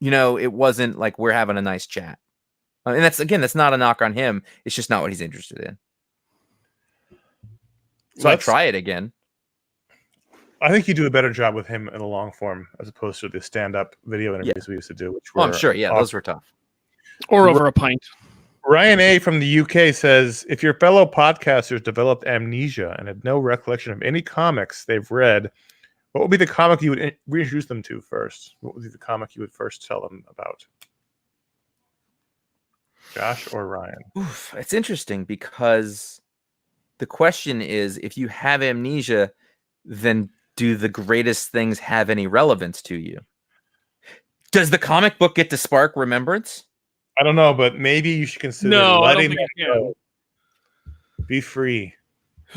It wasn't like we're having a nice chat. And that's not a knock on him. It's just not what he's interested in. So I try it again. I think you do a better job with him in a long form as opposed to the stand-up video interviews we used to do, which were I'm sure, those were tough. Or over a pint. Ryan A. from the UK says, if your fellow podcasters developed amnesia and had no recollection of any comics they've read, what would be the comic you would reintroduce them to first? What would be the comic you would first tell them about? Josh or Ryan? Oof, it's interesting because the question is, if you have amnesia, then do the greatest things have any relevance to you? Does the comic book get to spark remembrance? I don't know, but maybe you should consider No, I don't letting think that it can. go. Be free.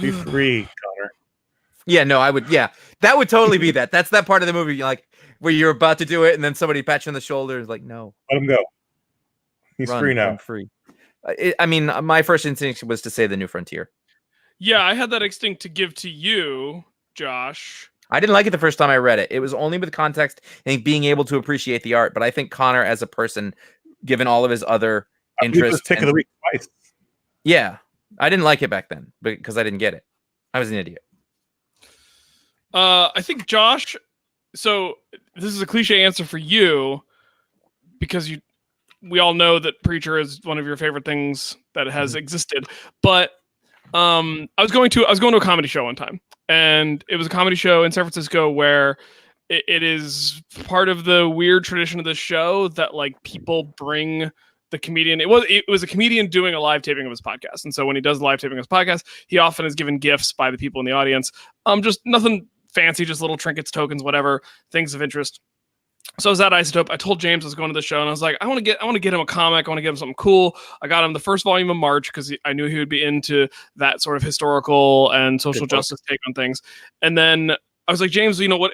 Be free, Connor. Yeah, no, I would. Yeah, that would totally be that. That's that part of the movie, like where you're about to do it, and then somebody pats you on the shoulder and is like, "No, Let him go. He's free now. run free." I mean, my first instinct was to say The New Frontier. Yeah, I had that instinct to give to you, Josh. I didn't like it the first time I read it. It was only with context and being able to appreciate the art. But I think Connor, as a person, given all of his other I believe it was interests, pick of the week twice. yeah, I didn't like it back then because I didn't get it. I was an idiot. I think Josh. So this is a cliche answer for you, because we all know that Preacher is one of your favorite things that has existed. But I was going to a comedy show one time, and it was a comedy show in San Francisco where it is part of the weird tradition of the show that like people bring the comedian. It was a comedian doing a live taping of his podcast, and so when he does a live taping of his podcast, he often is given gifts by the people in the audience. Just nothing fancy, just little trinkets, tokens, whatever, things of interest. So I was at Isotope. I told James I was going to the show, and I was like, I want to get him a comic. I want to get him something cool. I got him the first volume of March because I knew he would be into that sort of historical and social justice take on things. And then I was like, James, you know what?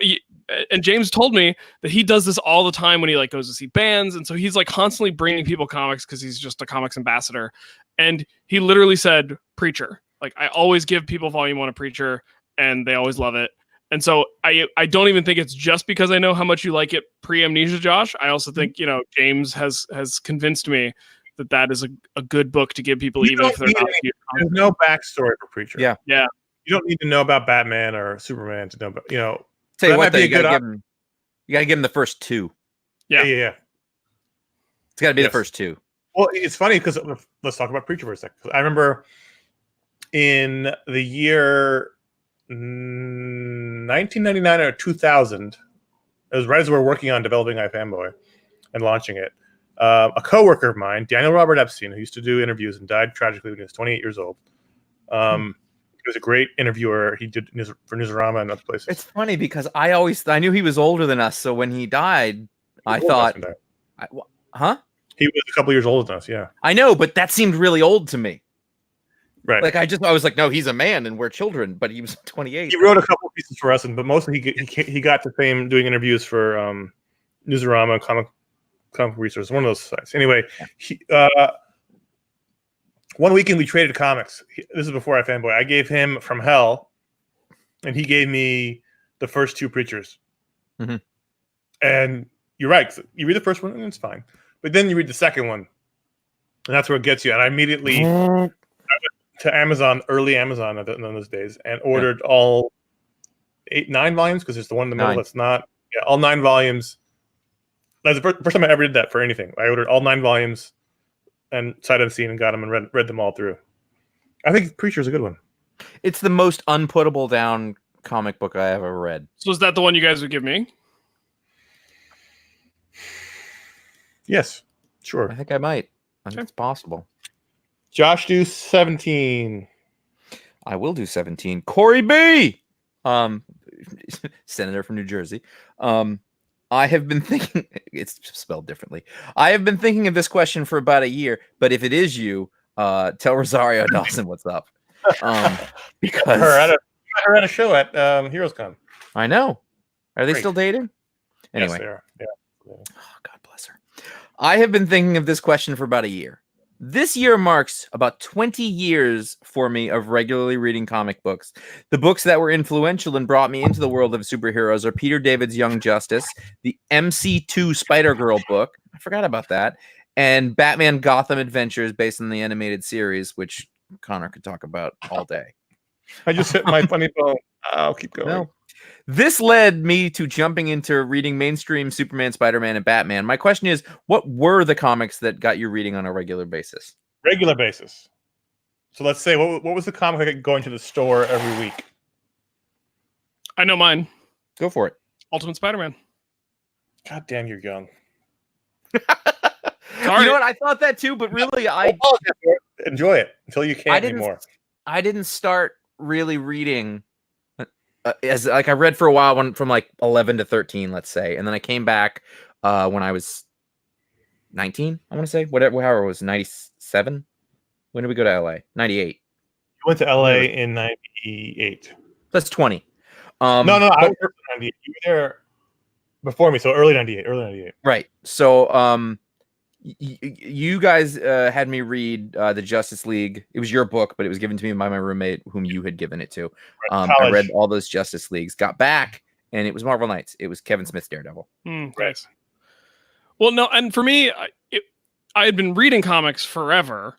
And James told me that he does this all the time when he like goes to see bands, and so he's like constantly bringing people comics because he's just a comics ambassador. And he literally said, Preacher. Like, I always give people volume 1 of Preacher, and they always love it. And so I don't even think it's just because I know how much you like it pre-Amnesia, Josh. I also think, James has convinced me that is a good book to give people, even if they're not. There's no backstory for Preacher. Yeah. Yeah. You don't need to know about Batman or Superman to know about, Tell you what, though, might be you a good gotta give him the first two. Yeah. Yeah. It's got to be the first two. Well, it's funny because let's talk about Preacher for a second. I remember in the year 1999 or 2000, it was right as we were working on developing iFanboy and launching it. A coworker of mine, Daniel Robert Epstein, who used to do interviews and died tragically when he was 28 years old. He was a great interviewer. He did for Newsarama and other places. It's funny because I knew he was older than us. So when he died, I thought, huh? He was a couple years older than us. Yeah, I know, but that seemed really old to me. Right. Like I was like, no, he's a man and we're children, but he was 28. He wrote a couple of pieces for us, but mostly he got to fame doing interviews for Newsarama and Comic Resource, one of those sites. Anyway, one weekend we traded comics. This is before iFanboy. I gave him From Hell, and he gave me the first two Preachers. Mm-hmm. And you're right. You read the first one, and it's fine. But then you read the second one, and that's where it gets you. And I immediately went to Amazon, early Amazon in those days, and ordered all 9 volumes, because there's the one in the middle that's not. Yeah, all 9 volumes. That's the first time I ever did that for anything. I ordered all 9 volumes and sight unseen and got them and read them all through. I think Preacher's a good one. It's the most unputtable down comic book I ever read. So is that the one you guys would give me? Yes, sure. I think I might. I think it's possible. Josh, do 17. I will do 17. Corey B. Senator from New Jersey. I have been thinking, it's spelled differently. I have been thinking of this question for about a year, but if it is you, tell Rosario Dawson what's up. Because her at a show at HeroesCon. I know. Are they Great. still dating? Anyway. Yes, they are. Yeah. Oh, God bless her. I have been thinking of this question for about a year. This year marks about 20 years for me of regularly reading comic books. The books that were influential and brought me into the world of superheroes are Peter David's Young Justice, the MC2 Spider-Girl book, I forgot about that, and Batman Gotham Adventures based on the animated series, which Connor could talk about all day. I just hit my funny bone. I'll keep going. No. This led me to jumping into reading mainstream Superman, Spider-Man, and Batman. My question is, what were the comics that got you reading on a regular basis? Regular basis. So let's say, what was the comic I could go into the store every week? I know mine. Go for it. Ultimate Spider-Man. God damn, you're young. Sorry, Sorry. You know what? I thought that too, but really, I enjoy it until you can't anymore. I didn't start really reading as like I read for a while from like 11 to 13, let's say, and then I came back when I was 19. I want to say however it was 97. When did we go to LA? 98. You went to LA in 98. That's 20. No, I was there for 98. You were there before me, so early 98. Right. So you guys had me read the Justice League. It was your book, but it was given to me by my roommate, whom you had given it to. I read all those Justice Leagues, got back, and it was Marvel Knights. It was Kevin Smith's Daredevil. Right. Well, no, and for me, I had been reading comics forever.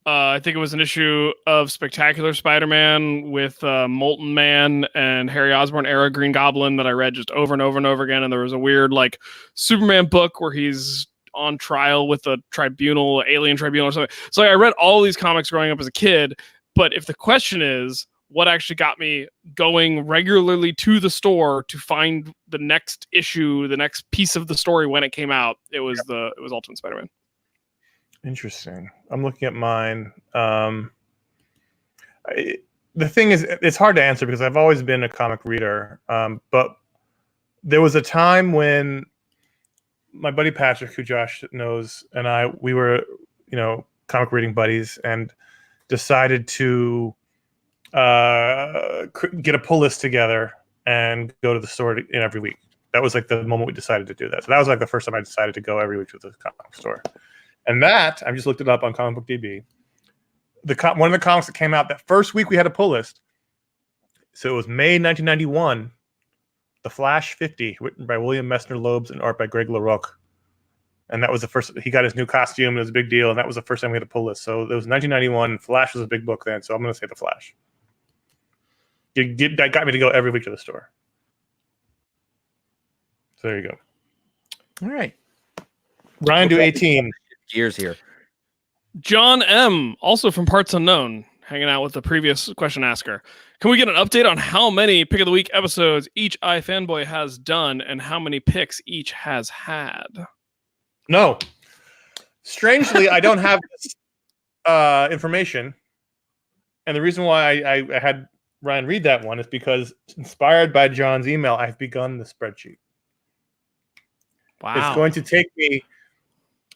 I think it was an issue of Spectacular Spider-Man with Molten Man and Harry Osborn era Green Goblin that I read just over and over and over again. And there was a weird like Superman book where he's on trial with a tribunal, alien tribunal or something. So I read all these comics growing up as a kid. But if the question is what actually got me going regularly to the store to find the next issue, the next piece of the story when it came out, it was Ultimate Spider-Man. Interesting. I'm looking at mine. The thing is, it's hard to answer because I've always been a comic reader. But there was a time when my buddy Patrick, who Josh knows, and we were, comic reading buddies, and decided to get a pull list together and go to the store every week. That was like the moment we decided to do that. So that was like the first time I decided to go every week to the comic store. And that, I just looked it up on Comic Book DB. One of the comics that came out that first week we had a pull list. So it was May 1991, The Flash 50, written by William Messner Loebs and art by Greg LaRocque. And that was the first, he got his new costume, it was a big deal, and that was the first time we had a pull list. So it was 1991, Flash was a big book then, so I'm going to say The Flash. That got me to go every week to the store. So there you go. All right. Ryan, do 18. Gears here. John M., also from Parts Unknown, hanging out with the previous question asker. Can we get an update on how many Pick of the Week episodes each iFanboy has done and how many picks each has had? No. Strangely, I don't have this information. And the reason why I had Ryan read that one is because, inspired by John's email, I've begun the spreadsheet. Wow. It's going to take me...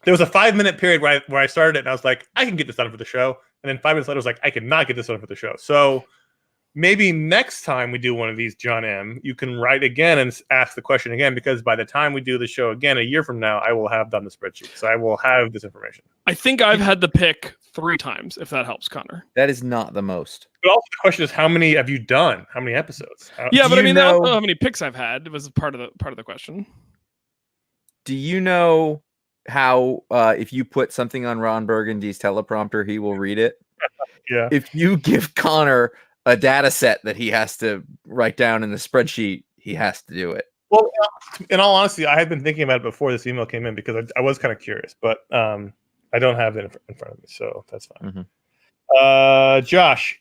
There was a 5-minute period where I started it, and I was like, I can get this done for the show. And then 5 minutes later, I was like, I cannot get this done for the show. So maybe next time we do one of these, John M., you can write again and ask the question again, because by the time we do the show again, a year from now, I will have done the spreadsheet. So I will have this information. I think I've had the pick 3 times, if that helps, Connor. That is not the most. But also the question is, how many have you done? How many episodes? Yeah, but I mean, I don't know how many picks I've had. It was part of the question. Do you know how if you put something on Ron Burgundy's teleprompter, he will read it? Yeah. If you give Connor a data set that he has to write down in the spreadsheet, he has to do it. Well, in all honesty, I had been thinking about it before this email came in because I was kind of curious, but I don't have it in front of me, so that's fine. Mm-hmm. Josh,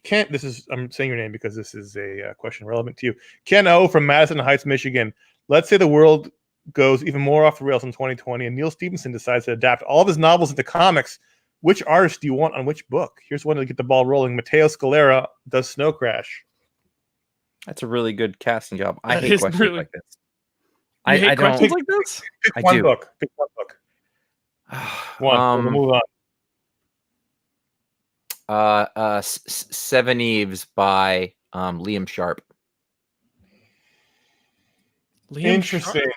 I'm saying your name because this is a question relevant to you. Ken O from Madison Heights, Michigan. Let's say the world goes even more off the rails in 2020 and Neil Stephenson decides to adapt all of his novels into comics. Which artist do you want on which book? Here's one to get the ball rolling. Matteo Scalera does Snow Crash. That's a really good casting job. I hate questions like this. I hate questions like this? Pick one book. One. We'll move on. Seven Eves by Liam Sharp. Interesting. Sharp?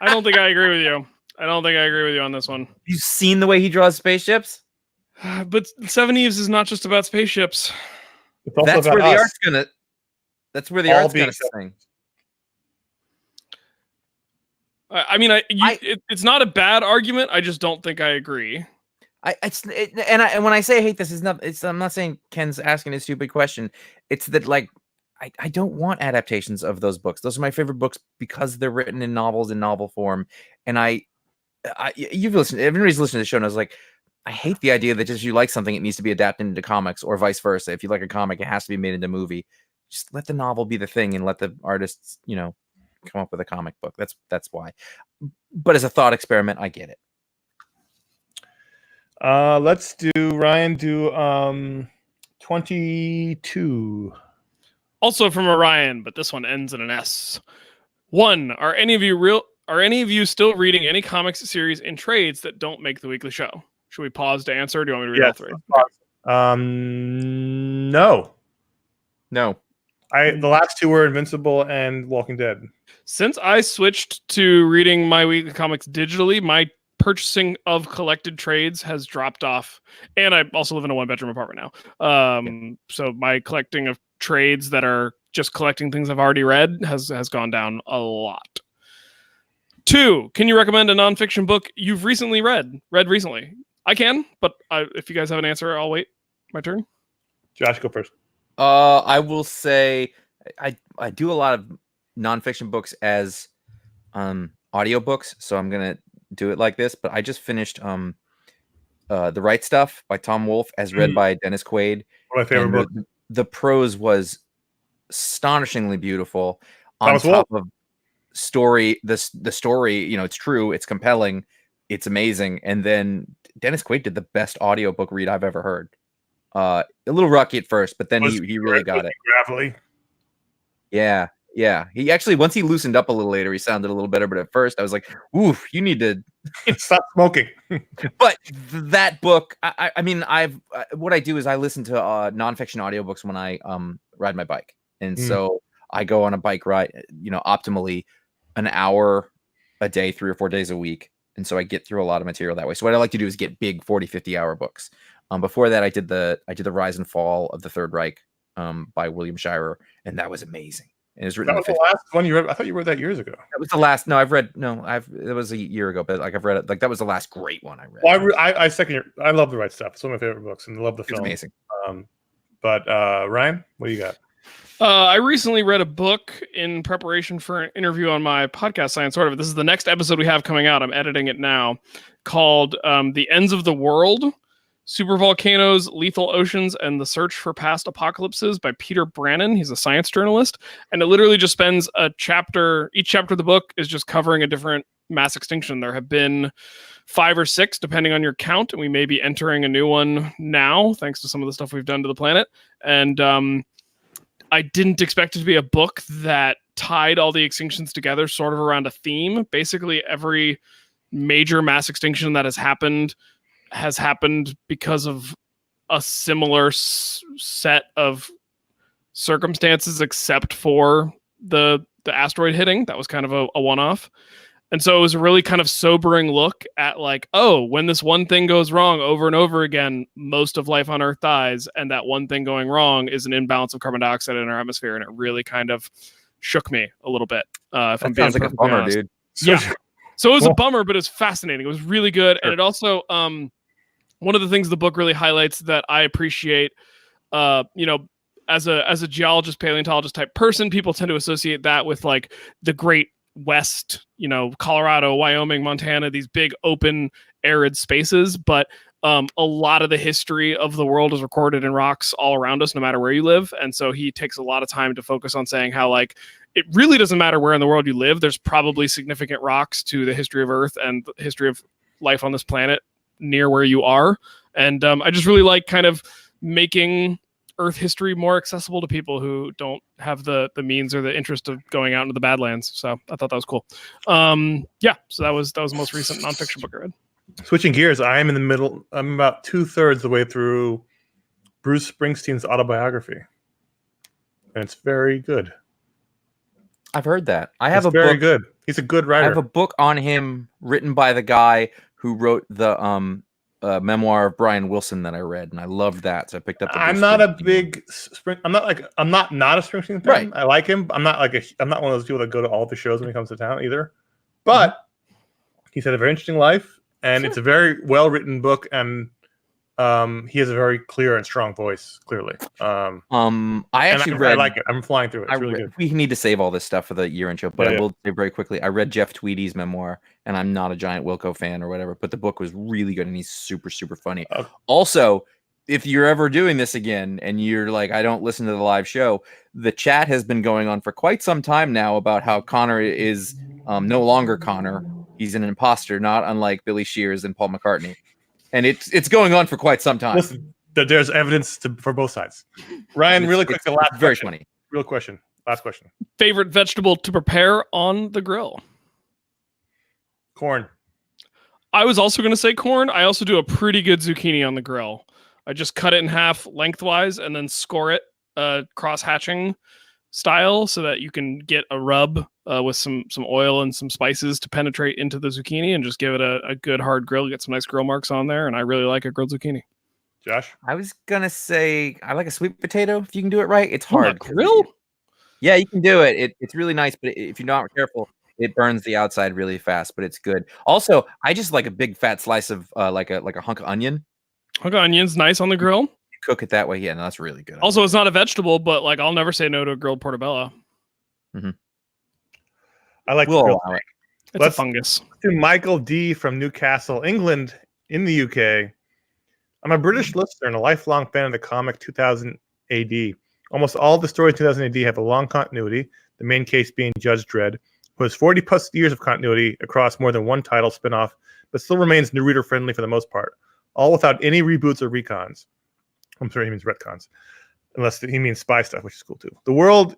I don't think I agree with you. On this one. You've seen the way he draws spaceships? But Seven Eves is not just about spaceships. That's where the art's gonna. That's where the art's gonna sing. I mean, it's not a bad argument. I just don't think I agree. And when I say I hate this, I'm not saying Ken's asking a stupid question. It's that like I don't want adaptations of those books. Those are my favorite books because they're written in novels in novel form. And everybody's listening to the show and I was like, I hate the idea that just you like something, it needs to be adapted into comics or vice versa. If you like a comic, it has to be made into a movie. Just let the novel be the thing and let the artists, come up with a comic book. That's why. But as a thought experiment, I get it. Let's do Ryan. Do 22. Also from Orion, but this one ends in an S. 1. Are any of you still reading any comics series in trades that don't make the weekly show? Should we pause to answer? Or do you want me to read all three? No. No. The last two were Invincible and Walking Dead. Since I switched to reading my weekly comics digitally, my purchasing of collected trades has dropped off, and I also live in a 1-bedroom apartment now. So my collecting of trades that are just collecting things I've already read has gone down a lot. 2, can you recommend a nonfiction book you've recently read recently? I can, but if you guys have an answer, I'll wait my turn. Josh, go first. I will say I do a lot of nonfiction books as audiobooks, so I'm gonna do it like this. But I just finished The Right Stuff by Tom Wolfe, as read by Dennis Quaid. One of my favorite books. The prose was astonishingly beautiful. On top of story, the story, it's true, it's compelling, it's amazing. And then Dennis Quaid did the best audiobook read I've ever heard. A little rocky at first, but then he really got it. Gravelly. Yeah. He actually, once he loosened up a little later, he sounded a little better. But at first, I was like, "Oof, you need to stop smoking." But that book, I mean, what I do is I listen to nonfiction audiobooks when I ride my bike, and so I go on a bike ride, optimally an hour a day, 3 or 4 days a week, and so I get through a lot of material that way. So what I like to do is get big 40, 50-hour books. Before that, I did the Rise and Fall of the Third Reich by William Shirer, and that was amazing. And it was written. That was the last one you read. I thought you read that years ago. That was the last. No, it was a year ago, but I've read it. Like that was the last great one I read. Well, I second your. I love The Right Stuff. It's one of my favorite books, and I love the film. It's amazing. But Ryan, what do you got? I recently read a book in preparation for an interview on my podcast, Science Sort of. This is the next episode we have coming out. I'm editing it now, called "The Ends of the World: Supervolcanoes, Lethal Oceans, and the Search for Past Apocalypses" by Peter Brannon. He's a science journalist, and it literally just spends a chapter. Each chapter of the book is just covering a different mass extinction. There have been 5 or 6, depending on your count, and we may be entering a new one now, thanks to some of the stuff we've done to the planet. And I didn't expect it to be a book that tied all the extinctions together sort of around a theme. Basically, every major mass extinction that has happened because of a similar set of circumstances, except for the asteroid hitting. That was kind of a one-off. And so it was a really kind of sobering look at when this one thing goes wrong over and over again, most of life on Earth dies. And that one thing going wrong is an imbalance of carbon dioxide in our atmosphere. And it really kind of shook me a little bit. That sounds like a bummer, honest. Dude. Yeah. So it was a bummer, but it was fascinating. It was really good. Sure. And it also, one of the things the book really highlights that I appreciate, as a geologist, paleontologist type person, people tend to associate that with the Great West, Colorado, Wyoming, Montana, these big open arid spaces. But a lot of the history of the world is recorded in rocks all around us, no matter where you live. And so he takes a lot of time to focus on saying how it really doesn't matter where in the world you live. There's probably significant rocks to the history of Earth and the history of life on this planet near where you are. And I just really like kind of making Earth history more accessible to people who don't have the means or the interest of going out into the Badlands. So I thought that was cool. So that was the most recent nonfiction book I read. Switching gears, I'm in the middle. I'm about 2/3 the way through Bruce Springsteen's autobiography, and it's very good. I've heard that. It's very good. He's a good writer. I have a book on him written by the guy who wrote the memoir of Brian Wilson that I read, and I loved that. So I picked up. I'm not a big I'm not a Springsteen fan. Right. I like him. I'm not one of those people that go to all the shows when he comes to town either. But he's had a very interesting life, and it's a very well written book, and he has a very clear and strong voice. Clearly, I like it. I'm flying through it. It's really good. We need to save all this stuff for the year-end show, but I will say very quickly, I read Jeff Tweedy's memoir, and I'm not a giant Wilco fan or whatever, but the book was really good, and he's super, super funny. Also, if you're ever doing this again, and you're like, I don't listen to the live show, the chat has been going on for quite some time now about how Connor is no longer Connor. He's an imposter, not unlike Billy Shears and Paul McCartney. and it's going on for quite some time. Listen, there's evidence for both sides. Ryan, really quick, the last very question. funny. Real question. Last question. Favorite vegetable to prepare on the grill? Corn. I was also going to say corn. I also do a pretty good zucchini on the grill. I just cut it in half lengthwise and then score it cross hatching style so that you can get a rub with some oil and some spices to penetrate into the zucchini and just give it a good hard grill. Get some nice grill marks on there, and I really like a grilled zucchini. Josh? I was gonna say I like a sweet potato if you can do it right. It's hard. Grill? Yeah, you can do it. It's really nice, but if you're not careful, it burns the outside really fast. But it's good. Also, I just like a big fat slice of like a hunk of onion. Hunk of onion's nice on the grill. You cook it that way. Yeah, no, that's really good. Also, it's not a vegetable, but like I'll never say no to a grilled portobello. Mm-hmm. I like we'll grilled. allow it. It's a fungus. To Michael D from Newcastle, England, in the UK. I'm a British listener and a lifelong fan of the comic 2000 AD. Almost all the stories in 2000 AD have a long continuity, the main case being Judge Dredd, who has 40 plus years of continuity across more than one title spinoff, but still remains new reader friendly for the most part, all without any reboots or recons. I'm sorry, he means retcons, unless he means spy stuff, which is cool too. The world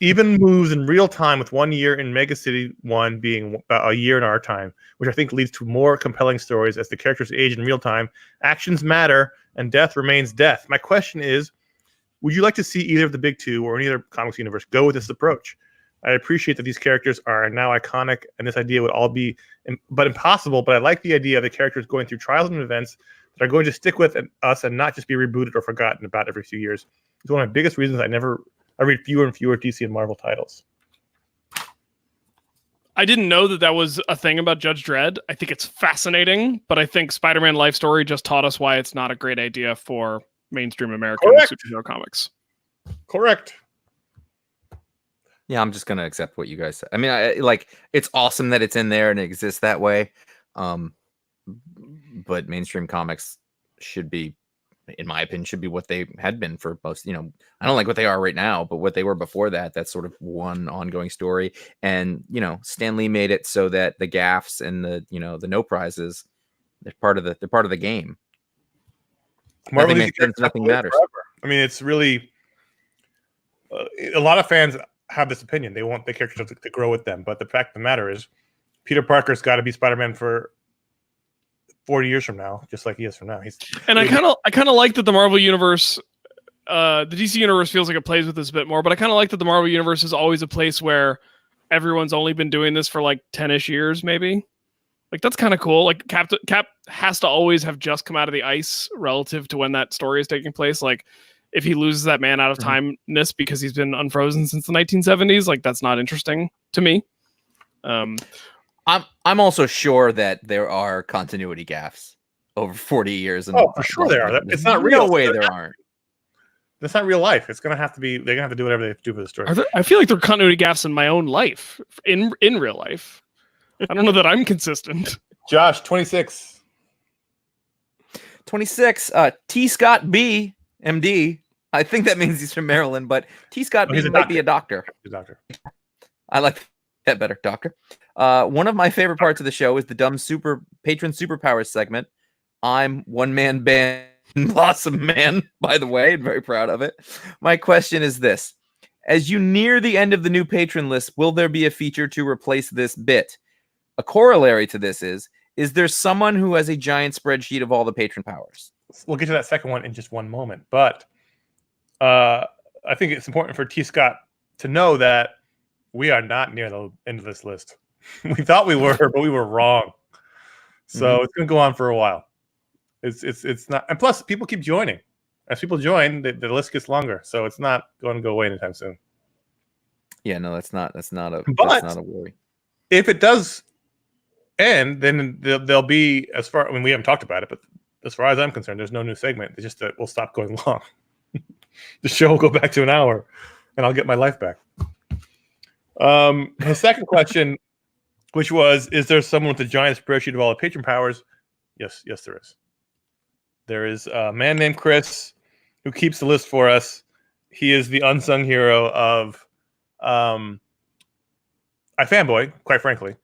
even moves in real time, with 1 year in Mega City 1 being a year in our time, which I think leads to more compelling stories as the characters age in real time, actions matter, and death remains death. My question is, would you like to see either of the big two or any other comics universe go with this approach? I appreciate that these characters are now iconic, and this idea would all be impossible, but I like the idea of the characters going through trials and events that are going to stick with us and not just be rebooted or forgotten about every few years. It's one of my biggest reasons I read fewer and fewer DC and Marvel titles. I didn't know that was a thing about Judge Dredd. I think it's fascinating, but I think Spider-Man Life Story just taught us why it's not a great idea for mainstream American superhero comics. Correct. Yeah, I'm just gonna accept what you guys said. I mean, it's awesome that it's in there and it exists that way. But mainstream comics should be, in my opinion, should be what they had been for most. I don't like what they are right now, but what they were before that. That's sort of one ongoing story. And Stan Lee made it so that the gaffes and the no prizes, they're part of the game. Marvel nothing makes sense. Nothing matters. Forever. I mean, it's really a lot of fans have this opinion. They want the characters to grow with them, but the fact of the matter is, Peter Parker's got to be Spider-Man for 40 years from now, just like he is from now. I kind of like that the Marvel universe, the DC universe feels like it plays with this a bit more, but I kind of like that the Marvel universe is always a place where everyone's only been doing this for like 10-ish years, maybe. Like that's kind of cool. Like Cap has to always have just come out of the ice relative to when that story is taking place. Like if he loses that man out of timeness because he's been unfrozen since the 1970s, like that's not interesting to me. I'm also sure that there are continuity gaffes over 40 years. Oh, for sure there are. It's not real. No way there aren't. That's not real life. It's gonna have to be. They're gonna have to do whatever they have to do for the story. I feel like there are continuity gaffes in my own life, in real life. I don't know that I'm consistent. Josh, 26. 26. T. Scott B. MD. I think that means he's from Maryland, but T. Scott B. might be a doctor. He's a doctor. I like that better, doctor. One of my favorite parts of the show is the dumb patron superpowers segment. I'm one-man band Blossom Man, by the way. I'm very proud of it. My question is this. As you near the end of the new patron list, will there be a feature to replace this bit? A corollary to this is there someone who has a giant spreadsheet of all the patron powers? We'll get to that second one in just one moment. But I think it's important for T. Scott to know that we are not near the end of this list. We thought we were, but we were wrong. So it's going to go on for a while. It's not, and plus people keep joining. As people join, the list gets longer. So it's not going to go away anytime soon. Yeah, no, that's not a worry. If it does end, then there'll be, we haven't talked about it, but as far as I'm concerned, there's no new segment. It's just that we'll stop going long. The show will go back to an hour, and I'll get my life back. The second question, which was, is there someone with a giant spreadsheet of all the patron powers? Yes, there is. There is a man named Chris who keeps the list for us. He is the unsung hero of iFanboy, quite frankly.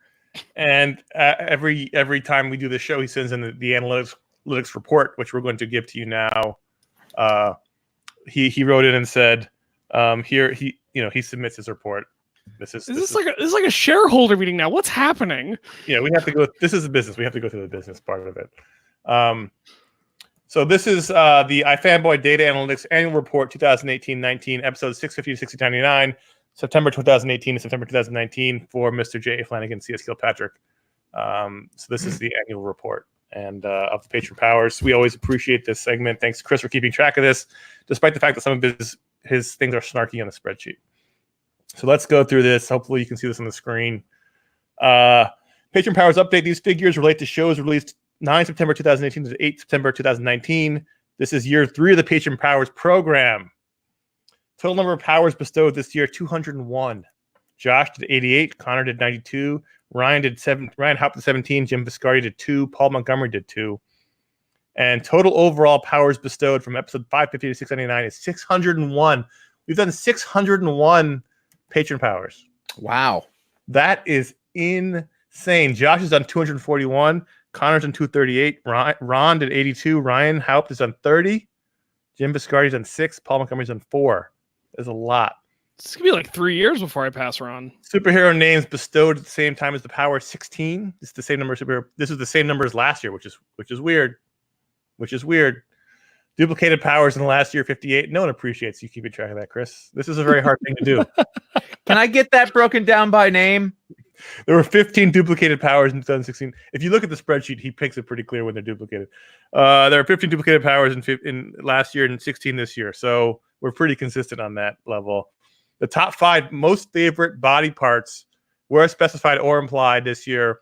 And every time we do this show, he sends in the analytics Analytics report, which we're going to give to you now. He wrote in and said, here he submits his report. This is like a shareholder meeting now. What's happening? Yeah, we have to go. This is a business. We have to go through the business part of it. So this is the iFanboy Data Analytics Annual Report 2018-19, episodes 650 to 699, September 2018 to September 2019 for Mr. J. A. Flanagan, C.S. Kilpatrick. So this is the annual report and of the Patron Powers. We always appreciate this segment. Thanks, Chris, for keeping track of this, despite the fact that some of his things are snarky on the spreadsheet. So let's go through this. Hopefully you can see this on the screen. Patron Powers update. These figures relate to shows released 9 September 2018 to 8 September 2019. This is year 3 of the Patron Powers program. Total number of powers bestowed this year, 201. Josh did 88. Connor did 92. Ryan did 7. Ryan Haupt did 17. Jim Viscardi did 2. Paul Montgomery did 2. And total overall powers bestowed from episode 550 to 699 is 601. We've done 601 Patron Powers. Wow. That is insane. Josh has done 241. Connor's done 238. Ron did 82. Ryan Haupt is on 30. Jim Viscardi's on 6. Paul Montgomery's on 4. There's a lot. It's going to be like 3 years before I pass Ron. Superhero names bestowed at the same time as the power, 16. It's the same number of superhero. This is the same number as last year, which is weird. Duplicated powers in the last year, 58. No one appreciates you keeping track of that, Chris. This is a very hard thing to do. Can I get that broken down by name? There were 15 duplicated powers in 2016. If you look at the spreadsheet, he picks it pretty clear when they're duplicated. There are 15 duplicated powers in last year and 16 this year. So we're pretty consistent on that level. The top 5 most favorite body parts were specified or implied this year.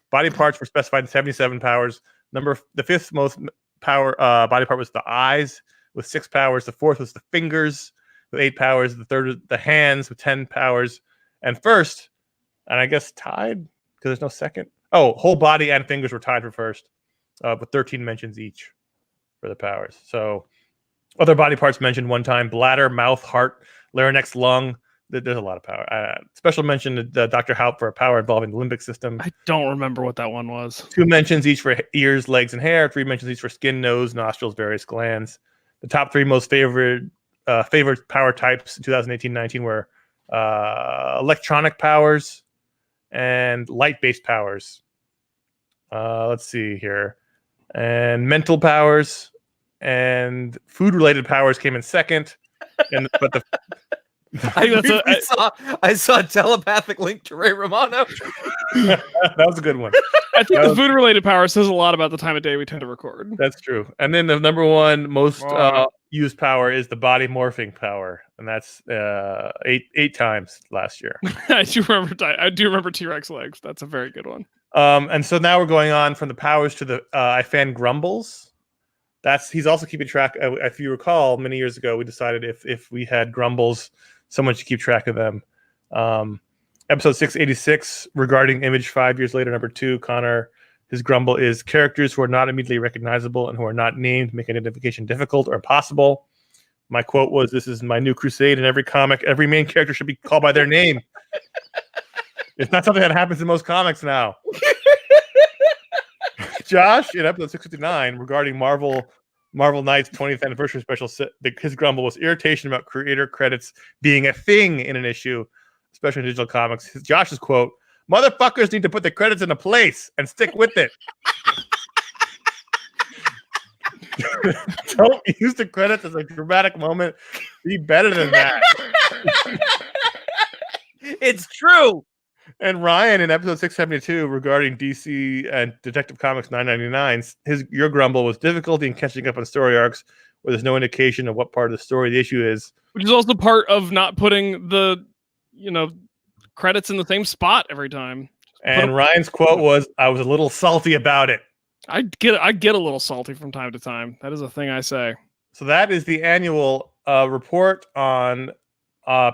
Body parts were specified in 77 powers. The 5th most body part was the eyes with 6 powers. The 4th was the fingers with 8 powers. The 3rd was the hands with 10 powers. And first, and I guess tied because there's no second. Oh, whole body and fingers were tied for first with 13 mentions each for the powers. So other body parts mentioned one time: bladder, mouth, heart, larynx, lung. There's a lot of power. Special mention to Dr. Haupt for a power involving the limbic system. I don't remember what that one was. 2 mentions each for ears, legs, and hair. 3 mentions each for skin, nose, nostrils, various glands. The top 3 most favored power types in 2018-19 were electronic powers and light-based powers. Let's see here. And mental powers and food-related powers came in second. I saw a telepathic link to Ray Romano. That was a good one. I think the food-related power says a lot about the time of day we tend to record. That's true. And then the number 1 most used power is the body morphing power, and that's 8 times last year. I do remember T-Rex legs. That's a very good one. And so now we're going on from the powers to the iFan Grumbles. He's also keeping track. If you recall, many years ago, we decided if we had Grumbles, someone should keep track of them. Episode 686 regarding Image 5 years later, number 2, Connor, his grumble is characters who are not immediately recognizable and who are not named make identification difficult or impossible. My quote was, "This is my new crusade. In every comic, every main character should be called by their name." It's not something that happens in most comics now. Josh, in episode 659, regarding Marvel Knight's 20th anniversary special, his grumble was irritation about creator credits being a thing in an issue, especially in digital comics. Josh's quote: "Motherfuckers need to put the credits in a place and stick with it." Don't use the credits as a dramatic moment. Be better than that. It's true. And Ryan in episode 672 regarding DC and Detective Comics 999, your grumble was difficulty in catching up on story arcs where there's no indication of what part of the story the issue is. Which is also part of not putting the, credits in the same spot every time. And Ryan's quote was, "I was a little salty about it." I get a little salty from time to time. That is a thing I say. So that is the annual report on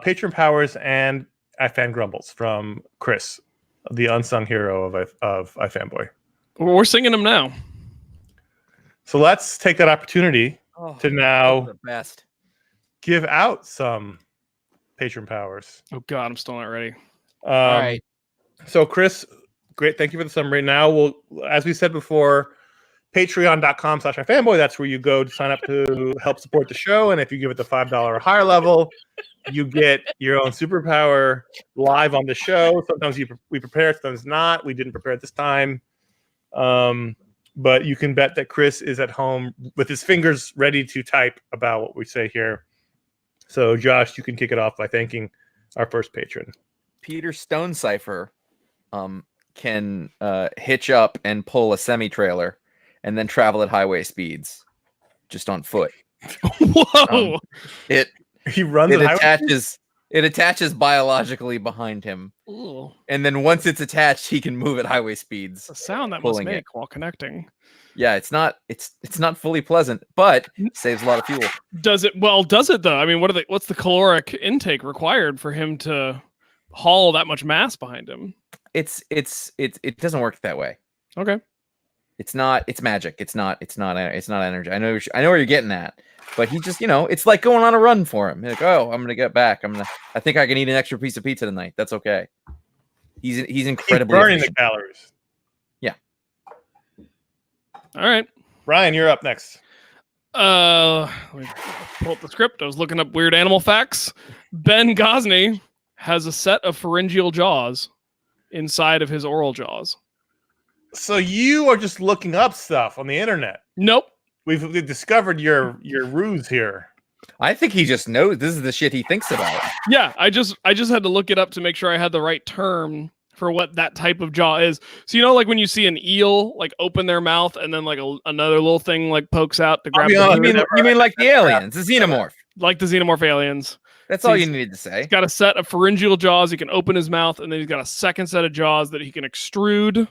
Patron Powers and iFan Grumbles from Chris, the unsung hero of iFanboy. We're singing them now. So let's take that opportunity to now the best. Give out some Patron Powers. Oh God, I'm still not ready. All right. So Chris, great. Thank you for the summary. Now as we said before, Patreon.com/iFanboy. That's where you go to sign up to help support the show. And if you give it the $5 or higher level, you get your own superpower live on the show. Sometimes we prepare, sometimes not. We didn't prepare it this time. But you can bet that Chris is at home with his fingers ready to type about what we say here. So, Josh, you can kick it off by thanking our first patron. Peter Stonecipher can hitch up and pull a semi-trailer and then travel at highway speeds just on foot. Whoa! He runs. It attaches biologically behind him, Ooh. and then once it's attached, he can move at highway speeds. The sound that must make while connecting. Yeah, it's not fully pleasant, but saves a lot of fuel. Does it? Well, does it though? I mean, what's the caloric intake required for him to haul that much mass behind him? It doesn't work that way. Okay. It's magic. It's not energy. I know where you're getting at, but he just, it's like going on a run for him. Like, oh, I'm gonna get back. I think I can eat an extra piece of pizza tonight. That's okay. He's incredibly burning efficient. the calories. Yeah. All right, Ryan, you're up next. Let me pull up the script. I was looking up weird animal facts. Ben Gosney has a set of pharyngeal jaws inside of his oral jaws. So you are just looking up stuff on the internet. Nope. We've discovered your ruse here. I think he just knows this is the shit he thinks about. Yeah, I just had to look it up to make sure I had the right term for what that type of jaw is. So like when you see an eel like open their mouth and then like another little thing like pokes out to grab. You mean like the aliens, the xenomorph, like the xenomorph aliens. That's all you needed to say. He's got a set of pharyngeal jaws. He can open his mouth, and then he's got a second set of jaws that he can extrude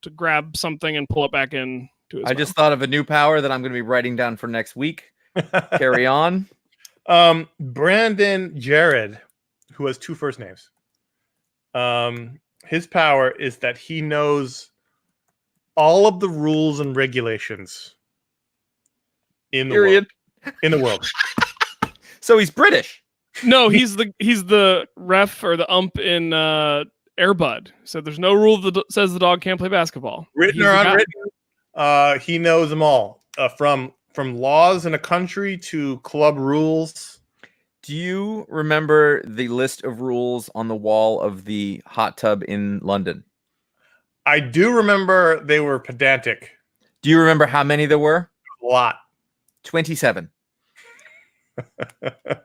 to grab something and pull it back in to his mouth. Just thought of a new power that I'm going to be writing down for next week. Carry on. Brandon Jared, who has two first names. His power is that he knows all of the rules and regulations in the world. In the world. So he's British. No, he's the ref or the ump in Air Bud. So there's no rule that says the dog can't play basketball. Written or unwritten, he knows them all. From laws in a country to club rules. Do you remember the list of rules on the wall of the hot tub in London? I do remember they were pedantic. Do you remember how many there were? A lot. 27.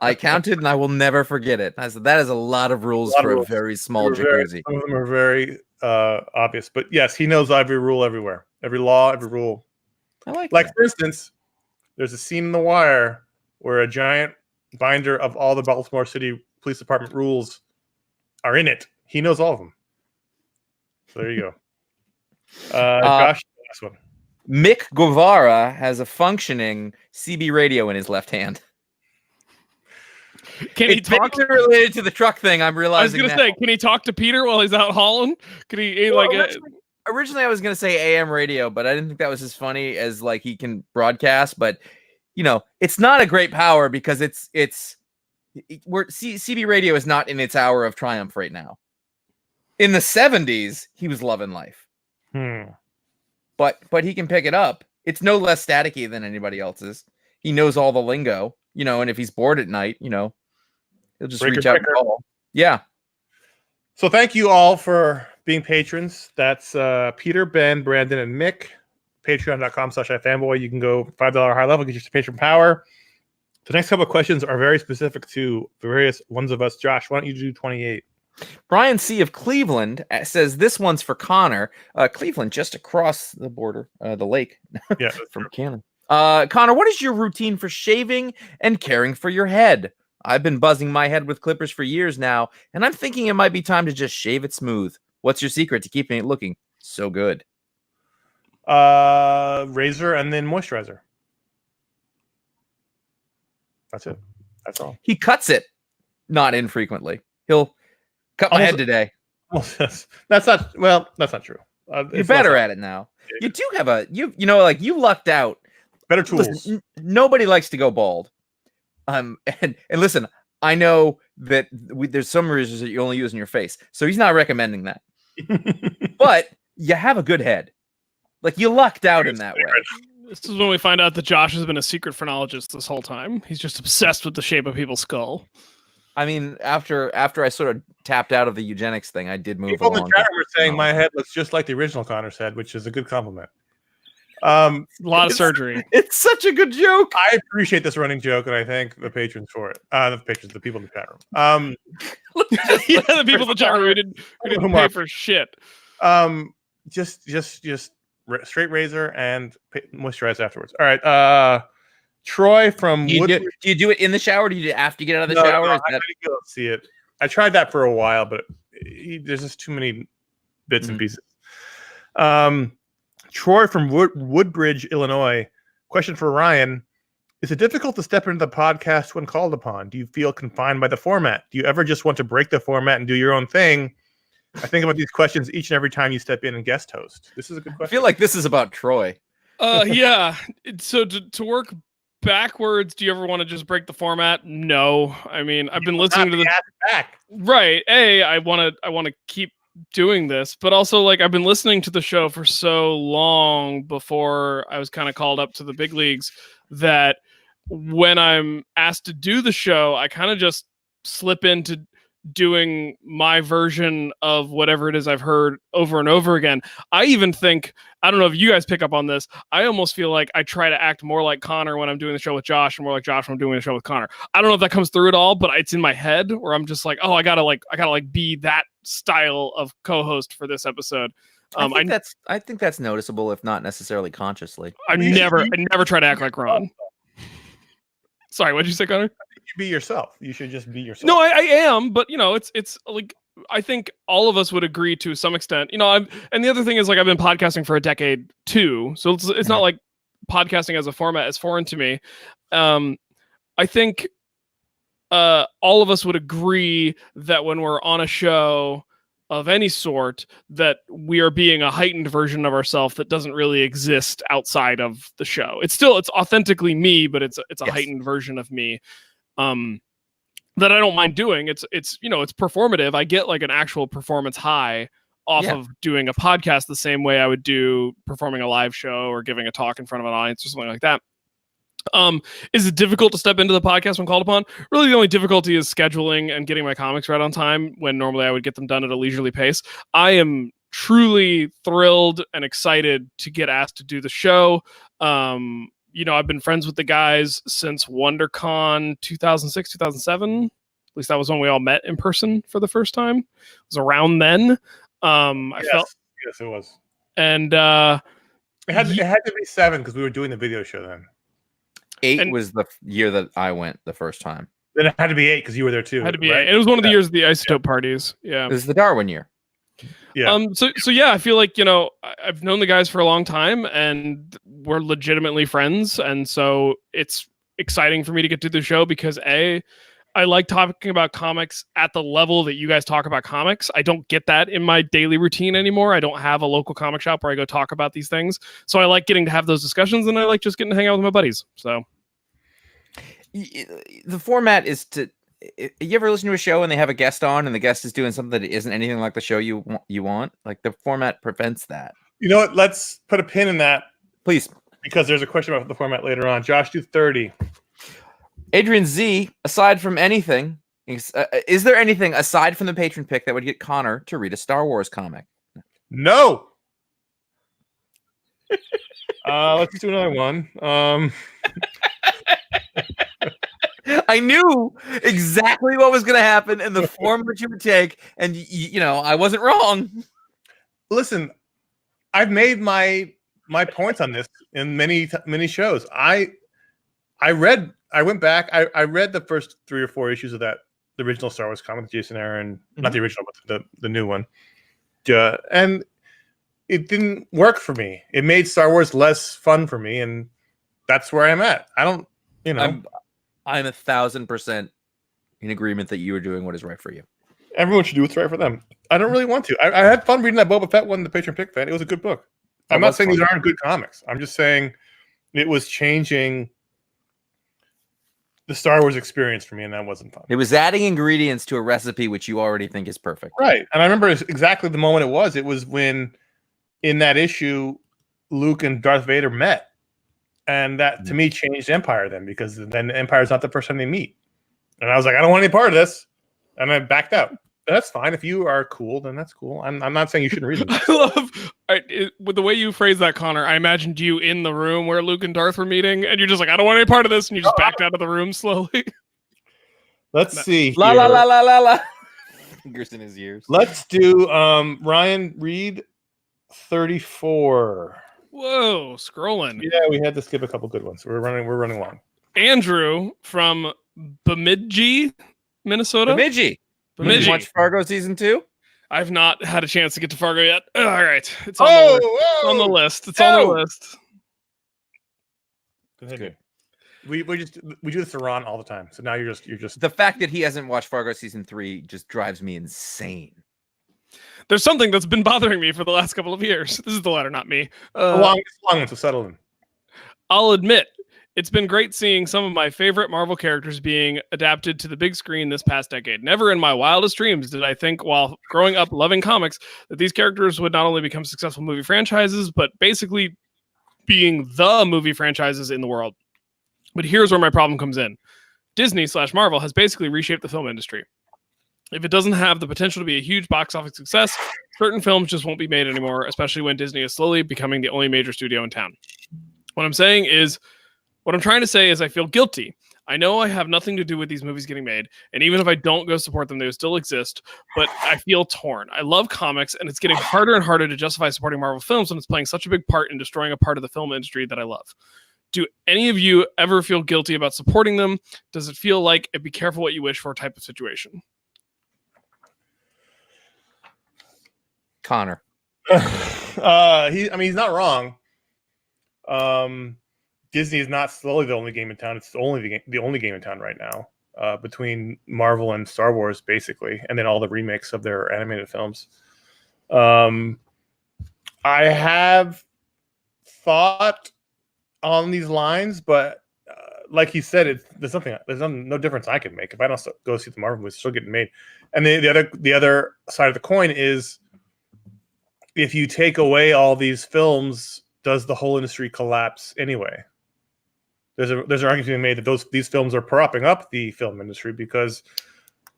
I counted and I will never forget it. I said, that is a lot of rules for a very small jacuzzi. Some of them are very obvious. But yes, he knows every rule everywhere. Every law, every rule. I like that. For instance, there's a scene in The Wire where a giant binder of all the Baltimore City Police Department rules are in it. He knows all of them. So there you go. Josh, last one. Mick Guevara has a functioning CB radio in his left hand. Can he talk related to the truck thing? I'm realizing. I was going to say, can he talk to Peter while he's out hauling? Could he originally I was going to say AM radio, but I didn't think that was as funny as like he can broadcast. But it's not a great power because CB radio is not in its hour of triumph right now. In the 70s, he was loving life. But he can pick it up. It's no less staticky than anybody else's. He knows all the lingo, and if he's bored at night, he'll just reach out and call. Yeah. So thank you all for being patrons. That's Peter, Ben, Brandon, and Mick. Patreon.com/iFanboy. You can go $5 higher level, get your patron power. The next couple of questions are very specific to various ones of us. Josh, why don't you do 28? Brian C. of Cleveland says this one's for Connor. Cleveland, just across the border, the lake from Canada. Connor, what is your routine for shaving and caring for your head? I've been buzzing my head with clippers for years now, and I'm thinking it might be time to just shave it smooth. What's your secret to keeping it looking so good? Razor and then moisturizer. That's it. That's all. He cuts it not infrequently. He'll cut my head today. That's not true. You're better at it now. You do have you lucked out. Better tools. Listen, nobody likes to go bald. And listen, I know that there's some razors that you only use in your face, so he's not recommending that. But you have a good head. Like you lucked out in that way. This is when we find out that Josh has been a secret phrenologist this whole time. He's just obsessed with the shape of people's skull. I mean, after I sort of tapped out of the eugenics thing, I did move People along. in the chat room are saying my head looks just like the original Connor's head, which is a good compliment. A lot of surgery. It's such a good joke. I appreciate this running joke, and I thank the patrons for it. The people in the chat room. Yeah, the people in the chat room who didn't pay for shit. Just straight razor and moisturize afterwards. All right. Troy from Do you do it in the shower? Or do you do it after you get out of the shower? No, I gotta go see it. I tried that for a while, but there's just too many bits and pieces. Troy from Woodbridge, Illinois. Question for Ryan. Is it difficult to step into the podcast when called upon? Do you feel confined by the format? Do you ever just want to break the format and do your own thing? I think about these questions each and every time you step in and guest host. This is a good question. I feel like this is about Troy. Yeah. So to work backwards, do you ever want to just break the format? No. I mean, I've been listening to the back. Right. I want to keep doing this, but also like I've been listening to the show for so long before I was kind of called up to the big leagues that when I'm asked to do the show, I kind of just slip into doing my version of whatever it is I've heard over and over again. I even think, I don't know if you guys pick up on this, I almost feel like I try to act more like Connor when I'm doing the show with Josh and more like Josh when I'm doing the show with Connor. I don't know if that comes through at all, but it's in my head where I'm just like, oh, I gotta be that style of co-host for this episode. I think that's noticeable, if not necessarily consciously. I never try to act like Ron. Sorry, what'd you say, Connor? You be yourself. You should just be yourself. No, I am, but it's like I think all of us would agree to some extent. And the other thing is like I've been podcasting for a decade too, so it's not like podcasting as a format is foreign to me. I think all of us would agree that when we're on a show of any sort, that we are being a heightened version of ourselves that doesn't really exist outside of the show. It's authentically me, but it's a heightened version of me. That I don't mind doing. It's performative. I get like an actual performance high off of doing a podcast the same way I would do performing a live show or giving a talk in front of an audience or something like that. Is it difficult to step into the podcast when called upon? Really, the only difficulty is scheduling and getting my comics right on time when normally I would get them done at a leisurely pace. I am truly thrilled and excited to get asked to do the show. I've been friends with the guys since WonderCon 2006, 2007. At least that was when we all met in person for the first time. It was around then. Yes, it was. And it had to be 7 because we were doing the video show then. 8 was the year that I went the first time. Then it had to be 8 because you were there too. It had to be 8. It was one of the years of the isotope parties. Yeah. It was the Darwin year. Yeah. So yeah, I feel like, I've known the guys for a long time and we're legitimately friends. And so it's exciting for me to get to the show because I like talking about comics at the level that you guys talk about comics. I don't get that in my daily routine anymore. I don't have a local comic shop where I go talk about these things. So I like getting to have those discussions and I like just getting to hang out with my buddies. So the format is to, you ever listen to a show and they have a guest on and the guest is doing something that isn't anything like the show you want? Like the format prevents that. You know what? Let's put a pin in that. Please. Because there's a question about the format later on. Josh, do 30. Adrian Z, aside from anything, is there anything aside from the patron pick that would get Connor to read a Star Wars comic? No. Let's do another one. I knew exactly what was going to happen and the form which you would take, and I wasn't wrong. Listen, I've made my points on this in many shows. I went back. I read the first 3 or 4 issues of the original Star Wars comic, Jason Aaron, not the original, but the new one. And it didn't work for me. It made Star Wars less fun for me, and that's where I'm at. I don't, I'm 1,000% in agreement that you are doing what is right for you. Everyone should do what's right for them. I don't really want to. I had fun reading that Boba Fett one, the Patron Pick Fan. It was a good book. I'm not saying these aren't good comics. I'm just saying it was changing the Star Wars experience for me, and that wasn't fun. It was adding ingredients to a recipe which you already think is perfect. Right. And I remember exactly the moment it was. It was when, in that issue, Luke and Darth Vader met, and that to me changed Empire then, because then Empire's not the first time they meet. And I was like, I don't want any part of this, and I backed out. That's fine. If you are cool, then that's cool. I'm not saying you shouldn't read them. I love with the way you phrase that, Connor. I imagined you in the room where Luke and Darth were meeting, and you're just like, I don't want any part of this, and you just backed out of the room slowly. Let's see. La la la la la la. Fingers in his ears. Let's do Ryan Reed 34. Whoa, scrolling. Yeah, we had to skip a couple good ones. We're running long. Andrew from Bemidji, Minnesota. Bemidji. Did you watch Fargo season 2? I've not had a chance to get to Fargo yet. All right, it's on the list. It's on the list. Continue. We do this to Ron all the time. So now you're just the fact that he hasn't watched Fargo season 3 just drives me insane. There's something that's been bothering me for the last couple of years. This is the letter, not me. Long one, so settle in. I'll admit, it's been great seeing some of my favorite Marvel characters being adapted to the big screen this past decade. Never in my wildest dreams did I think, while growing up loving comics, that these characters would not only become successful movie franchises, but basically being the movie franchises in the world. But here's where my problem comes in. Disney/Marvel has basically reshaped the film industry. If it doesn't have the potential to be a huge box office success, certain films just won't be made anymore, especially when Disney is slowly becoming the only major studio in town. What I'm trying to say is I feel guilty. I know I have nothing to do with these movies getting made, and even if I don't go support them, they will still exist, but I feel torn. I love comics, and it's getting harder and harder to justify supporting Marvel films when it's playing such a big part in destroying a part of the film industry that I love. Do any of you ever feel guilty about supporting them? Does it feel like a be careful what you wish for type of situation? Connor. He's not wrong. Disney is not slowly the only game in town. It's the only game in town right now, between Marvel and Star Wars, basically, and then all the remakes of their animated films. I have thought on these lines, but like he said, there's no difference I can make if I don't go see the Marvel movies. It's still getting made. And the other side of the coin is, if you take away all these films, does the whole industry collapse anyway? There's an argument to be made that these films are propping up the film industry, because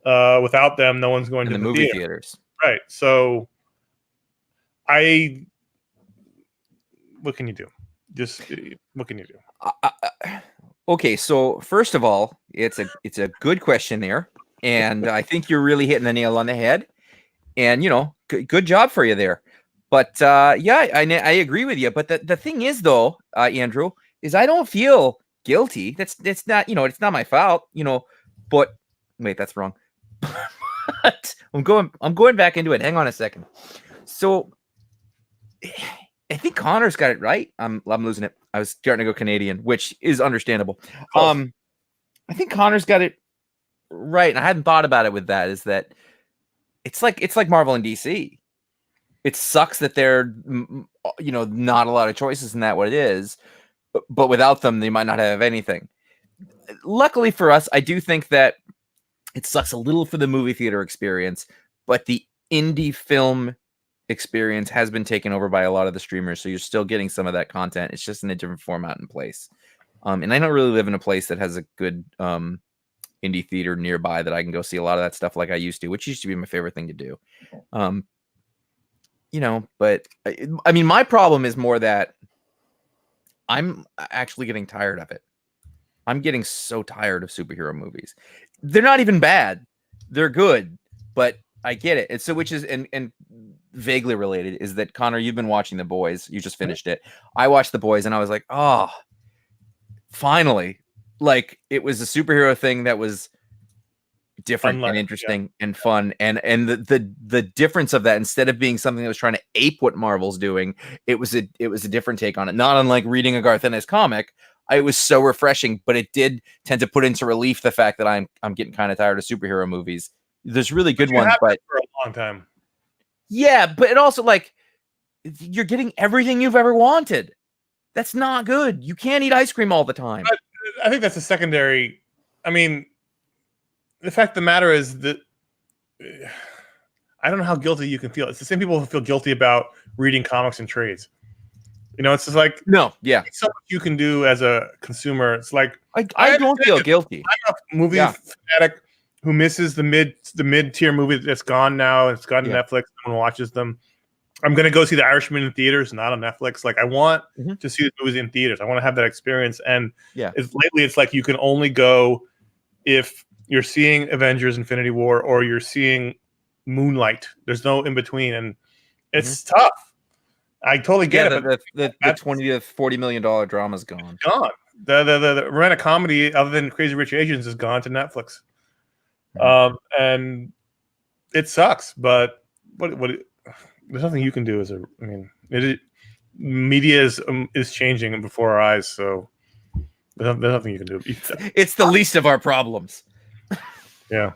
without them, no one's going to the movie theaters. Right. So, what can you do? What can you do? Okay, so first of all, it's a good question there, and I think you're really hitting the nail on the head. And good job for you there. But yeah, I agree with you. But the thing is, though, Andrew, is I don't feel guilty. It's not it's not my fault. But wait, that's wrong. But I'm going back into it. Hang on a second. So I think Connor's got it right. I'm losing it. I was starting to go Canadian, which is understandable. I think Connor's got it right, and I hadn't thought about it with that. Is that it's like Marvel and DC. It sucks that they're not a lot of choices in that what it is, but without them, they might not have anything. Luckily for us, I do think that it sucks a little for the movie theater experience, but the indie film experience has been taken over by a lot of the streamers, so you're still getting some of that content. It's just in a different format and place. And I don't really live in a place that has a good indie theater nearby that I can go see a lot of that stuff like I used to, which used to be my favorite thing to do. But I mean, my problem is more that I'm actually getting tired of it. I'm getting so tired of superhero movies. They're not even bad. They're good, but I get it. And so, which is, and vaguely related, is that, Connor, you've been watching The Boys. You just finished it. I watched The Boys and I was like, oh, finally. Like, it was a superhero thing that was different and interesting and fun. And the difference of that, instead of being something that was trying to ape what Marvel's doing, it was a different take on it. Not unlike reading a Garth Ennis comic. It was so refreshing, but it did tend to put into relief the fact that I'm getting kind of tired of superhero movies. There's really good ones, but for a long time. Yeah, but it also, like, you're getting everything you've ever wanted. That's not good. You can't eat ice cream all the time. But I think that's a secondary. I mean, the fact of the matter is that I don't know how guilty you can feel. It's the same people who feel guilty about reading comics in trades. You know, it's just like No, yeah, it's so much you can do as a consumer. It's like I don't feel guilty. I'm a movie fanatic who misses the mid tier movie that's gone now. It's gone to Netflix. No one watches them. I'm gonna go see The Irishman in theaters, not on Netflix. Like I want to see the movies in theaters. I want to have that experience. And lately, it's like you can only go if you're seeing Avengers: Infinity War or you're seeing Moonlight. There's no in between, and it's tough. I totally get it. But the $20 to $40 million drama's gone. Gone. The romantic comedy, other than Crazy Rich Asians, is gone to Netflix. And it sucks. But what there's nothing you can do media is changing before our eyes. So there's nothing you can do. It's the least of our problems. Yeah.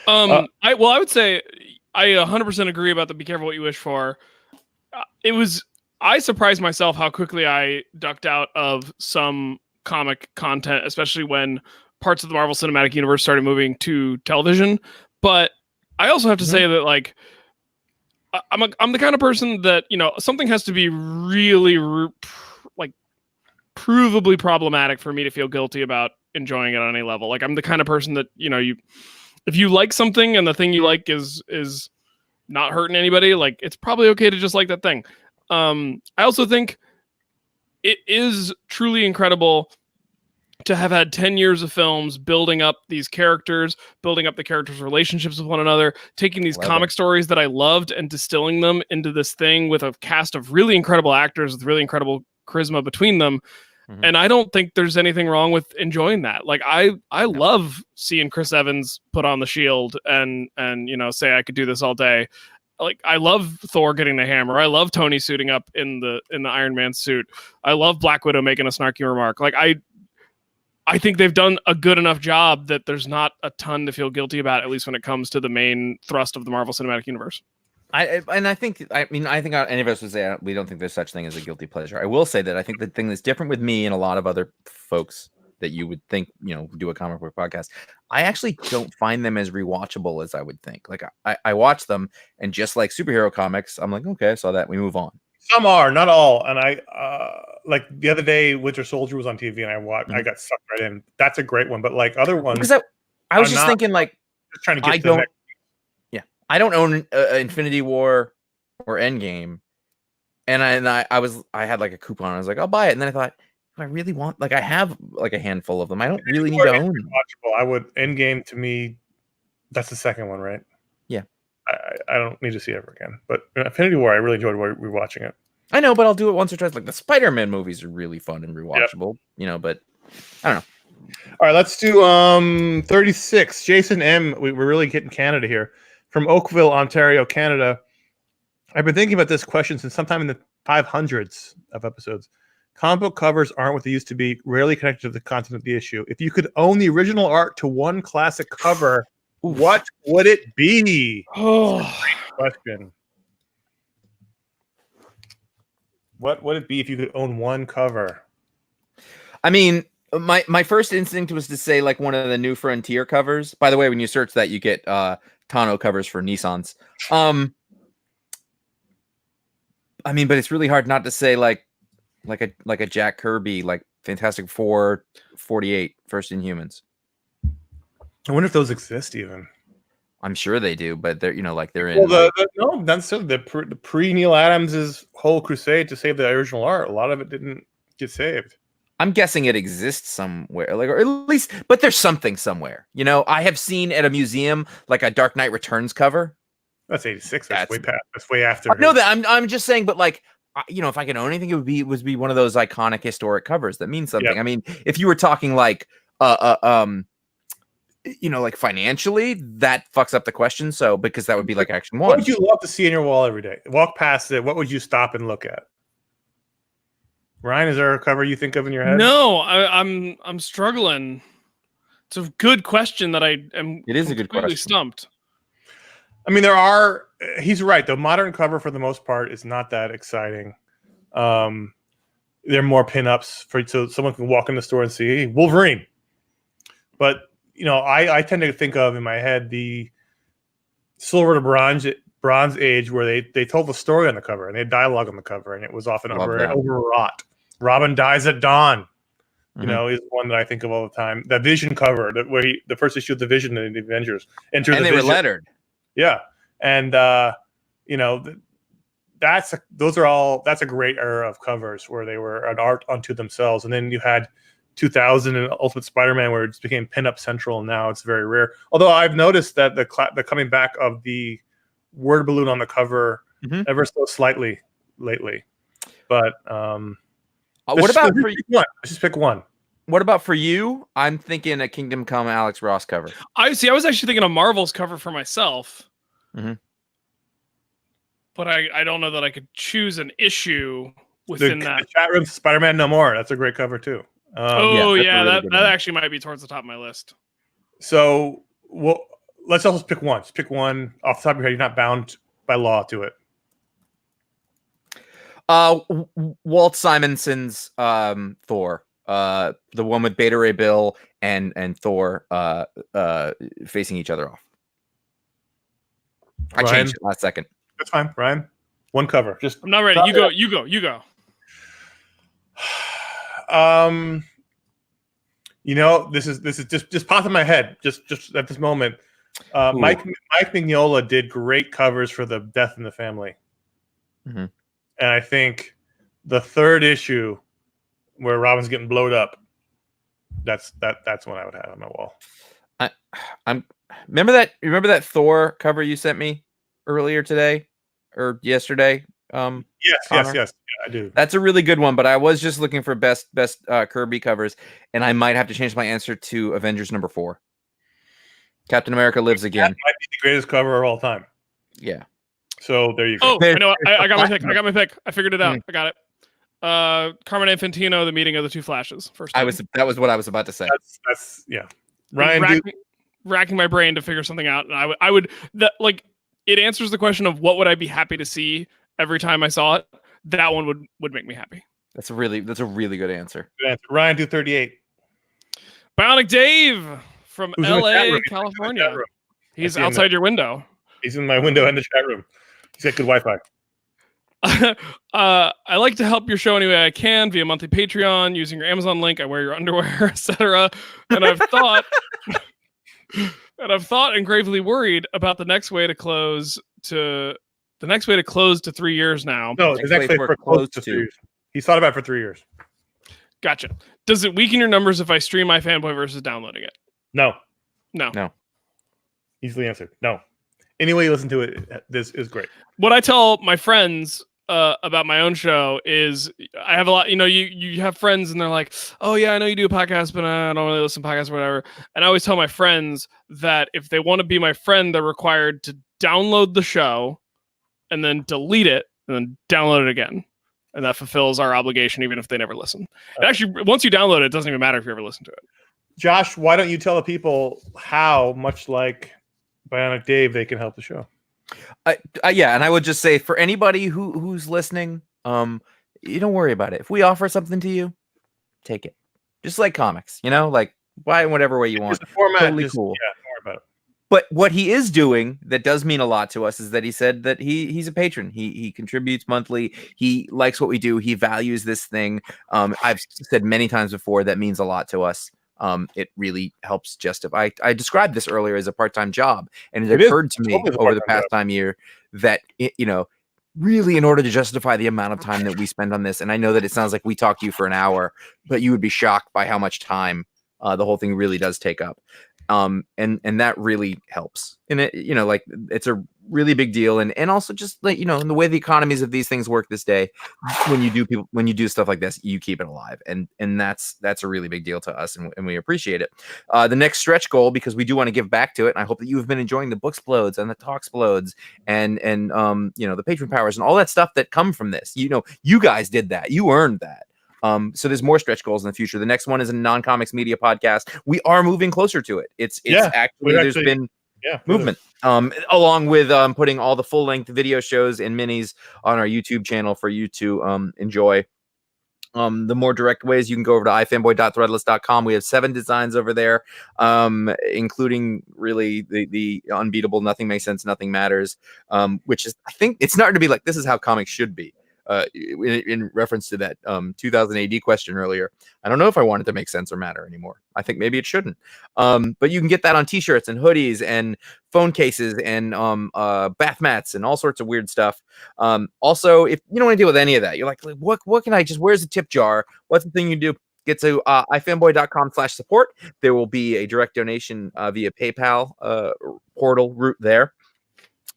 I would say I 100% agree about the be careful what you wish for. I surprised myself how quickly I ducked out of some comic content, especially when parts of the Marvel Cinematic Universe started moving to television. But I also have to say that, like, I'm the kind of person that, you know, something has to be really like provably problematic for me to feel guilty about enjoying it on any level. Like, I'm the kind of person that, you know, if you like something and the thing you like is not hurting anybody, like, it's probably okay to just like that thing. I also think it is truly incredible to have had 10 years of films building up these characters, building up the characters' relationships with one another, taking these comic stories that I loved and distilling them into this thing with a cast of really incredible actors with really incredible charisma between them. And I don't think there's anything wrong with enjoying that. Like, I love seeing Chris Evans put on the shield and you know, say I could do this all day. Like, I love Thor getting the hammer. I love Tony suiting up in the Iron Man suit. I love Black Widow making a snarky remark. Like, I think they've done a good enough job that there's not a ton to feel guilty about, at least when it comes to the main thrust of the Marvel Cinematic Universe. I think any of us would say we don't think there's such thing as a guilty pleasure. I will say that I think the thing that's different with me and a lot of other folks that you would think, you know, do a comic book podcast, I actually don't find them as rewatchable as I would think. Like, I watch them, and just like superhero comics, I'm like, okay, I saw that, we move on. Some are, not all. And I like the other day, Winter Soldier was on TV, and I watched. I got sucked right in. That's a great one. But like other ones, because I was just thinking, like, just trying to get to the next. I don't own Infinity War or Endgame, and I had like a coupon. I was like, I'll buy it, and then I thought, do I really want? Like, I have like a handful of them. I don't really need to own them. I would. Endgame to me, that's the second one, right? Yeah. I don't need to see it ever again. But Infinity War, I really enjoyed rewatching it. I know, but I'll do it once or twice. Like, the Spider-Man movies are really fun and rewatchable, you know. But I don't know. All right, let's do 36. Jason M. We're really getting Canada here. From Oakville, Ontario, Canada. I've been thinking about this question since sometime in the 500s of episodes. Comic book covers aren't what they used to be, rarely connected to the content of the issue. If you could own the original art to one classic cover, what would it be? Oh, great question. What would it be if you could own one cover? I mean, my first instinct was to say like one of the New Frontier covers. By the way, when you search that, you get tonneau covers for Nissans. I mean, but it's really hard not to say like a Jack Kirby, like Fantastic Four 48, First Inhumans. I wonder if those exist even. I'm sure they do, but they're, you know, like they're in. Well, no, that's the pre Neil Adams' whole crusade to save the original art. A lot of it didn't get saved. I'm guessing it exists somewhere, like, or at least, but there's something somewhere. You know, I have seen at a museum like a Dark Knight Returns cover. That's 86. That's way past. That's way after. I know that. I'm just saying, but like, you know, if I could own anything, it would be one of those iconic historic covers that means something. Yeah. I mean, if you were talking like, you know, like financially, that fucks up the question. So because that would be like Action One. What would you love to see in your wall every day? Walk past it. What would you stop and look at? Ryan, is there a cover you think of in your head? No, I'm struggling. It's a good question that I am. It is a good question. Stumped. I mean, there are. He's right. The modern cover, for the most part, is not that exciting. They're more pinups so someone can walk in the store and see, hey, Wolverine. But you know, I tend to think of in my head the silver to bronze Bronze Age where they told the story on the cover and they had dialogue on the cover, and it was often very overwrought. Robin Dies at Dawn, you know, is one that I think of all the time. That Vision cover, where the first issue of the Vision and the Avengers enter and the they Vision. were lettered. Yeah, and you know, that's a great era of covers where they were an art unto themselves. And then you had 2000 and Ultimate Spider-Man, where it just became pinup central, and now it's very rare. Although I've noticed that the coming back of the word balloon on the cover ever so slightly lately. But what about for you? Let's just pick one. What about for you? I'm thinking a Kingdom Come Alex Ross cover. I was actually thinking a Marvel's cover for myself. But I don't know that I could choose an issue within that. The chat room, Spider-Man No More. That's a great cover too. That actually might be towards the top of my list. So let's also pick one. Just pick one off the top of your head. You're not bound by law to it. Walt Simonson's Thor. The one with Beta Ray Bill and Thor facing each other off. I changed it last second. That's fine, Ryan. One cover. I'm not ready. You go. You know, this is just popped in my head just at this moment. Mike Mignola did great covers for the Death in the Family, and I think the third issue where Robin's getting blowed up, that's one I would have on my wall. Remember that Thor cover you sent me earlier today or yesterday? Yes, yeah, I do. That's a really good one, but I was just looking for best Kirby covers, and I might have to change my answer to Avengers #4. Captain America Lives Again. That might be the greatest cover of all time. Yeah. So there you go. Oh, I know. I got my pick. I figured it out. I got it. Carmine Infantino, The Meeting of the Two Flashes. First time. That was what I was about to say. That's yeah. Ryan, racking my brain to figure something out, and I would it answers the question of what would I be happy to see every time I saw it. That one would make me happy. That's a really good answer. Good answer. Ryan, do 38. Bionic Dave from LA, California. He's outside your window. He's in my window in the chat room. He's got good Wi-Fi. I like to help your show any way I can via monthly Patreon, using your Amazon link. I wear your underwear, etc. And I've thought and gravely worried about the next way to close to 3 years now. No, the next way for close to 3 years. He's thought about it for 3 years. Gotcha. Does it weaken your numbers if I stream iFanboy versus downloading it? No. Easily answered. No. Any way you listen to it, this is great. What I tell my friends about my own show is I have a lot, you have friends and they're like, oh yeah, I know you do a podcast, but I don't really listen to podcasts or whatever. And I always tell my friends that if they want to be my friend, they're required to download the show and then delete it and then download it again. And that fulfills our obligation, even if they never listen. And actually, once you download it, it doesn't even matter if you ever listen to it. Josh, why don't you tell the people how, much like Bionic Dave, they can help the show? Yeah, and I would just say for anybody who's listening, you don't worry about it. If we offer something to you, take it. Just like comics, like buy it whatever way you want. The format, totally cool. Yeah, don't worry about it. But what he is doing that does mean a lot to us is that he said that he's a patron. He contributes monthly. He likes what we do. He values this thing. I've said many times before that means a lot to us. It really helps justify. I described this earlier as a part-time job, and it occurred to me over the past year that really, in order to justify the amount of time that we spend on this, and I know that it sounds like we talk to you for an hour, but you would be shocked by how much time the whole thing really does take up. And that really helps. And it's a really big deal. And also just in the way the economies of these things work this day, when you do stuff like this, you keep it alive. And that's a really big deal to us. And we appreciate it. The next stretch goal, because we do want to give back to it. And I hope that you've been enjoying the book explodes and the talk explodes and the patron powers and all that stuff that come from this. You guys did that. You earned that. So there's more stretch goals in the future. The next one is a non-comics media podcast. We are moving closer to it. There's been movement. Along with putting all the full-length video shows and minis on our YouTube channel for you to enjoy. The more direct ways, you can go over to ifanboy.threadless.com. We have 7 designs over there, including really the unbeatable Nothing Makes Sense, Nothing Matters, which is, I think it's starting to be like, this is how comics should be. In reference to that 2000 AD question earlier, I don't know if I want it to make sense or matter anymore. I think maybe it shouldn't. But you can get that on t-shirts and hoodies and phone cases and bath mats and all sorts of weird stuff. Also, if you don't want to deal with any of that, you're like, what can I just, where's the tip jar? What's the thing you do? Get to ifanboy.com/support. There will be a direct donation via PayPal portal route there.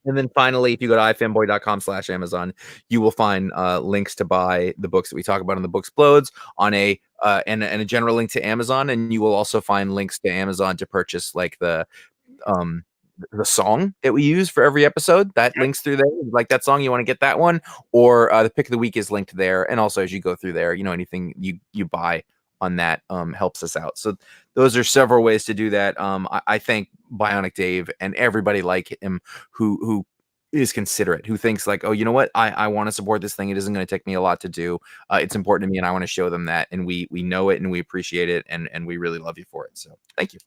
And then finally, if you go to ifanboy.com/Amazon, you will find links to buy the books that we talk about in the Booksplodes on and a general link to Amazon. And you will also find links to Amazon to purchase like the song that we use for every episode. That links through there. Like that song, you want to get that one, or the pick of the week is linked there. And also as you go through there, anything you buy on that helps us out. So those are several ways to do that. I thank Bionic Dave and everybody like him who is considerate, who thinks like, oh, you know what, I want to support this thing. It isn't going to take me a lot to do. It's important to me, and I want to show them that, and we know it and we appreciate it, and we really love you for it. So thank you.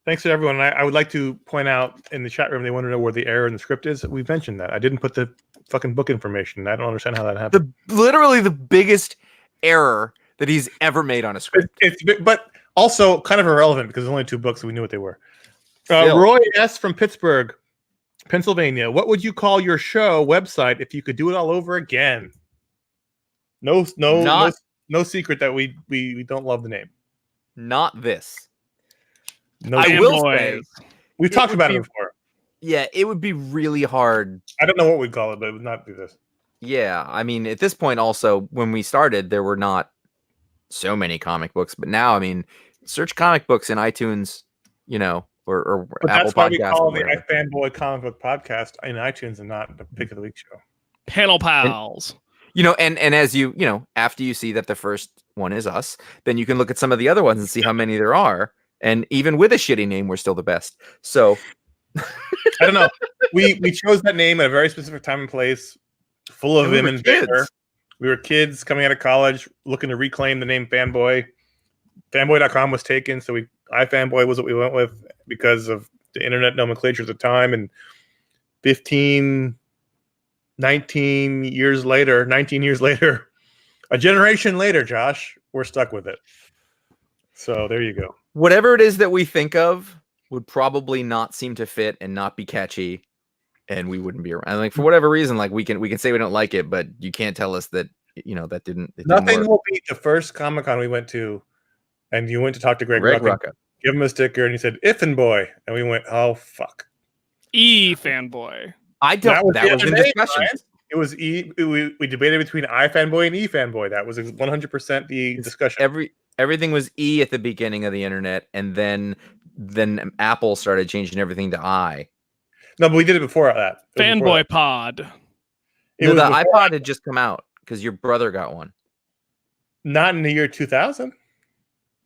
Thanks to everyone. I would like to point out in the chat room, they want to know where the error in the script is. We've mentioned that. I didn't put the fucking book information. I don't understand how that happened. Literally the biggest error that he's ever made on a script. But also kind of irrelevant because there's only 2 books, so we knew what they were. Roy S. from Pittsburgh, Pennsylvania. What would you call your show website if you could do it all over again? No secret that we don't love the name. Not this. No, I will say we've talked about it before. Yeah, it would be really hard. I don't know what we'd call it, but it would not be this. Yeah, I mean, at this point, also when we started, there were not so many comic books, but now, I mean, search comic books in iTunes, or but Apple that's why Podcasts. we call the iFanboy comic book podcast in iTunes and not the pick of the week show. Panel pals. And as after you see that the first one is us, then you can look at some of the other ones and see how many there are. And even with a shitty name, we're still the best. So I don't know. We chose that name at a very specific time and place, full of vim and vigor. We were kids coming out of college, looking to reclaim the name Fanboy. Fanboy.com was taken, so iFanboy was what we went with because of the internet nomenclature at the time. And 19 years later, a generation later, Josh, we're stuck with it. So there you go. Whatever it is that we think of would probably not seem to fit and not be catchy, and we wouldn't be around. Like for whatever reason, like we can say we don't like it, but you can't tell us that that didn't. Nothing will beat the first Comic-Con we went to, and you went to talk to Greg Rucka, give him a sticker, and he said "Ifanboy," and we went, "Oh fuck." Fanboy. I don't. That was in discussion. It was we debated between iFanboy and eFanboy. That was 100% the discussion. Everything was E at the beginning of the internet, and then Apple started changing everything to I. No, but we did it before that. Fanboy Pod. The iPod had just come out because your brother got one. Not in the year 2000.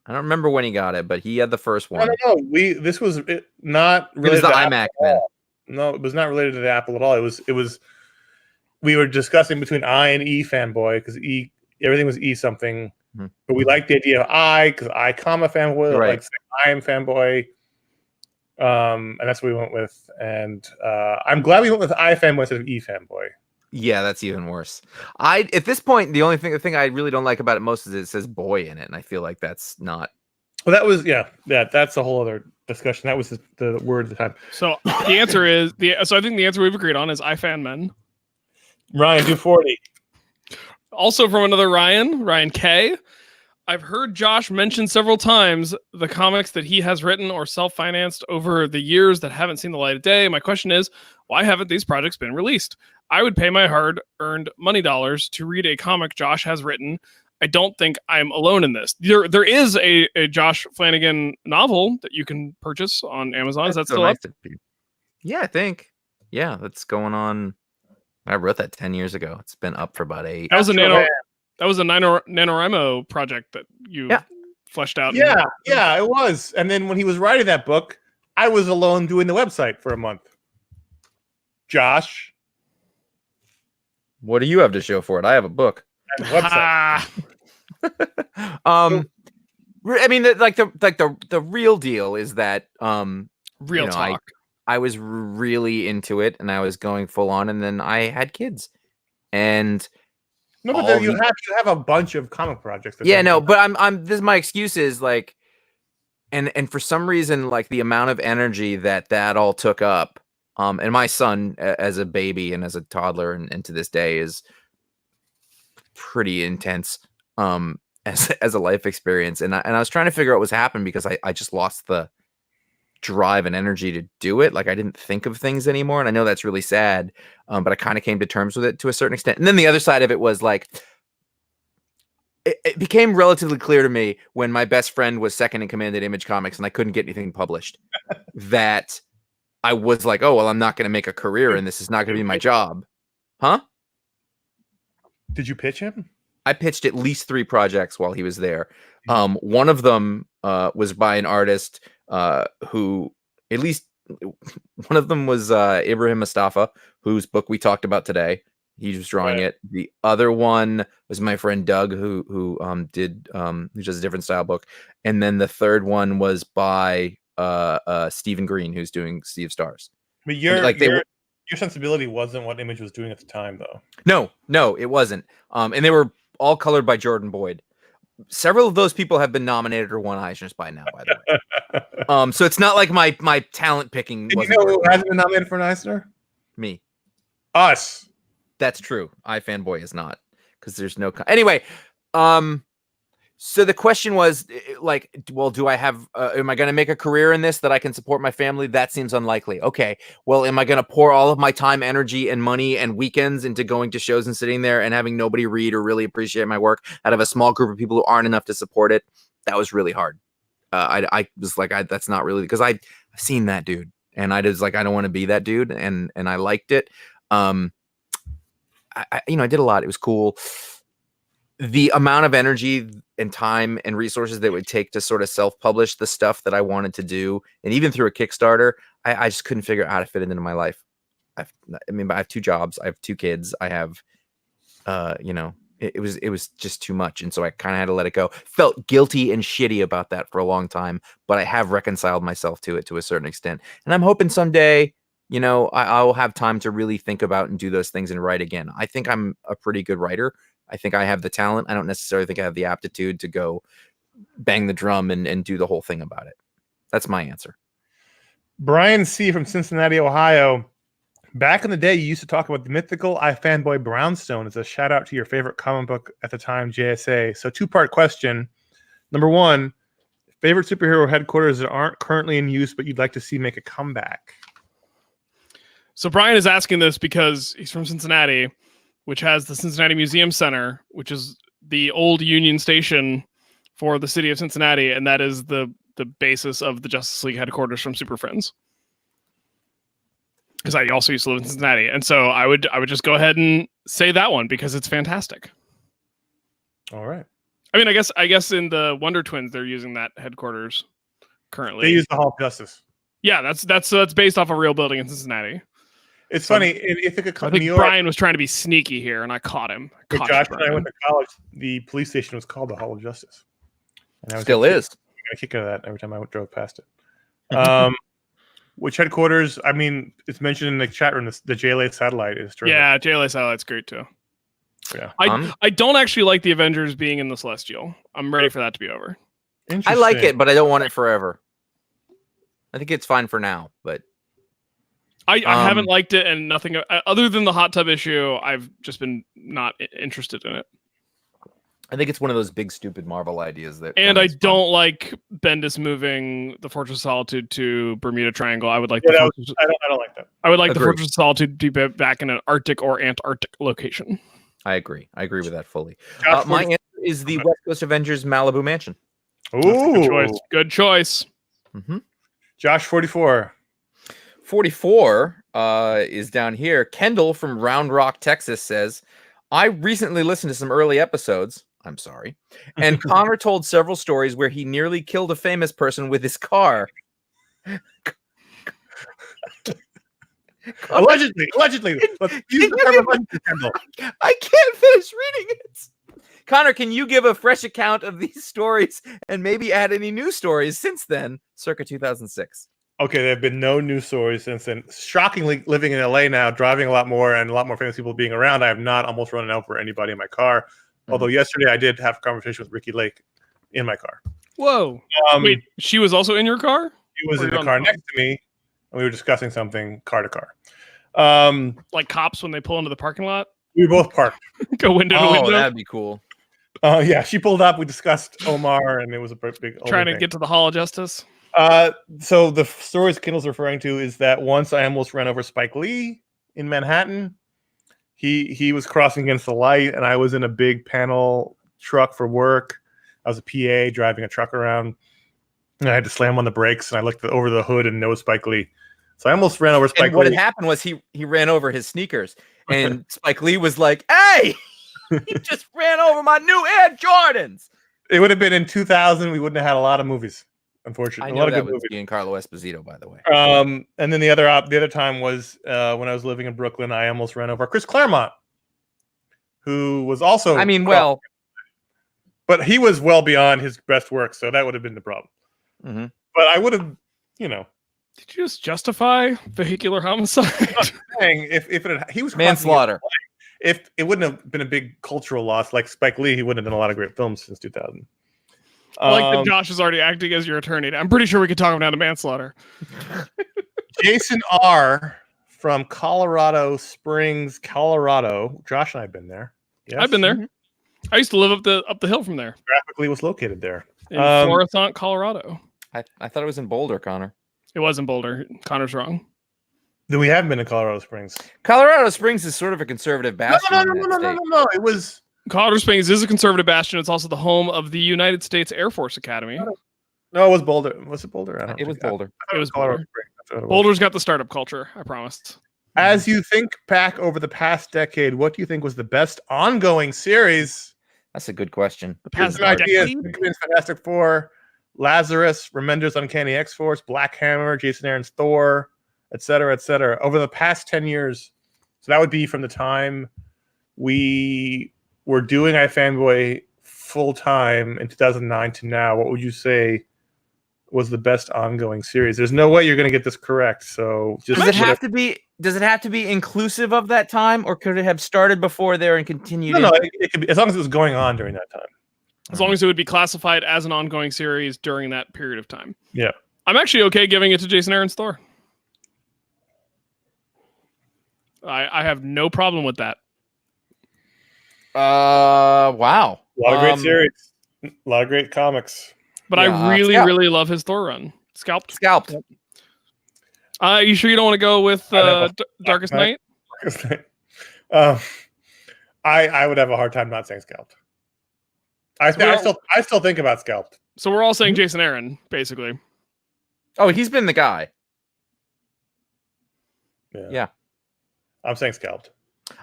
I don't remember when he got it, but he had the first one. I don't know. This was not related. It was the iMac then. No, it was not related to the Apple at all. It was. We were discussing between I and eFanboy because everything was E something, but we liked the idea of I because I, fanboy, right. like I am fanboy, and that's what we went with. And I'm glad we went with iFanboy instead of eFanboy. Yeah, that's even worse. At this point, the thing I really don't like about it most is it says boy in it, and I feel like that's not. Well, that was that's a whole other discussion. That was the word at the time. So the answer is so I think the answer we've agreed on is iFanmen. Ryan, do 40. Also from another Ryan K. I've heard Josh mention several times the comics that he has written or self-financed over the years that haven't seen the light of day. My question is, why haven't these projects been released? I would pay my hard-earned money dollars to read a comic Josh has written. I don't think I'm alone in this. There is a Josh Flanagan novel that you can purchase on Amazon. Is that still up? Yeah, I think. Yeah, that's going on. I wrote that 10 years ago. It's been up for about 8. That was a NaNoWriMo project that you fleshed out. Yeah, it was. And then when he was writing that book, I was alone doing the website for a month. Josh, what do you have to show for it? I have a book. And website. I mean, the real deal is that Real talk. I was really into it, and I was going full on, and then I had kids, and No, but you have a bunch of comic projects. Yeah, no, but I'm this is my excuse is like, and for some reason, like the amount of energy that all took up, and my son as a baby and as a toddler and to this day is pretty intense, as a life experience, and I was trying to figure out what's happened because I just lost the drive and energy to do it. Like I didn't think of things anymore, and I know that's really sad, but I kind of came to terms with it to a certain extent. And then the other side of it was like, it became relatively clear to me when my best friend was second in command at Image Comics and I couldn't get anything published that I was like, oh, well, I'm not going to make a career and this is not going to be my job. Huh? Did you pitch him? I pitched at least 3 projects while he was there. One of them was by an artist who, at least one of them was Ibrahim Mustafa, whose book we talked about today. He was drawing it. The other one was my friend Doug, who does a different style book. And then the third one was by Stephen Green, who's doing Sea of Stars. But your sensibility wasn't what Image was doing at the time, though. No, it wasn't. And they were all colored by Jordan Boyd. Several of those people have been nominated or won Eisners by now, by the way. So it's not like my talent picking. Did you know who hasn't been nominated for an Eisner? Me. Us. That's true. iFanboy is not, because there's no. Anyway, so the question was like, well, do I have? Am I going to make a career in this that I can support my family? That seems unlikely. Okay, well, am I going to pour all of my time, energy, and money and weekends into going to shows and sitting there and having nobody read or really appreciate my work out of a small group of people who aren't enough to support it? That was really hard. I was like, that's not really, because I've seen that dude, and I was like, I don't want to be that dude, and I liked it. I did a lot. It was cool. The amount of energy and time and resources that it would take to sort of self-publish the stuff that I wanted to do, and even through a Kickstarter, I just couldn't figure out how to fit it into my life. I have 2 jobs. I have 2 kids. I have, it was just too much. And so I kind of had to let it go. Felt guilty and shitty about that for a long time, but I have reconciled myself to it to a certain extent. And I'm hoping someday, I'll have time to really think about and do those things and write again. I think I'm a pretty good writer. I think I have the talent. I don't necessarily think I have the aptitude to go bang the drum and do the whole thing about it. That's my answer. Brian C. from Cincinnati, Ohio. Back in the day, you used to talk about the mythical iFanboy Brownstone as a shout out to your favorite comic book at the time, JSA. So 2-part question. Number 1, favorite superhero headquarters that aren't currently in use, but you'd like to see make a comeback. So Brian is asking this because he's from Cincinnati, which has the Cincinnati Museum Center, which is the old Union Station for the city of Cincinnati, and that is the basis of the Justice League headquarters from Super Friends. Because I also used to live in Cincinnati, and so I would just go ahead and say that one because it's fantastic. All right. I mean, I guess in the Wonder Twins they're using that headquarters currently. They use the Hall of Justice. Yeah, that's based off a real building in Cincinnati. It's funny. If it could come I think New York, Brian was trying to be sneaky here, and I caught him. When Josh and I went to college, the police station was called the Hall of Justice. And I was Still is. I kick out of that every time I drove past it. Which headquarters? I mean, it's mentioned in the chat room. The JLA satellite is terrific. Yeah, JLA satellite's great too. Yeah. I don't actually like the Avengers being in the Celestial. I'm ready for that to be over. I like it, but I don't want it forever. I think it's fine for now, but I haven't liked it, and nothing other than the hot tub issue. I've just been not interested in it. I think it's one of those big stupid Marvel ideas that. And I don't like Bendis moving the Fortress of Solitude to Bermuda Triangle. I would like. I don't like that. I would like the Fortress of Solitude to be back in an Arctic or Antarctic location. I agree. I agree with that fully. My answer is the West Coast Avengers Malibu Mansion. Ooh, good choice. Good choice. Mm-hmm. Josh 44. 44 is down here. Kendall from Round Rock, Texas says, I recently listened to some early episodes. I'm sorry. And Connor told several stories where he nearly killed a famous person with his car. Allegedly. Let's use the term allegedly, Kendall. I can't finish reading it. Connor, can you give a fresh account of these stories and maybe add any new stories since then, circa 2006? Okay, there have been no news stories since then. Shockingly, living in LA now, driving a lot more, and a lot more famous people being around, I have not almost run over anybody in my car. Although yesterday I did have a conversation with Ricky Lake in my car. Whoa. Wait, she was also in your car? He was Or in the you're on car the next to me, and we were discussing something car to car. Like cops when they pull into the parking lot? We were both parked. Go window to Oh, window? that'd be cool. Yeah, she pulled up. We discussed Omar, and it was a big Trying to thing. get to the Hall of Justice? So the stories Kindle's referring to is that once I almost ran over Spike Lee in Manhattan. He was crossing against the light, and I was in a big panel truck for work. I was a PA driving a truck around, and I had to slam on the brakes, and I looked over the hood and no Spike Lee. So I almost ran over Spike And what Lee. had happened was he ran over his sneakers, and Spike Lee was like, "Hey, he just ran over my new Air Jordans." It would have been in 2000. We wouldn't have had a lot of movies, unfortunately. I A know lot of that good was movies. Giancarlo Esposito, by the way. And then the other time was when I was living in Brooklyn. I almost ran over Chris Claremont, who was also. I mean, well, but he was well beyond his best work, so that would have been the problem. mhm. But I would have, you know, Did you just justify vehicular homicide? saying if it had, he was manslaughter. If it wouldn't have been a big cultural loss like Spike Lee, he wouldn't have done a lot of great films since 2000. I like that Josh is already acting as your attorney. I'm pretty sure we could talk him down to manslaughter. Jason R. from Colorado Springs, Colorado. Josh and I have been there. Yes. I've been there. I used to live up the hill from there Graphically was located there. in Florissant, Colorado. I thought it was in Boulder, Connor. It was in Boulder. Connor's wrong. Then we have been in Colorado Springs. Colorado Springs is sort of a conservative bastion. No. It was Colorado Springs is a conservative bastion. It's also the home of the United States Air Force Academy. no, it was Boulder. Was it Boulder? I don't. It was think- Boulder. I thought It was Colorado Boulder. Springs. That's what it was. Boulder's got the startup culture, I promised. As you think back over the past decade, what do you think was the best ongoing series? That's a good question. The past Some ideas: decade? Superman's Fantastic Four, Lazarus, Remender's Uncanny X-Force, Black Hammer, Jason Aaron's Thor, etc., etc. Over the past 10 years, so that would be from the time we were doing iFanboy full time in 2009 to now. What would you say was the best ongoing series? There's no way you're going to get this correct. So just Does it have to be? Does it have to be inclusive of that time, or could it have started before there and continued? no, it could be as long as it was going on during that time. As long as it would be classified as an ongoing series during that period of time. Yeah. I'm actually okay giving it to Jason Aaron's Thor. I have no problem with that. Wow. A lot of great series, a lot of great comics. But Yeah, I really, Scalped. really love his Thor run. Scalped. Scalped. You sure you don't want to go with I know. Darkest Night? I would have a hard time not saying Scalped. I still think about Scalped. So we're all saying Jason Aaron, basically. Oh, he's been the guy. Yeah. I'm saying Scalped.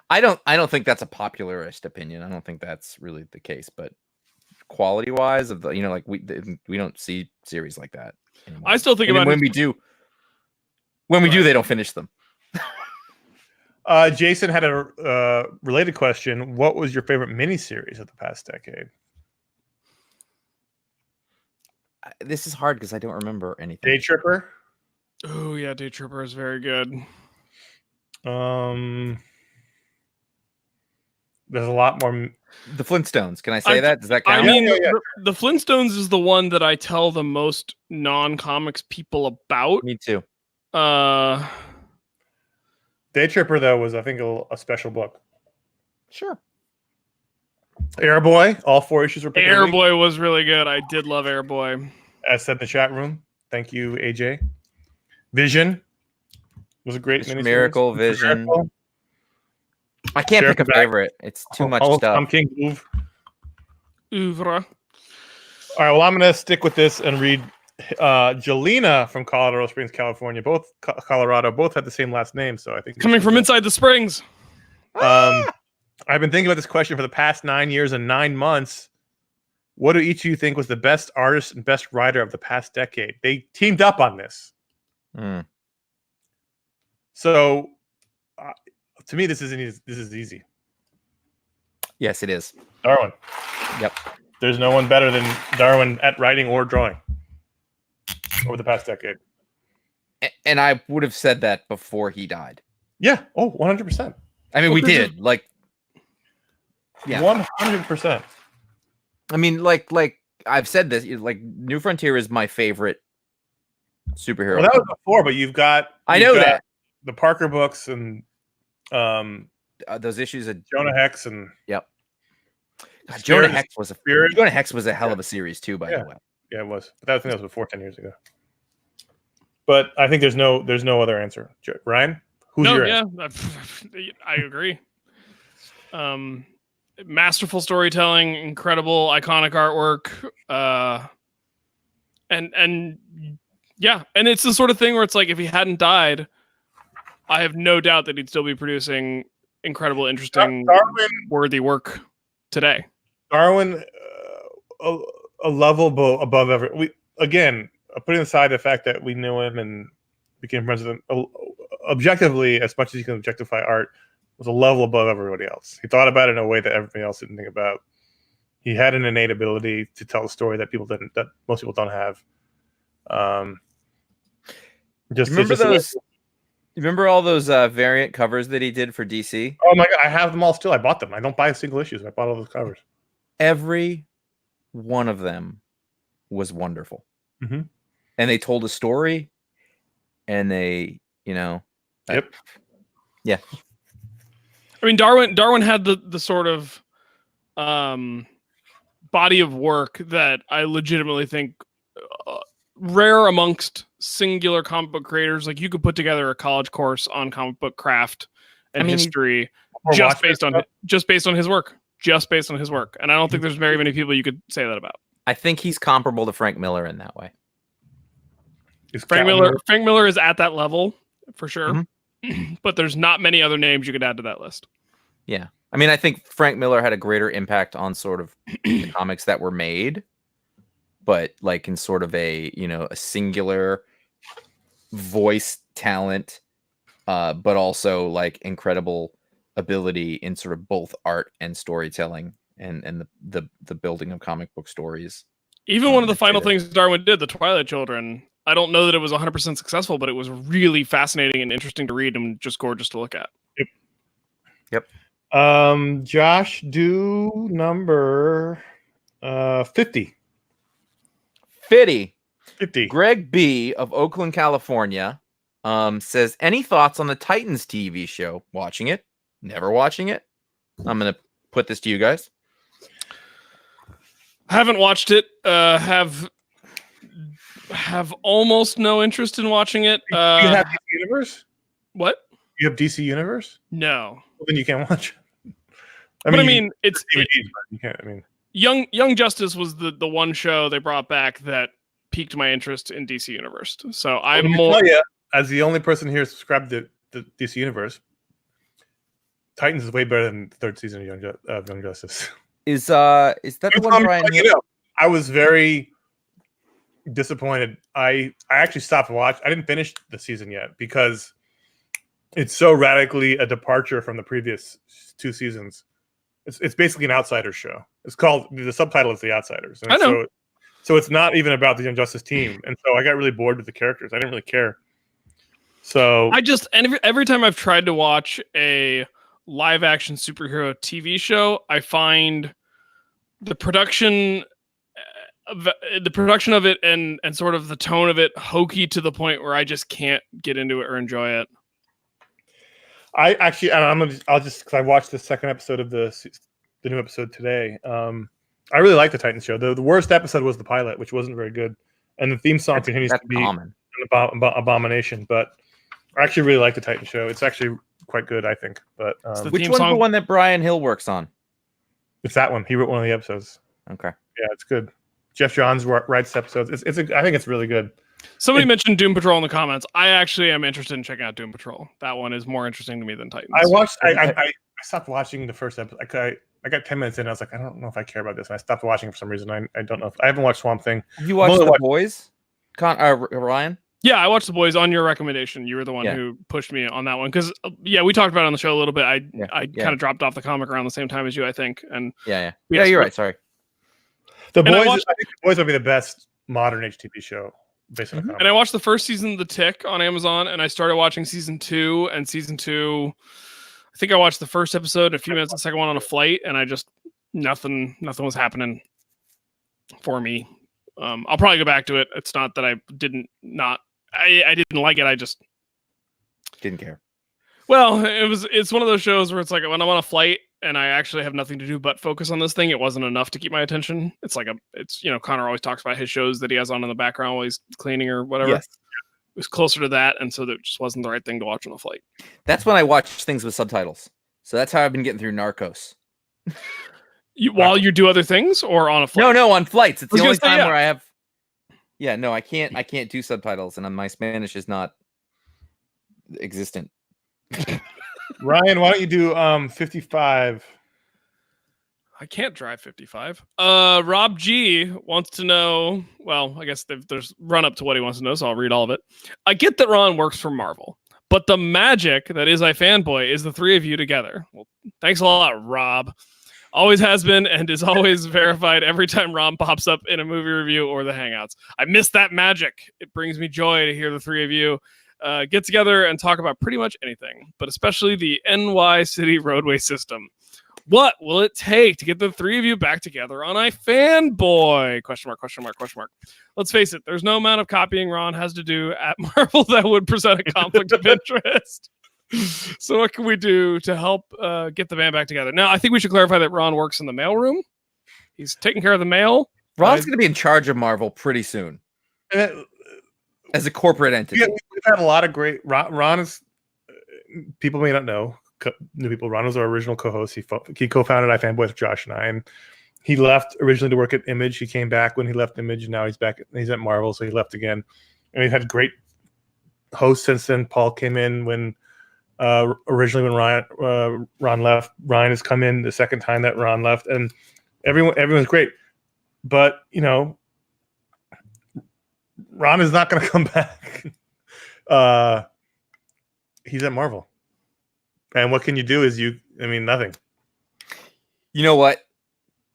I don't think that's a popularist opinion. I don't think that's really the case. But quality wise, of the like we don't see series like that anymore. I still think And about when we do, they don't finish them. Jason had a related question. What was your favorite miniseries of the past decade? This is hard because I don't remember anything. Day Tripper. Oh yeah, Day Tripper is very good. There's a lot more. The Flintstones. Can I say that? Does that count? I mean, Yeah. The Flintstones is the one that I tell the most non-comics people about. Me too. Day Tripper though was I think a special book. Sure. Airboy. All 4 issues were picked of the week, Airboy was really good. I did love Airboy. as said in the chat room. Thank you, AJ. Vision was a great Mr. miniseries. Miracle, Vision. Miracle. I can't Sheriff pick a Back. favorite. It's too much Tom stuff. King Move. Oeuvre. All right, well, I'm going to stick with this and read Jelena from Colorado Springs, California. Both Colorado, both had the same last name, so I think Coming from inside the springs. I've been thinking about this question for the past 9 years and 9 months. What do each of you think was the best artist and best writer of the past decade? They teamed up on this. Mm. So, to me, this is easy. Yes, it is. Darwin. Yep. There's no one better than Darwin at writing or drawing over the past decade. And I would have said that before he died. Yeah. Oh, 100%. I mean, we did. Like, yeah. 100%. I mean, like I've said this. Like, New Frontier is my favorite superhero. Well, that was before, but you've got that the Parker books and those issues of Jonah Hex and yep. God, Jonah Hex was a hell of a series too, by the way. Yeah, it was. But I think that was before 10 years ago. But I think there's no other answer. Ryan, who's your answer? I agree. Masterful storytelling, incredible, iconic artwork, and it's the sort of thing where it's like if he hadn't died, I have no doubt that he'd still be producing incredible, interesting, worthy work today. Darwin, a level above every. Putting aside the fact that we knew him and became president, objectively, as much as you can objectify art, was a level above everybody else. He thought about it in a way that everybody else didn't think about. He had an innate ability to tell a story that most people don't have. Remember all those variant covers that he did for DC? Oh my god, I have them all still. I bought them. I don't buy single issues. I bought all those covers. Every one of them was wonderful. Mm-hmm. And they told a story, and they, Yep. Yeah. I mean, Darwin had the sort of body of work that I legitimately think rare amongst singular comic book creators. Like, you could put together a college course on comic book craft and history just based on his work. Just based on his work. And I don't think there's very many people you could say that about. I think he's comparable to Frank Miller in that way. Frank Miller is at that level for sure. Mm-hmm. But there's not many other names you could add to that list. Yeah. I mean, I think Frank Miller had a greater impact on sort of the comics that were made, but like in sort of a singular voice talent, but also like incredible ability in sort of both art and storytelling and the building of comic book stories. Even one of the final things Darwin did, The Twilight Children, I don't know that it was 100% successful, but it was really fascinating and interesting to read and just gorgeous to look at. Yep. Josh, do number 50. 50. $50. Greg B. of Oakland, California, says, any thoughts on the Titans TV show? Watching it? Never watching it? I'm going to put this to you guys. Haven't watched it. Have almost no interest in watching it. You have DC Universe? What? You have DC Universe? No. Well, then you can't watch it. It's DVDs, but you can't. Young Justice was the one show they brought back that piqued my interest in DC Universe. So I'm more. Tell you, as the only person here subscribed to the DC Universe, Titans is way better than the third season of Young Justice. Is that the one Brian? I was very disappointed. I actually stopped watching. I didn't finish the season yet because it's so radically a departure from the previous two seasons. It's basically an outsider show. It's called, the subtitle is The Outsiders. And I know. So it's not even about the Young Justice team. And so I got really bored with the characters. I didn't really care. So every time I've tried to watch a live action superhero TV show, I find the production of it and sort of the tone of it hokey to the point where I just can't get into it or enjoy it. I'll just, because I watched the second episode of the new episode today. I really like the Titans show. The worst episode was the pilot, which wasn't very good, and the theme song continues to be an abomination. But I actually really like the Titans show. It's actually quite good, I think. But which one's the one that Brian Hill works on? It's that one. He wrote one of the episodes. Okay. Yeah, it's good. Jeff Johns writes episodes. I think it's really good. Somebody mentioned Doom Patrol in the comments. I actually am interested in checking out Doom Patrol. That one is more interesting to me than Titans. I stopped watching the first episode. I got 10 minutes in. I was like, I don't know if I care about this. And I stopped watching for some reason. I don't know. I haven't watched Swamp Thing. Have you watched The Boys? Ryan? Yeah, I watched The Boys on your recommendation. You were the one Yeah. who pushed me on that one because we talked about it on the show a little bit. I kind of dropped off the comic around the same time as you, I think. And yeah, you're right. Sorry. The Boys. I think The Boys would be the best modern HTV show based on. And I watched the first season of The Tick on Amazon, and I started watching season 2. And season 2, I think I watched the first episode, a few minutes, the second one on a flight, and I just nothing was happening for me. I'll probably go back to it. It's not that I didn't like it. I just didn't care. Well, it's one of those shows where it's like when I'm on a flight and I actually have nothing to do but focus on this thing, it wasn't enough to keep my attention. It's like Connor always talks about his shows that he has on in the background while he's cleaning or whatever. Yes. It was closer to that, and so that just wasn't the right thing to watch on the flight. That's when I watch things with subtitles. So that's how I've been getting through Narcos. While you do other things or on a flight? No, on flights. It's the only time where I have. Yeah, no, I can't do subtitles, and my Spanish is not existent. Ryan, why don't you do 55? I can't drive 55. Rob G wants to know. Well, I guess there's run up to what he wants to know, so I'll read all of it. I get that Ron works for Marvel, but the magic that is iFanboy is the three of you together. Well, thanks a lot, Rob. Always has been and is always verified every time Ron pops up in a movie review or the Hangouts. I miss that magic. It brings me joy to hear the three of you get together and talk about pretty much anything, but especially the NY City roadway system. What will it take to get the three of you back together on iFanboy? Question mark, question mark, question mark. Let's face it, there's no amount of copying Ron has to do at Marvel that would present a conflict of interest. So what can we do to help get the band back together? Now, I think we should clarify that Ron works in the mailroom. He's taking care of the mail. Ron's going to be in charge of Marvel pretty soon. As a corporate entity. We've had a lot of great... Ron is... People may not know. New people. Ron was our original co-host. He co-founded iFanboy with Josh and I. And he left originally to work at Image. He came back when he left Image. And now he's back. He's at Marvel, so he left again. And we've had great hosts since then. Paul came in when... originally when Ron left. Ryan has come in the second time that Ron left, and everyone's great. But Ron is not going to come back. He's at Marvel, and what can you do? Nothing. You know what?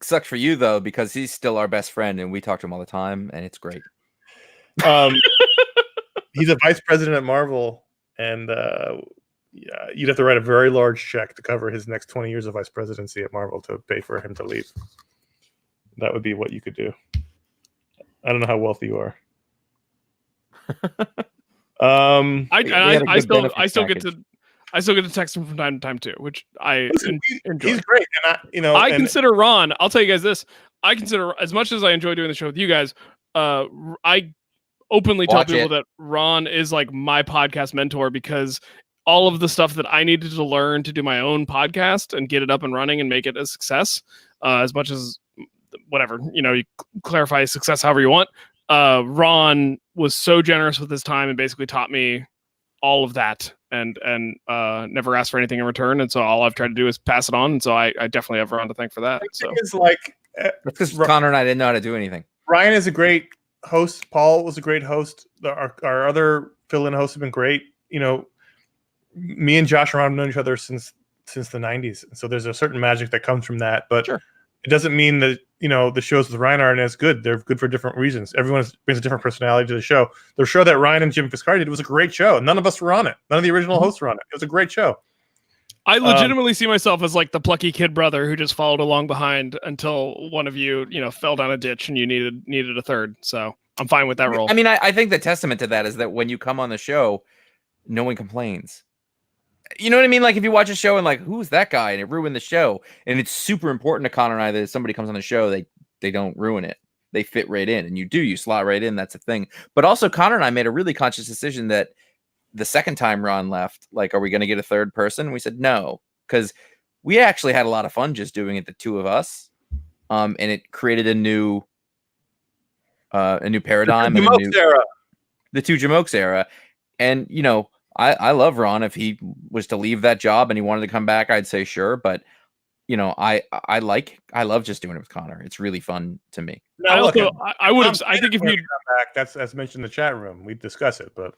Sucks for you though, because he's still our best friend, and we talk to him all the time, and it's great. He's a vice president at Marvel, and yeah, you'd have to write a very large check to cover his next 20 years of vice presidency at Marvel to pay for him to leave. That would be what you could do. I don't know how wealthy you are. I still get to text him from time to time too, which I enjoy. He's great, and I consider Ron. I'll tell you guys this: I consider, as much as I enjoy doing the show with you guys, I openly tell people that Ron is like my podcast mentor, because all of the stuff that I needed to learn to do my own podcast and get it up and running and make it a success, as much as whatever, you clarify success however you want. Ron was so generous with his time and basically taught me all of that, and never asked for anything in return. And so all I've tried to do is pass it on. And so I definitely have Ron to thank for that. So it's like because Connor and I didn't know how to do anything. Ryan is a great host. Paul was a great host. Our other fill-in hosts have been great. Me and Josh and Ron have known each other since the 90s. So there's a certain magic that comes from that. But sure. It doesn't mean that, the shows with Ryan aren't as good. They're good for different reasons. Everyone brings a different personality to the show. The show that Ryan and Jim Piscardi did was a great show. None of us were on it. None of the original hosts were on it. It was a great show. I legitimately see myself as like the plucky kid brother who just followed along behind until one of you, fell down a ditch and you needed a third. So I'm fine with that role. I mean, I think the testament to that is that when you come on the show, no one complains. You know what I mean? Like if you watch a show and like, who's that guy? And it ruined the show. And it's super important to Connor and I that if somebody comes on the show, they don't ruin it. They fit right in. And you slot right in. That's a thing. But also Connor and I made a really conscious decision that the second time Ron left, like, are we going to get a third person? We said no, because we actually had a lot of fun just doing it, the two of us. And it created a new paradigm. The two Jamokes era. And, I love Ron. If he was to leave that job and he wanted to come back, I'd say sure. But you know, I love just doing it with Connor. It's really fun to me. I also I would have. I think if you back, that's mentioned in the chat room, we'd discuss it. But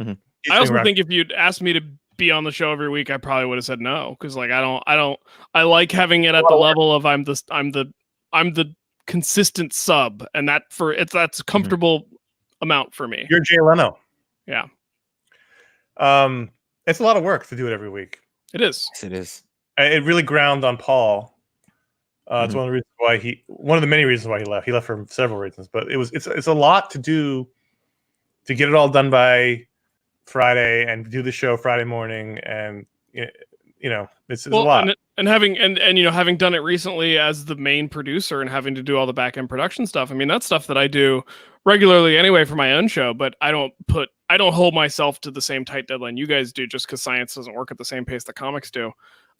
I also think if you'd asked me to be on the show every week, I probably would have said no, because like I like having it at the level of I'm the consistent sub, and that's a comfortable amount for me. You're Jay Leno. Yeah. It's a lot of work to do it every week. It is. Yes, it is. It really ground on Paul. It's one of the reasons why one of the many reasons why he left. He left for several reasons, but it's a lot to do to get it all done by Friday and do the show Friday morning, and it's a lot. And having having done it recently as the main producer and having to do all the back end production stuff. I mean, that's stuff that I do regularly anyway for my own show, but I don't hold myself to the same tight deadline you guys do, just because science doesn't work at the same pace that comics do.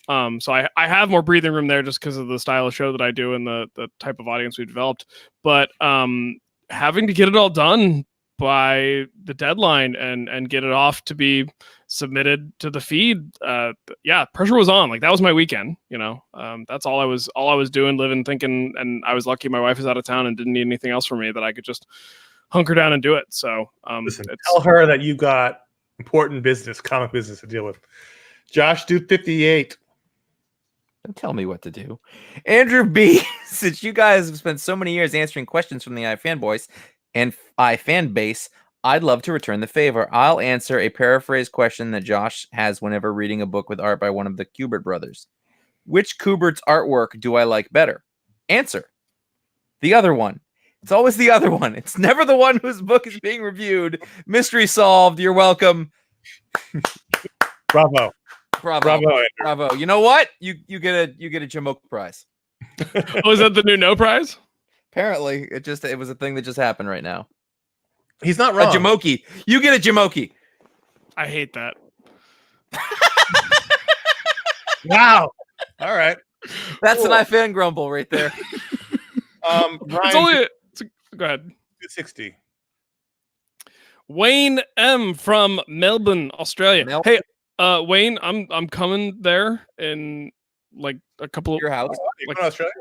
So I have more breathing room there just because of the style of show that I do and the type of audience we've developed. But having to get it all done by the deadline and get it off to be submitted to the feed, pressure was on. Like, that was my weekend, that's all I was doing, living, thinking, and I was lucky my wife was out of town and didn't need anything else from me, that I could just hunker down and do it. So listen, tell her that you got important comic business to deal with. Josh, do 58. Don't tell me what to do. Andrew B, since you guys have spent so many years answering questions from the iFanboys and iFanbase, I'd love to return the favor. I'll answer a paraphrased question that Josh has whenever reading a book with art by one of the Kubert brothers. Which Kubert's artwork do I like better? Answer: the other one. It's always the other one. It's never the one whose book is being reviewed. Mystery solved. You're welcome. Bravo. Andrew. Bravo. You know what? You get a Jamoke prize. Oh, is that the new no prize? Apparently, it was a thing that just happened right now. He's not wrong. A Jamoke. You get a Jamoke. I hate that. Wow. All right. That's an iFan grumble right there. Brian, go ahead. 260. Wayne M from Melbourne, Australia. Hey, Wayne, I'm coming there in like a couple of your house. You going to Australia?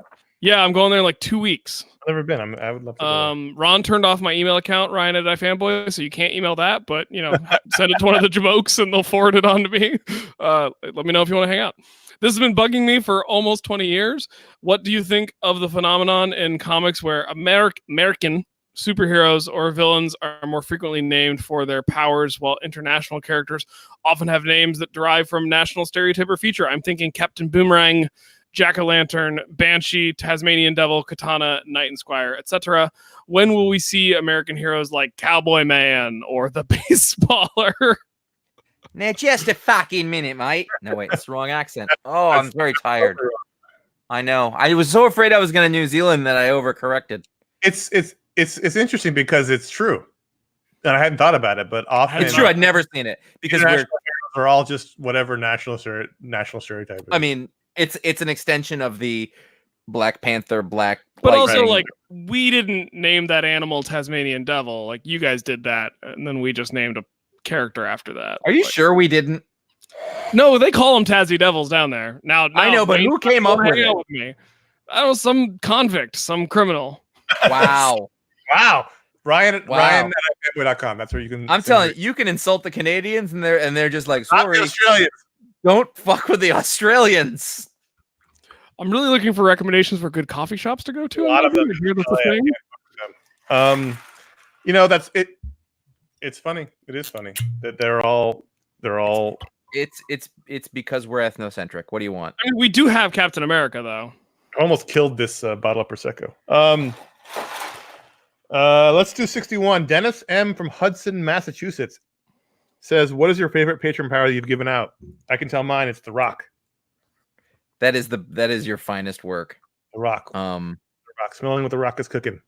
Yeah, I'm going there in like 2 weeks. I've never been. I would love to go. Ron turned off my email account, Ryan at iFanboy, so you can't email that, but send it to one of the Jamokes and they'll forward it on to me. Let me know if you want to hang out. This has been bugging me for almost 20 years. What do you think of the phenomenon in comics where American superheroes or villains are more frequently named for their powers, while international characters often have names that derive from national stereotype or feature? I'm thinking Captain Boomerang, Jack-o'-lantern, Banshee, Tasmanian Devil, Katana, Knight and Squire, etc. When will we see American heroes like Cowboy Man or the Baseballer? Now, just a fucking minute, mate. No, wait, it's the wrong accent. Oh, I'm very tired. I know. I was so afraid I was going to New Zealand that I overcorrected. It's interesting because it's true, and I hadn't thought about it, but often it's true. I'd never seen it because we're all just whatever national stereotype. I mean, it's an extension of the Black Panther, but also like we didn't name that animal Tasmanian Devil. Like you guys did that, and then we just named a character after that. Are you sure we didn't? No, they call them Tassie Devils down there. Now I know, but who came up with it? With me? I don't know, some convict, some criminal. Wow. Ryan at iFanboy.com. That's where you can. I'm telling you, you can insult the Canadians and they're just like, sorry, not the Australians. Don't fuck with the Australians. I'm really looking for recommendations for good coffee shops to go to. A lot of them. That's it. It's funny. It is funny that they're all. It's because we're ethnocentric. What do you want? I mean, we do have Captain America, though. I almost killed this bottle of Prosecco. Let's do 61. Dennis M from Hudson, Massachusetts says, "What is your favorite patron power that you've given out?" I can tell mine. It's The Rock. That is your finest work. The Rock. The Rock. Smelling what The Rock is cooking.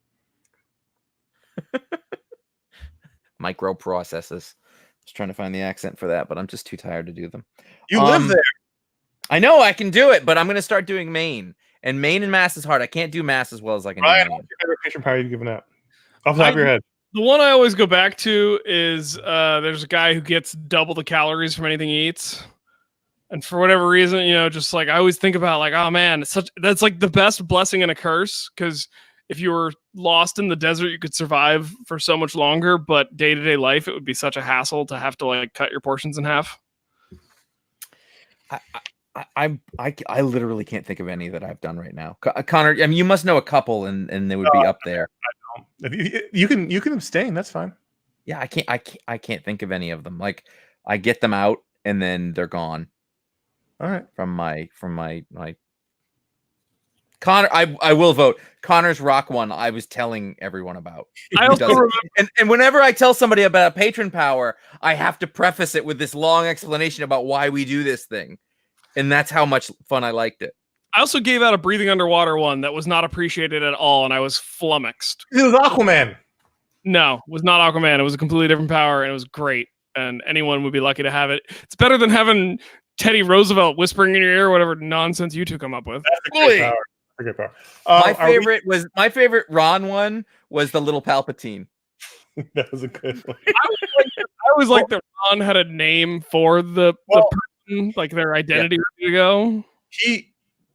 Microprocesses. I was trying to find the accent for that, but I'm just too tired to do them. You live there. I know I can do it, but I'm going to start doing Maine. And Maine and Mass is hard. I can't do Mass as well as I can do Maine. What's your favorite patron power you've given out? Off the top of your head. The one I always go back to is there's a guy who gets double the calories from anything he eats. And for whatever reason, just like I always think about like, oh man, that's like the best blessing and a curse, because if you were lost in the desert, you could survive for so much longer, but day-to-day life, it would be such a hassle to have to like cut your portions in half. I literally can't think of any that I've done right now. Connor, I mean, you must know a couple, and they would be up there. You can abstain. That's fine. Yeah, I can't think of any of them. Like, I get them out and then they're gone. All right. From my Connor, I will vote. Connor's Rock one I was telling everyone about. I also remember, and whenever I tell somebody about a patron power, I have to preface it with this long explanation about why we do this thing. And that's how much fun I liked it. I also gave out a breathing underwater one that was not appreciated at all, and I was flummoxed. It was Aquaman. No, it was not Aquaman. It was a completely different power, and it was great. And anyone would be lucky to have it. It's better than having Teddy Roosevelt whispering in your ear, or whatever nonsense you two come up with. That's a great power. That's a great power. My favorite Ron one was the little Palpatine. That was a good one. I always like that Ron had a name for the person, like their identity ready to go.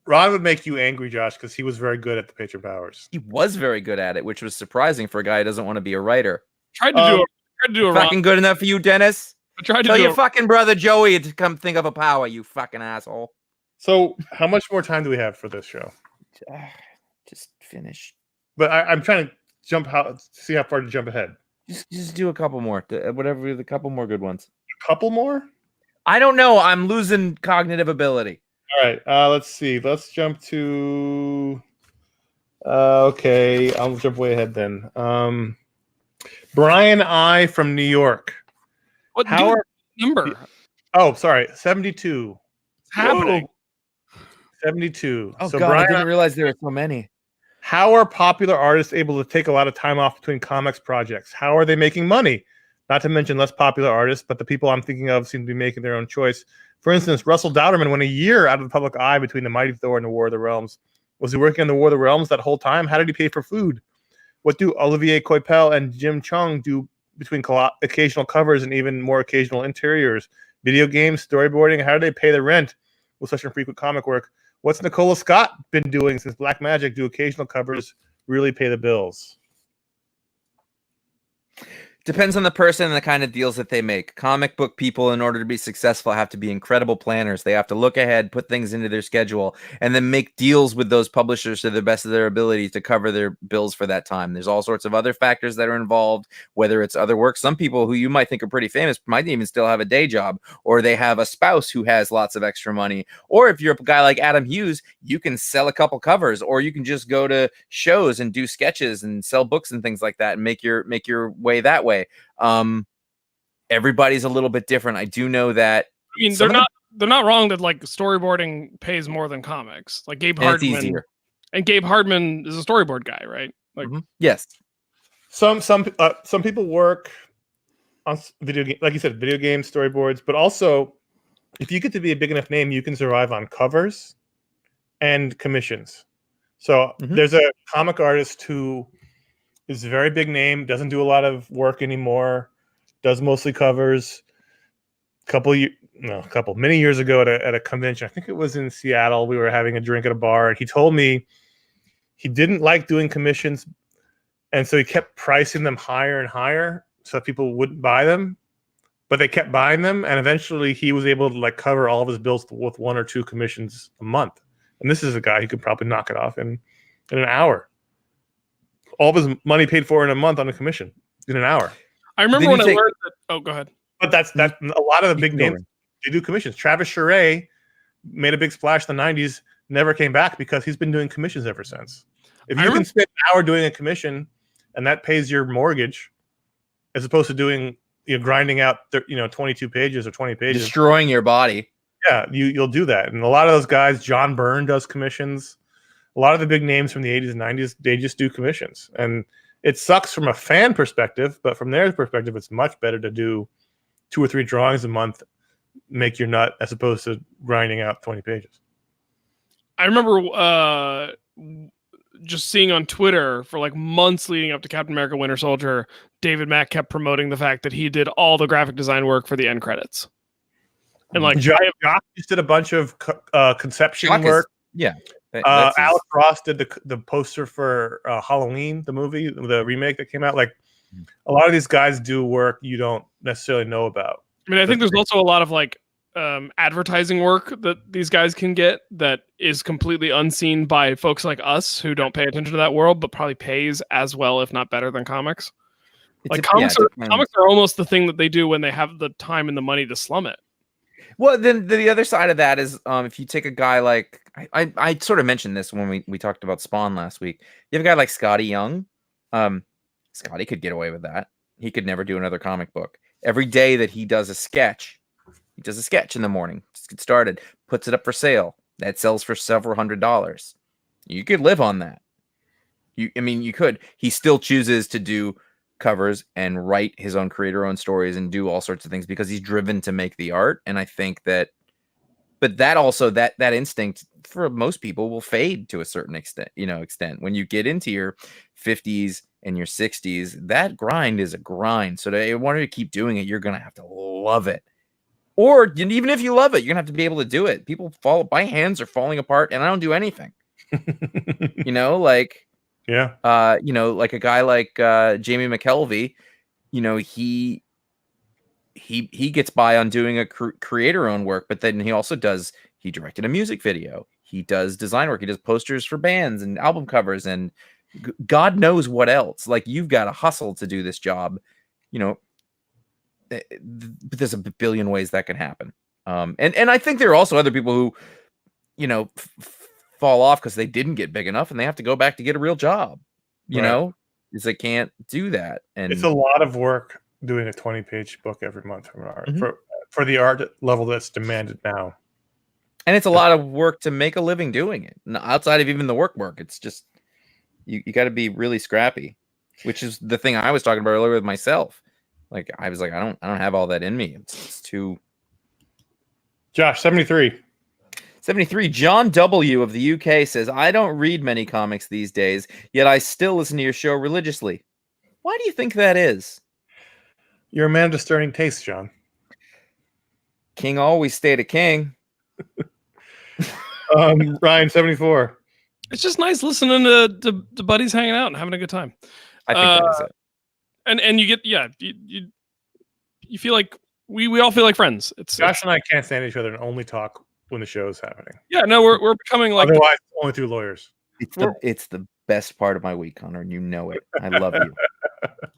Ron would make you angry, Josh, because he was very good at the patron powers. He was very good at it, which was surprising for a guy who doesn't want to be a writer. Tried to do a fucking Ron. good enough for you, Dennis? I tried to Tell do your fucking brother Joey to come think of a power, you fucking asshole. So, how much more time do we have for this show? Just finish. But I'm trying to see how far to jump ahead. Just do a couple more, a couple more good ones. A couple more? I don't know. I'm losing cognitive ability. All right. Let's see. Let's jump to. Okay, I'll jump way ahead then. Brian I from New York. What number? Oh, sorry, 72. It's happening. Whoa. 72. Oh, so God, Brian, I didn't realize there were so many. How are popular artists able to take a lot of time off between comics projects? How are they making money? Not to mention less popular artists, but the people I'm thinking of seem to be making their own choice. For instance, Russell Dowderman went a year out of the public eye between The Mighty Thor and The War of the Realms. Was he working on The War of the Realms that whole time? How did he pay for food? What do Olivier Coipel and Jim Chung do between occasional covers and even more occasional interiors? Video games, storyboarding, how do they pay the rent with such infrequent comic work? What's Nicola Scott been doing since Black Magic? Do occasional covers really pay the bills? Depends on the person and the kind of deals that they make. Comic book people, in order to be successful, have to be incredible planners. They have to look ahead, put things into their schedule, and then make deals with those publishers to the best of their ability to cover their bills for that time. There's all sorts of other factors that are involved, whether it's other work. Some people who you might think are pretty famous might even still have a day job, or they have a spouse who has lots of extra money. Or if you're a guy like Adam Hughes, you can sell a couple covers, or you can just go to shows and do sketches and sell books and things like that and make your way that way. Everybody's a little bit different. I do know that. I mean, they're not wrong that like storyboarding pays more than comics. Like Gabe Hardman, and Gabe Hardman is a storyboard guy, right? Like, yes. Some people work on video game, like you said, video games, storyboards, but also if you get to be a big enough name, you can survive on covers and commissions. So there's a comic artist who is a very big name, doesn't do a lot of work anymore, does mostly covers. Many years ago at a convention, I think it was in Seattle, we were having a drink at a bar, and he told me he didn't like doing commissions, and so he kept pricing them higher and higher so people wouldn't buy them, but they kept buying them, and eventually he was able to like cover all of his bills with 1 or 2 commissions a month. And this is a guy who could probably knock it off in an hour. All of his money paid for in a month on a commission in an hour. I remember when I learned that. Oh, go ahead. But that's a lot of the big names. They do commissions. Travis Charest made a big splash in the 90s, never came back because he's been doing commissions ever since. If you can spend an hour doing a commission and that pays your mortgage, as opposed to doing grinding out 22 pages or 20 pages, destroying your body. Yeah, you'll do that. And a lot of those guys, John Byrne does commissions. A lot of the big names from the 80s and 90s, they just do commissions. And it sucks from a fan perspective, but from their perspective, it's much better to do 2 or 3 drawings a month, make your nut, as opposed to grinding out 20 pages. I remember just seeing on Twitter for like months leading up to Captain America Winter Soldier, David Mack kept promoting the fact that he did all the graphic design work for the end credits. And like Josh just did a bunch of conception Jock is- work. Yeah. That's his- Alex Ross did the poster for Halloween, the movie, the remake that came out. Like a lot of these guys do work you don't necessarily know about. I mean, I think there's also a lot of like advertising work that these guys can get that is completely unseen by folks like us who don't pay attention to that world, but probably pays as well, if not better, than comics. Like comics are almost the thing that they do when they have the time and the money to slum it. Well, then the other side of that is if you take a guy like I sort of mentioned this when we talked about Spawn last week. You have a guy like Scotty Young. Scotty could get away with that. He could never do another comic book. Every day that he does a sketch in the morning, just get started, puts it up for sale. That sells for several $100s. You could live on that. You could. He still chooses to do covers and write his own creator-owned stories and do all sorts of things because he's driven to make the art. And I think that, but that also that instinct for most people will fade to a certain extent. When you get into your 50s and your 60s, that grind is a grind. So in order to keep doing it, you're gonna have to love it. Or even if you love it, you're gonna have to be able to do it. My hands are falling apart, and I don't do anything. Like a guy like Jamie McKelvey, he gets by on doing a creator-owned work, but then he directed a music video. He does design work. He does posters for bands and album covers and God knows what else. Like, you've got to hustle to do this job, but there's a billion ways that can happen. And I think there are also other people who, fall off because they didn't get big enough and they have to go back to get a real job, because they can't do that. And it's a lot of work doing a 20-page book every month from an art for the art level that's demanded now. And it's a lot of work to make a living doing it. Outside of even the work, it's just you got to be really scrappy, which is the thing I was talking about earlier with myself. Like, I was like, I don't have all that in me. It's too. Josh, 73. 73. John W. of the UK says, I don't read many comics these days, yet I still listen to your show religiously. Why do you think that is? You're a man of discerning taste, John. King always stayed a king. Ryan, 74. It's just nice listening to buddies hanging out and having a good time. I think that is it. And you get, you feel like we all feel like friends. Josh and I can't stand each other and only talk when the show is happening. Yeah, no, we're becoming like, otherwise only through lawyers. It's the best part of my week, Connor, and you know it. I love you.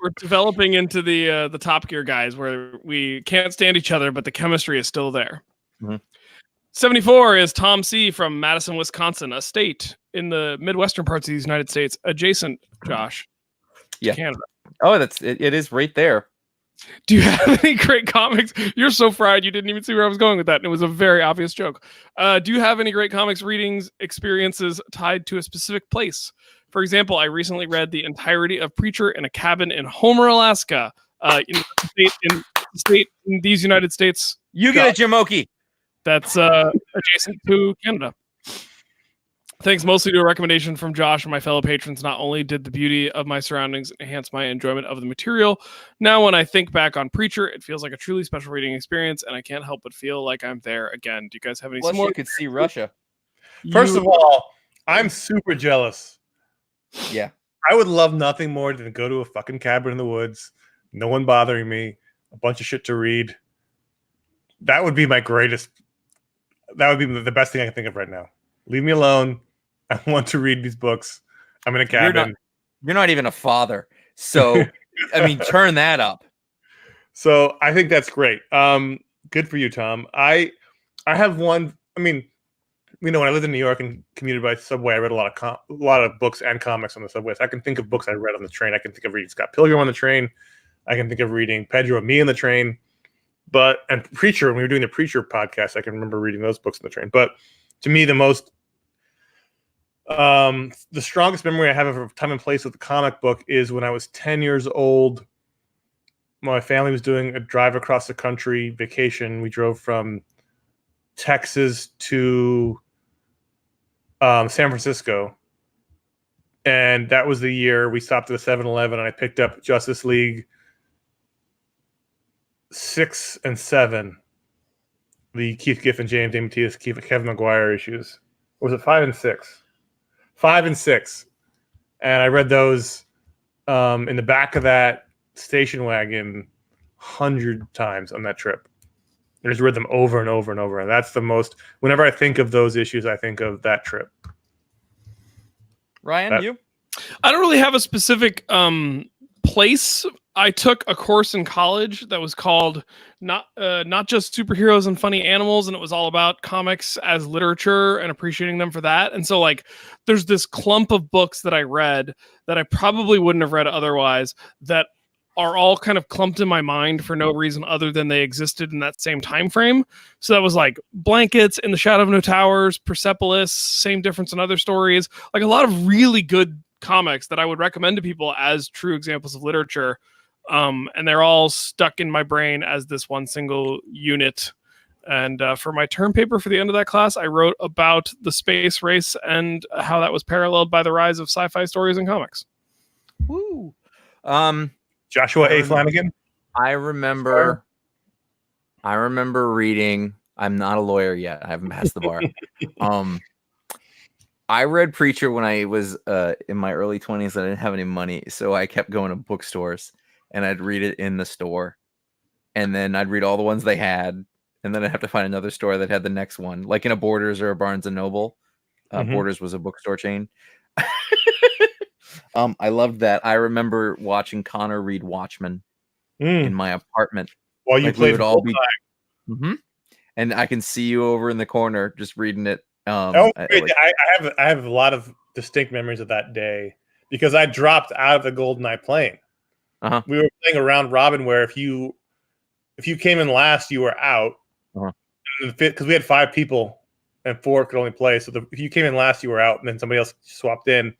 We're developing into the Top Gear guys where we can't stand each other, but the chemistry is still there. Mm-hmm. 74 is Tom C. from Madison, Wisconsin, a state in the Midwestern parts of the United States, adjacent, Josh, to Canada. Oh, it is right there. Do you have any great comics? You're so fried, you didn't even see where I was going with that, and it was a very obvious joke. Do you have any great comics readings experiences tied to a specific place? For example, I recently read the entirety of Preacher in a cabin in Homer, Alaska, in the state in these United States. You get it, Jamoki. That's adjacent to Canada. Thanks mostly to a recommendation from Josh and my fellow patrons, not only did the beauty of my surroundings enhance my enjoyment of the material, now when I think back on Preacher, it feels like a truly special reading experience, and I can't help but feel like I'm there again. Do you guys have any? Plus, you could see Russia. First of all, I'm super jealous. Yeah. I would love nothing more than to go to a fucking cabin in the woods, no one bothering me, a bunch of shit to read. That would be my greatest. That would be the best thing I can think of right now. Leave me alone. I want to read these books. I'm in a cabin. You're not even a father. So, I mean, turn that up. So I think that's great. Good for you, Tom. I have one. I mean, when I lived in New York and commuted by subway, I read a lot of books and comics on the subway. So I can think of books I read on the train. I can think of reading Scott Pilgrim on the train. I can think of reading Pedro and Me on the train. And Preacher, when we were doing the Preacher podcast, I can remember reading those books on the train. But to me, the strongest memory I have of a time and place with the comic book is when I was 10 years old. My family was doing a drive across the country vacation. We drove from Texas to San Francisco. And that was the year we stopped at a 7-Eleven and I picked up Justice League 6 and 7. the Keith Giffen, James A. Matias, Kevin McGuire issues. Or was it 5 and 6? 5 and 6. And I read those in the back of that station wagon 100 times on that trip. I just read them over and over and over. And that's the most, whenever I think of those issues, I think of that trip. Ryan, you? I don't really have a specific place. I took a course in college that was called not just superheroes and funny animals, and it was all about comics as literature and appreciating them for that. And so like there's this clump of books that I read that I probably wouldn't have read otherwise that are all kind of clumped in my mind for no reason other than they existed in that same time frame. So that was like Blankets, In the Shadow of No Towers, Persepolis, Same Difference in Other Stories, like a lot of really good comics that I would recommend to people as true examples of literature. And they're all stuck in my brain as this one single unit. And for my term paper for the end of that class, I wrote about the space race and how that was paralleled by the rise of sci-fi stories and comics. Woo. Joshua A. Flanagan. I remember reading. I'm not a lawyer yet. I haven't passed the bar. I read Preacher when I was in my early 20s. I didn't have any money, so I kept going to bookstores and I'd read it in the store, and then I'd read all the ones they had, and then I'd have to find another store that had the next one, like in a Borders or a Barnes and Noble. Borders was a bookstore chain. I loved that. I remember watching Connor read Watchmen in my apartment. While you played all and I can see you over in the corner just reading it. I have a lot of distinct memories of that day because I dropped out of the GoldenEye plane. We were playing a round robin where if you came in last, you were out. Because we had 5 people and 4 could only play. So if you came in last, you were out, and then somebody else swapped in.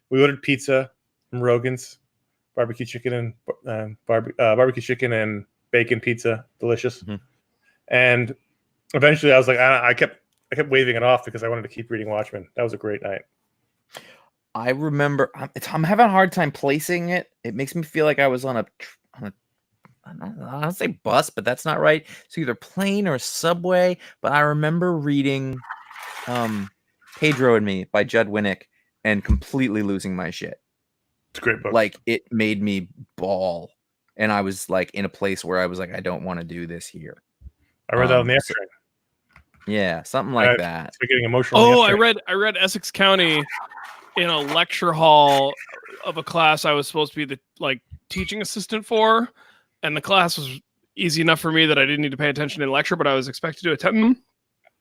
We ordered pizza from Rogan's, barbecue chicken and bacon pizza, delicious. And eventually, I was like, I kept waving it off because I wanted to keep reading Watchmen. That was a great night. I remember I'm having a hard time placing it. It makes me feel like I was on a I don't say bus, but that's not right. It's either plane or subway. But I remember reading Pedro and Me by Judd Winnick and completely losing my shit. It's a great book. Like, it made me bawl. And I was like in a place where I was like, I don't want to do this here. I read that on the F train. Yeah, something like that. It's getting emotional. Oh, I read Essex County in a lecture hall of a class I was supposed to be the teaching assistant for, and the class was easy enough for me that I didn't need to pay attention in lecture, but I was expected to attend them.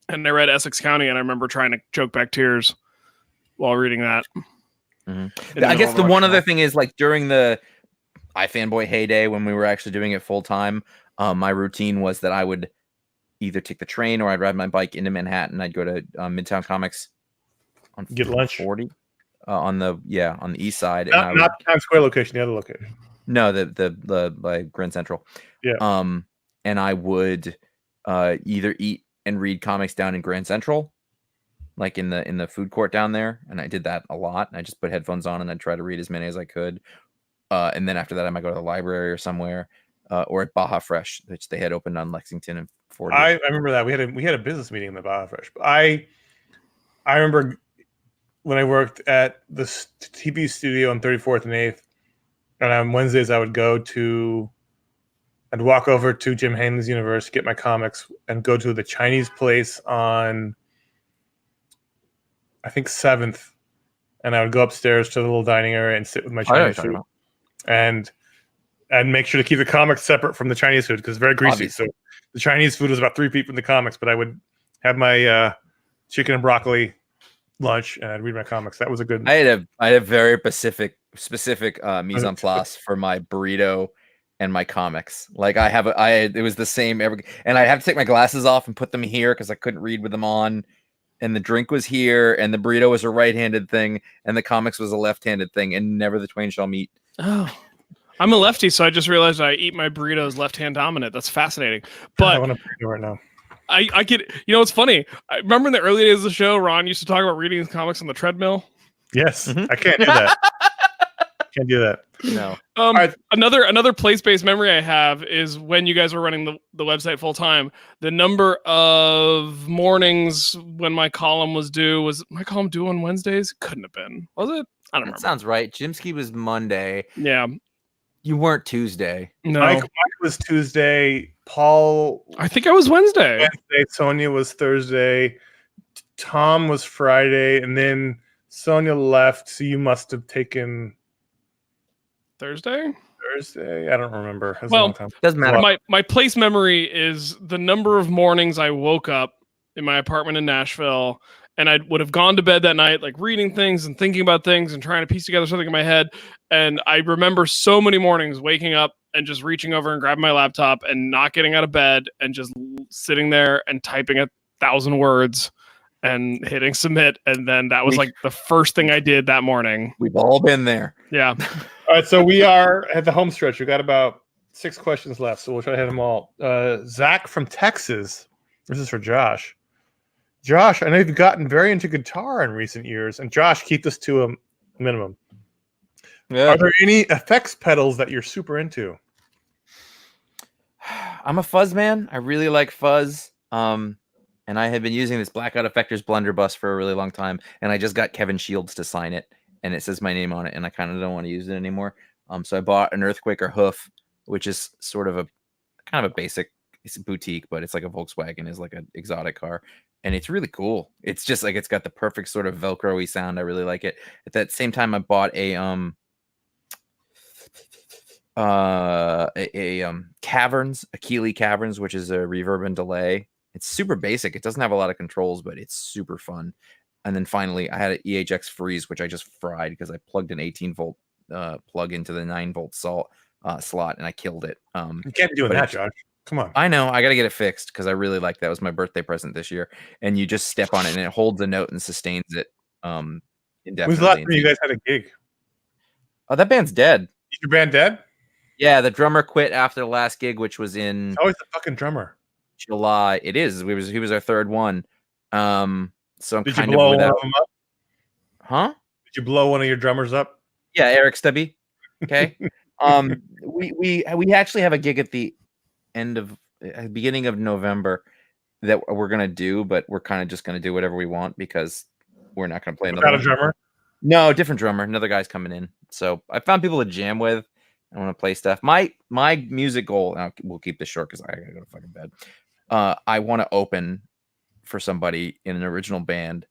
And I read Essex County, and I remember trying to choke back tears while reading that. I guess the one other thing is, like, during the iFanboy heyday when we were actually doing it full time, my routine was that I would either take the train or I'd ride my bike into Manhattan. I'd go to Midtown Comics on get lunch 40 on the east side. Not Times Square location, the other location. No, the by Grand Central. Yeah. And I would either eat and read comics down in Grand Central, like in the food court down there, and I did that a lot. I just put headphones on and I'd try to read as many as I could. And then after that, I might go to the library or somewhere, or at Baja Fresh, which they had opened on Lexington and 40. I remember that we had a business meeting in the Baja Fresh. I remember when I worked at the TV studio on 34th and 8th, and on Wednesdays I'd walk over to Jim Henley's Universe, get my comics, and go to the Chinese place on, I think, 7th, and I would go upstairs to the little dining area and sit with my Chinese food, and make sure to keep the comics separate from the Chinese food because it's very greasy. Obviously. So the Chinese food was about 3 feet from the comics, but I would have my chicken and broccoli lunch and I'd read my comics. That was a good. I had a very specific mise en place for my burrito and my comics. Like it was the same and I'd have to take my glasses off and put them here because I couldn't read with them on. And the drink was here, and the burrito was a right-handed thing, and the comics was a left-handed thing, and never the twain shall meet. Oh, I'm a lefty, so I just realized I eat my burritos left-hand dominant. That's fascinating. But I want to burrito right now. I get, it's funny. I remember in the early days of the show, Ron used to talk about reading his comics on the treadmill. Yes, I can't do that. Can't do that. No. right. Another place-based memory I have is when you guys were running the website full time. The number of mornings when my column was my column due on Wednesdays? Couldn't have been. Was it? I don't remember. That sounds right. Jimsky was Monday. Yeah. You weren't Tuesday. No. Mike was Tuesday. Paul. I think I was Wednesday. Wednesday. Sonia was Thursday. Tom was Friday, and then Sonia left. So you must have taken Thursday. I don't remember. It was a Well, long time. Doesn't matter. My place memory is the number of mornings I woke up in my apartment in Nashville, and I would have gone to bed that night, like reading things and thinking about things and trying to piece together something in my head. And I remember so many mornings waking up and just reaching over and grabbing my laptop and not getting out of bed and just sitting there and typing 1,000 words and hitting submit. And then that was like the first thing I did that morning. We've all been there. Yeah. All right, so we are at the home stretch. We've got about 6 questions left, so we'll try to hit them all. Zach from Texas. This is for Josh. Josh, I know you've gotten very into guitar in recent years, and Josh, keep this to a minimum. Yeah. Are there any effects pedals that you're super into? I'm a fuzz man. I really like fuzz. And I have been using this Blackout Effectors blunderbuss for a really long time, and I just got Kevin Shields to sign it, and it says my name on it, and I kind of don't want to use it anymore. So I bought an Earthquaker hoof, which is sort of a kind of a basic, it's a boutique, but it's like a Volkswagen is like an exotic car, and it's really cool. It's just like it's got the perfect sort of Velcro-y sound. I really like it. At that same time, I bought a Caverns, a Keeley Caverns, which is a reverb and delay. It's super basic. It doesn't have a lot of controls, but it's super fun. And then finally, I had an EHX Freeze, which I just fried because I plugged an 18-volt plug into the 9-volt slot, and I killed it. You can't be doing that, Josh. Come on. I know. I got to get it fixed because I really like that. It was my birthday present this year. And you just step on it, and it holds a note and sustains it indefinitely. When's the last time you guys had a gig? Oh, that band's dead. Is your band dead? Yeah, the drummer quit after the last gig, which was in It's always the fucking drummer. July. It is. He was our third one. So I'm Did kind you blow of one without. of them up? Huh? Did you blow one of your drummers up? Yeah, Eric Stubby. Okay. We actually have a gig at the beginning of November that we're gonna do, but we're kind of just gonna do whatever we want because we're not gonna play another. Without a drummer? No, different drummer. Another guy's coming in. So I found people to jam with. I want to play stuff. My music goal. We'll keep this short because I gotta go to fucking bed. I want to open for somebody in an original band,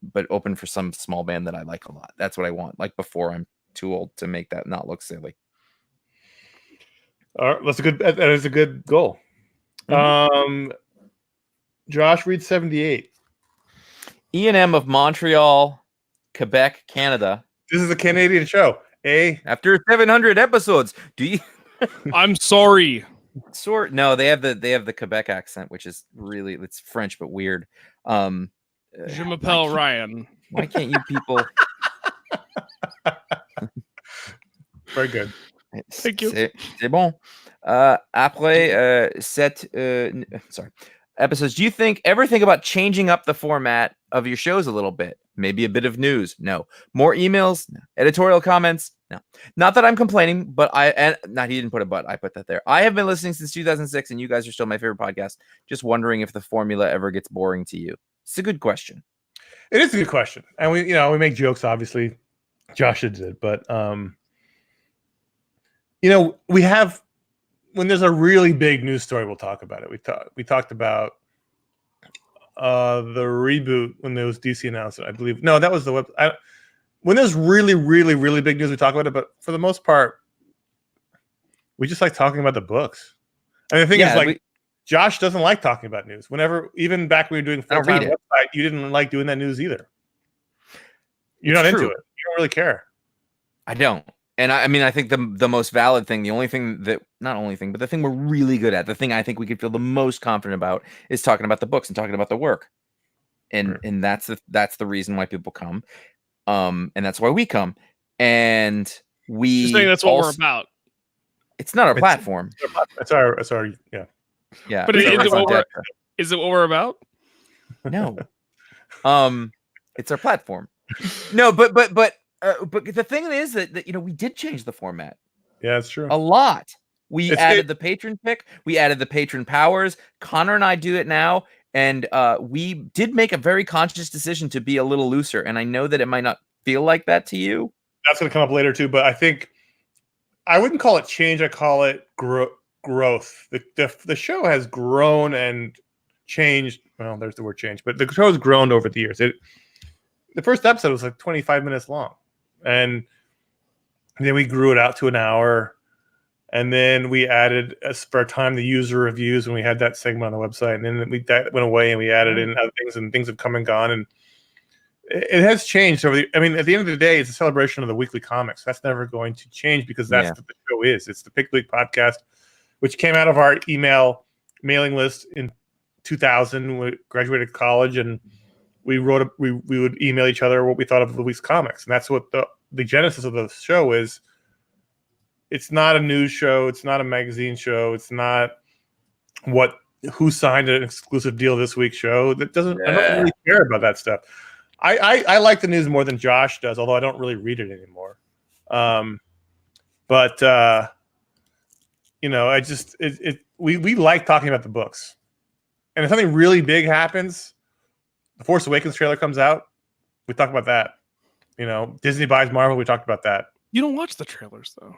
but open for some small band that I like a lot. That's what I want. Like before I'm too old to make that not look silly. All right, that is a good goal. Mm-hmm. Josh Reed 78. E&M of Montreal, Quebec, Canada. This is a Canadian show. After 700 episodes, do you? I'm sorry. No, they have the Quebec accent, which is really, it's French but weird. Je m'appelle Ryan. Why can't you people? Very good. Thank you. C'est bon. Après sorry, episodes. Do you ever think about changing up the format of your shows a little bit? Maybe a bit of news? No. More emails? No. Editorial comments? No. Not that I'm complaining, but he didn't put a but. I put that there. I have been listening since 2006, and you guys are still my favorite podcast. Just wondering if the formula ever gets boring to you. It's a good question. It is a good question, and we make jokes. Obviously, Josh did it, but we have when there's a really big news story, we'll talk about it. We talked about the reboot when there was DC announced it, I believe. No, that was the web. When there's really, really, really big news, we talk about it. But for the most part, we just like talking about the books. And the thing is, Josh doesn't like talking about news. Even back when we were doing full-time website, you didn't like doing that news either. You're not into it. You don't really care. I don't. And I think the most valid thing, the thing we're really good at, the thing I think we could feel the most confident about is talking about the books and talking about the work. And that's the reason why people come. And that's why we come. And we just saying that's what we're about. It's not our platform. It's our yeah. Yeah. But is it what we're about? No. It's our platform. No, but but the thing is that we did change the format Yeah, it's true. a lot. We It's added good. the patron pick. We added the patron powers. Connor and I do it now. And we did make a very conscious decision to be a little looser. And I know that it might not feel like that to you. That's going to come up later too. But I think I wouldn't call it change. I call it growth. The show has grown and changed. Well, there's the word change, but the show has grown over the years. The first episode was like 25 minutes long, and then we grew it out to an hour, and then we added a spare time the user reviews when we had that segment on the website, and then that went away, and we added in other things, and things have come and gone, and it has changed over I mean, at the end of the day, it's a celebration of the weekly comics. That's never going to change because that's what the show is. It's the Pick Week podcast, which came out of our email mailing list in 2000 when we graduated college, and we would email each other what we thought of the week's comics, and that's what the genesis of the show is. It's not a news show. It's not a magazine show. It's not who signed an exclusive deal this week show. That doesn't. I don't really care about that stuff. I like the news more than Josh does, although I don't really read it anymore. We like talking about the books, and if something really big happens, the Force Awakens trailer comes out, we talk about that. Disney buys Marvel, we talked about that. You don't watch the trailers though.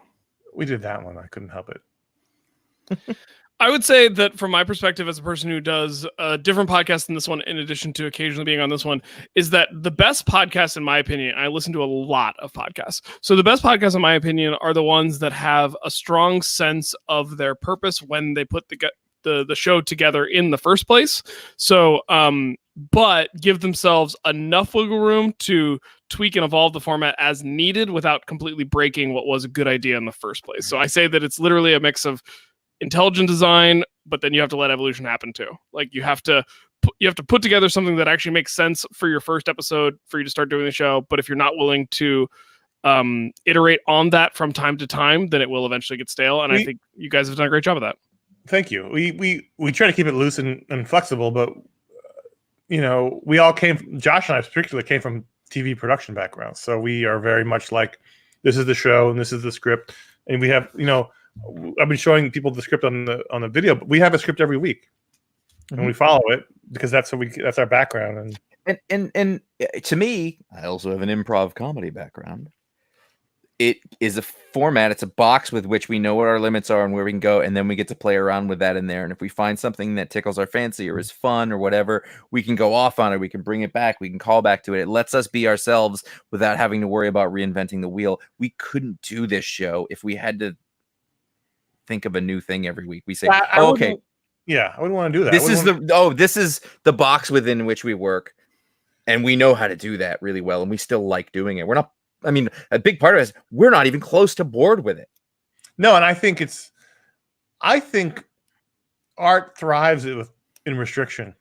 We did that one. I couldn't help it. I would say that from my perspective as a person who does a different podcast than this one, in addition to occasionally being on this one, is that the best podcasts, in my opinion, I listen to a lot of podcasts. So the best podcasts, in my opinion, are the ones that have a strong sense of their purpose when they put the show together in the first place. So, but give themselves enough wiggle room to tweak and evolve the format as needed without completely breaking what was a good idea in the first place. So I say that it's literally a mix of intelligent design, but then you have to let evolution happen too. Like you have to put together something that actually makes sense for your first episode for you to start doing the show. But if you're not willing to iterate on that from time to time, then it will eventually get stale. And I think you guys have done a great job of that. Thank you. We try to keep it loose and flexible, but we all Josh and I particularly came from TV production backgrounds. So we are very much like, this is the show and this is the script. And we have, I've been showing people the script on the video, but we have a script every week, and we follow it because that's our background. And to me, I also have an improv comedy background. It is a format. It's a box with which we know what our limits are and where we can go, and then we get to play around with that in there. And if we find something that tickles our fancy or is fun or whatever, we can go off on it. We can bring it back. We can call back to it. It lets us be ourselves without having to worry about reinventing the wheel. We couldn't do this show if we had to think of a new thing every week. We say, okay, yeah, I wouldn't want to do that. This is the box within which we work, and we know how to do that really well, and we still like doing it. A big part of it is we're not even close to bored with it. No, and I think art thrives in restriction.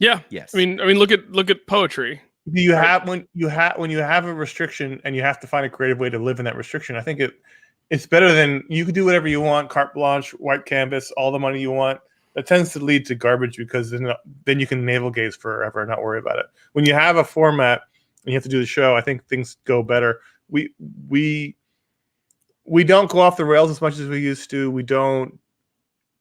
Yeah. Yes. I mean, look at poetry. When you have a restriction and you have to find a creative way to live in that restriction, I think it's better than you can do whatever you want, carte blanche, white canvas, all the money you want. That tends to lead to garbage because then you can navel gaze forever and not worry about it. When you have a format and you have to do the show, I think things go better. We don't go off the rails as much as we used to. We don't.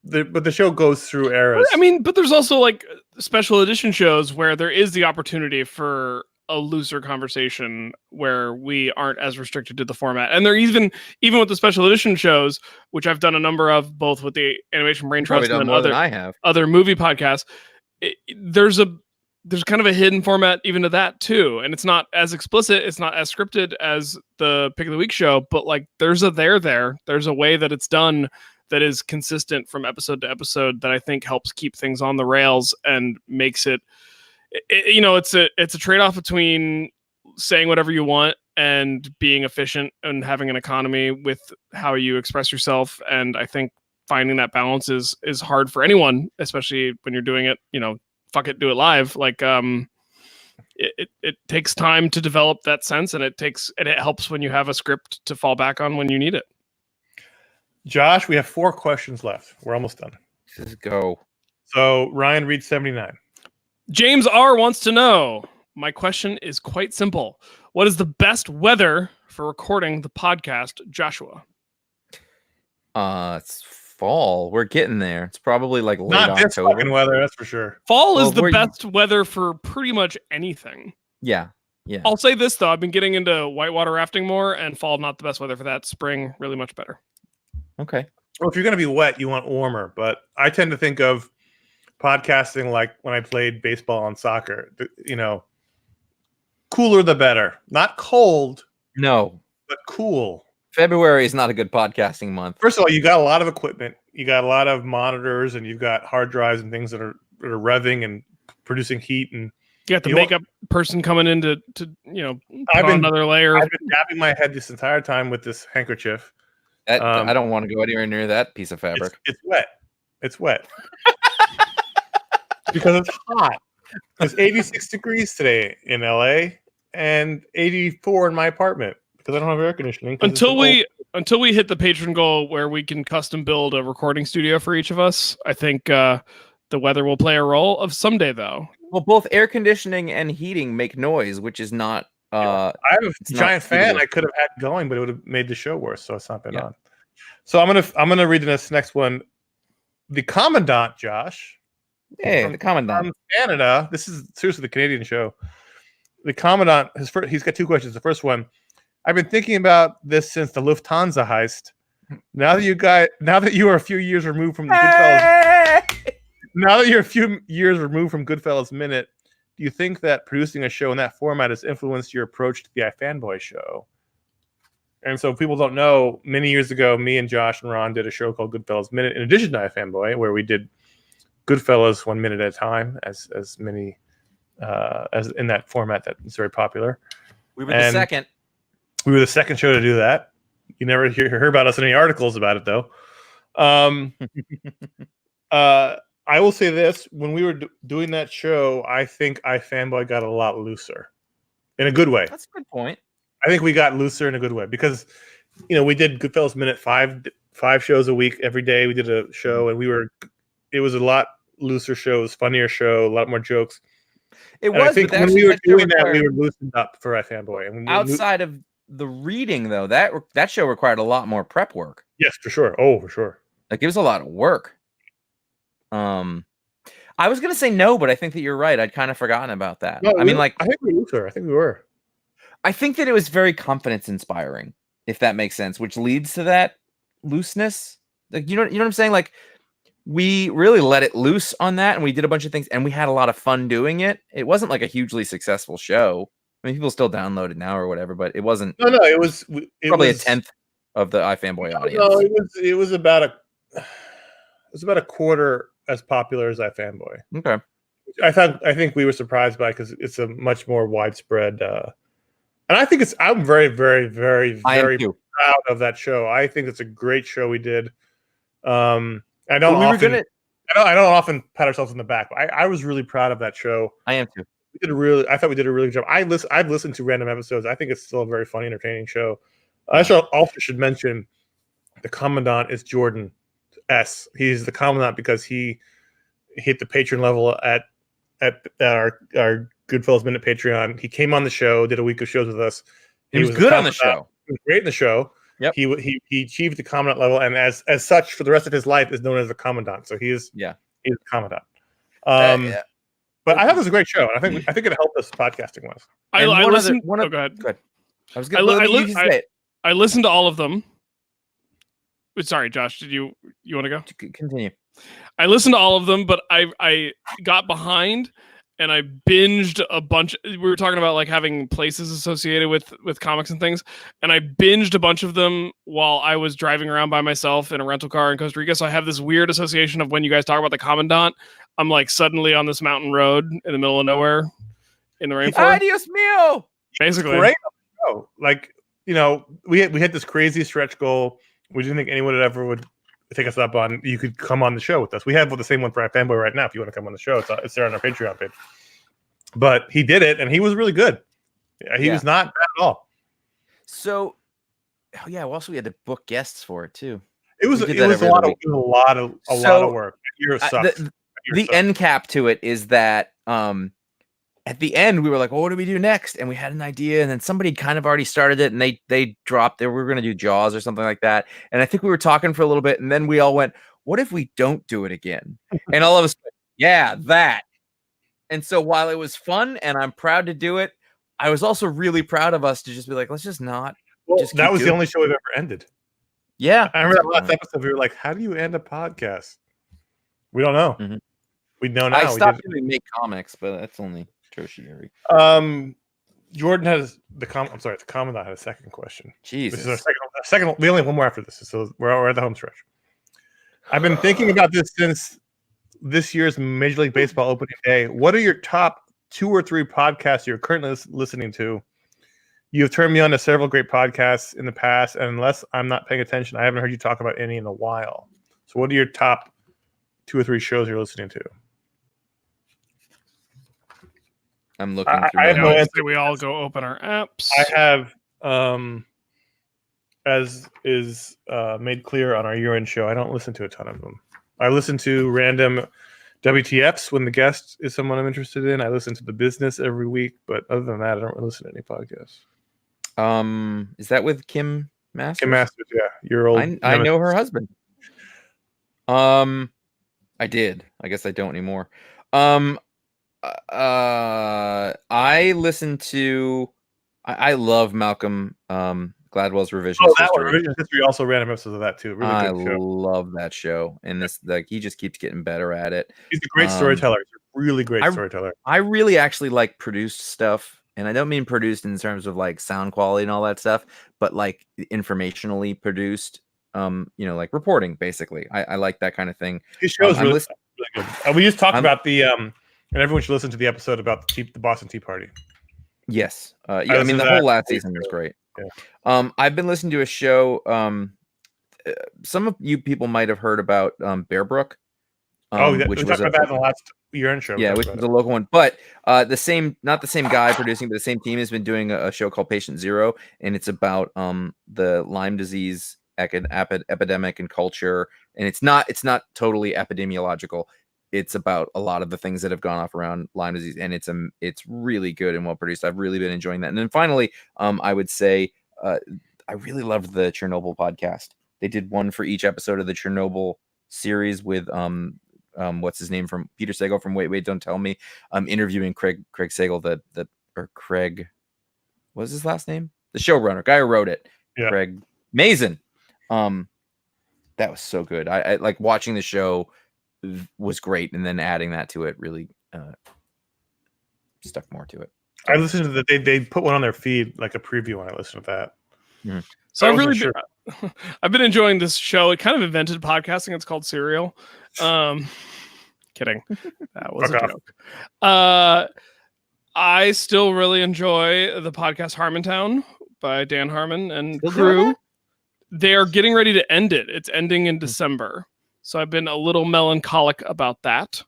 But the show goes through eras. I mean, but there's also like special edition shows where there is the opportunity for a looser conversation where we aren't as restricted to the format. And they're even with the special edition shows, which I've done a number of, both with the Animation Brain Trust and other movie podcasts. There's kind of a hidden format even to that too. And it's not as explicit. It's not as scripted as the Pick of the Week show, but like there's a way that it's done that is consistent from episode to episode that I think helps keep things on the rails and makes it it's a trade-off between saying whatever you want and being efficient and having an economy with how you express yourself. And I think finding that balance is hard for anyone, especially when you're doing it, fuck it, do it live. Like, it takes time to develop that sense, and it helps when you have a script to fall back on when you need it. Josh, we have 4 questions left. We're almost done. Let's go. So Ryan reads 79. James R. wants to know, my question is quite simple. What is the best weather for recording the podcast, Joshua? It's fall. We're getting there. It's probably like late Not this October. fucking weather, that's for sure. Fall Well, is the where you- best weather for pretty much anything. Yeah. I'll say this though, I've been getting into whitewater rafting more, and fall not the best weather for that. Spring really much better. Okay. Well, if you're going to be wet, you want warmer. But I tend to think of podcasting like when I played baseball and soccer. Cooler the better. Not cold, No. but cool. February is not a good podcasting month. First of all, you got a lot of equipment. You got a lot of monitors, and you've got hard drives and things that are revving and producing heat. And You got the You makeup person coming in to put I've on been- another layer. I've been dabbing my head this entire time with this handkerchief. I don't want to go anywhere near that piece of fabric. It's wet. It's wet. Because it's hot. It's 86 degrees today in LA and 84 in my apartment because I don't have air conditioning. Until we hit the patron goal where we can custom build a recording studio for each of us, I think the weather will play a role of someday though. Well, both air conditioning and heating make noise, which is not. I have a it's not giant fan suitable. I could have had going, but it would have made the show worse, so it's not been on. So I'm gonna read this next one. The Commandant, Josh. Hey, the Commandant. From Canada. This is seriously the Canadian show. The Commandant, he's got two questions. The first one, I've been thinking about this since the Lufthansa heist. Now that you are a few years removed from the Goodfellas, now that you're a few years removed from Goodfellas Minute, do you think that producing a show in that format has influenced your approach to the iFanboy show? And so, if people don't know, many years ago, me and Josh and Ron did a show called Goodfellas Minute, in addition to iFanboy, where we did Goodfellas 1 minute at a time, as many as in that format that is very popular. We were the second. We were the second show to do that. You never hear about us in any articles about it, though. I will say this: when we were doing that show, I think iFanboy got a lot looser, in a good way. That's a good point. I think we got looser in a good way because, we did Goodfellas Minute five shows a week every day. We did a show, and it was a lot looser show, it was funnier show, a lot more jokes. It And was. I think but when that we were that show doing that, we required- were loosened up for iFanboy. And outside of the reading, though, that show required a lot more prep work. yes, for sure. Oh, for sure. Like it was a lot of work. I was gonna say no, but I think that you're right. I'd kind of forgotten about that. No, I mean, like, I think we were looser. I think we were. I think that it was very confidence inspiring, if that makes sense, which leads to that looseness. Like, you know what I'm saying? Like, we really let it loose on that, and we did a bunch of things, and we had a lot of fun doing it. It wasn't like a hugely successful show. I mean, people still download it now or whatever, but it wasn't. No, it was Probably a tenth of the iFanboy audience. No, it was about a quarter as popular as iFanboy. Okay. I think we were surprised by because it's a much more widespread. And I think I'm very, very, very, very proud of that show. I think it's a great show we did. I don't often pat ourselves on the back, but I was really proud of that show. I am too. I thought we did a really good job. I've listened to random episodes. I think it's still a very funny, entertaining show. I also should mention the Commandant is Jordan S. He's the Commandant because he hit the patron level at our Goodfellas Minute Patreon. He came on the show, did a week of shows with us. He was good on the show. He was great in the show. Yep. He achieved the Commandant level, and as such, for the rest of his life, is known as the Commandant. So he's the Commandant. But I thought it was a great show. And I think it helped us podcasting wise. I listened. Go ahead. Good. I was going I listened to all of them. Sorry, Josh. Did you want to go? Continue. I listened to all of them, but I got behind and I binged a bunch. We were talking about like having places associated with comics and things, and I binged a bunch of them while I was driving around by myself in a rental car in Costa Rica. So I have this weird association of when you guys talk about the Commandant, I'm like suddenly on this mountain road in the middle of nowhere in the rainforest. Adios mio. Basically, Great. Oh, like we hit this crazy stretch goal. We didn't think anyone would take us up on. You could come on the show with us. We have the same one for iFanboy right now. If you want to come on the show, it's there on our Patreon page. But he did it, and he was really good. He was not bad at all. So, also we had to book guests for it too. It was a lot of work. You're the end cap to it is that at the end, we were like, well, what do we do next? And we had an idea, and then somebody kind of already started it, and they dropped it. We were going to do Jaws or something like that. And I think we were talking for a little bit, and then we all went, what if we don't do it again? And all of us, yeah, that. And so while it was fun, and I'm proud to do it, I was also really proud of us to just be like, let's just not. Well, just that was the doing only show we've ever ended. Yeah. I remember that last episode, we were like, how do you end a podcast? We don't know. Mhm. We know now. I stopped doing make comics, but that's only tertiary. Jordan has the Commandant had a second question. Jesus. This is our second. We only have one more after this, so we're at the home stretch. I've been thinking about this since this year's Major League Baseball opening day. What are your top 2 or 3 podcasts you're currently listening to? You've turned me on to several great podcasts in the past, and unless I'm not paying attention, I haven't heard you talk about any in a while. So what are your top 2 or 3 shows you're listening to? I'm looking through. I have no answer. We all go open our apps. I have, as is made clear on our year-end show, I don't listen to a ton of them. I listen to random WTFs when the guest is someone I'm interested in. I listen to The Business every week, but other than that, I don't really listen to any podcasts. Is that with Kim Masters? Kim Masters, yeah, your old. I know her husband. I did. I guess I don't anymore. I listen to. I love Malcolm Gladwell's Revisionist Oh, that History. one, Revisionist History, also random episodes of that too. Really I good show. love that show, and this he just keeps getting better at it. He's a great storyteller. He's a really great storyteller. I really actually like produced stuff, and I don't mean produced in terms of like sound quality and all that stuff, but like informationally produced. Like reporting, basically. I like that kind of thing. His show's really good. We just talked about the and everyone should listen to the episode about the Boston Tea Party. Yes. I mean, the whole last season was great. Yeah. I've been listening to a show. Some of you people might have heard about Bear Brook. Which we talked about that in the last year-end show. Yeah, which was a local one. But not the same guy producing, but the same team has been doing a show called Patient Zero, and it's about the Lyme disease epidemic and culture. And it's not totally epidemiological. It's about a lot of the things that have gone off around Lyme disease, and it's really good and well produced. I've really been enjoying that. And then finally, I would say I really loved the Chernobyl podcast. They did one for each episode of the Chernobyl series with what's his name from Peter Sagal from Wait Don't Tell Me, interviewing Craig Sagal, or Craig, what was his last name? The showrunner, guy who wrote it. Yeah. Craig Mazin. That was so good. I like watching the show was great, and then adding that to it really stuck more to it. I listened to that. They put one on their feed, like a preview when I listened to that. Mm-hmm. So I've been enjoying this show. It kind of invented podcasting. It's called Serial. Kidding. That was a joke. I still really enjoy the podcast Harmontown by Dan Harmon and crew. They're getting ready to end it. It's ending in December. So I've been a little melancholic about that.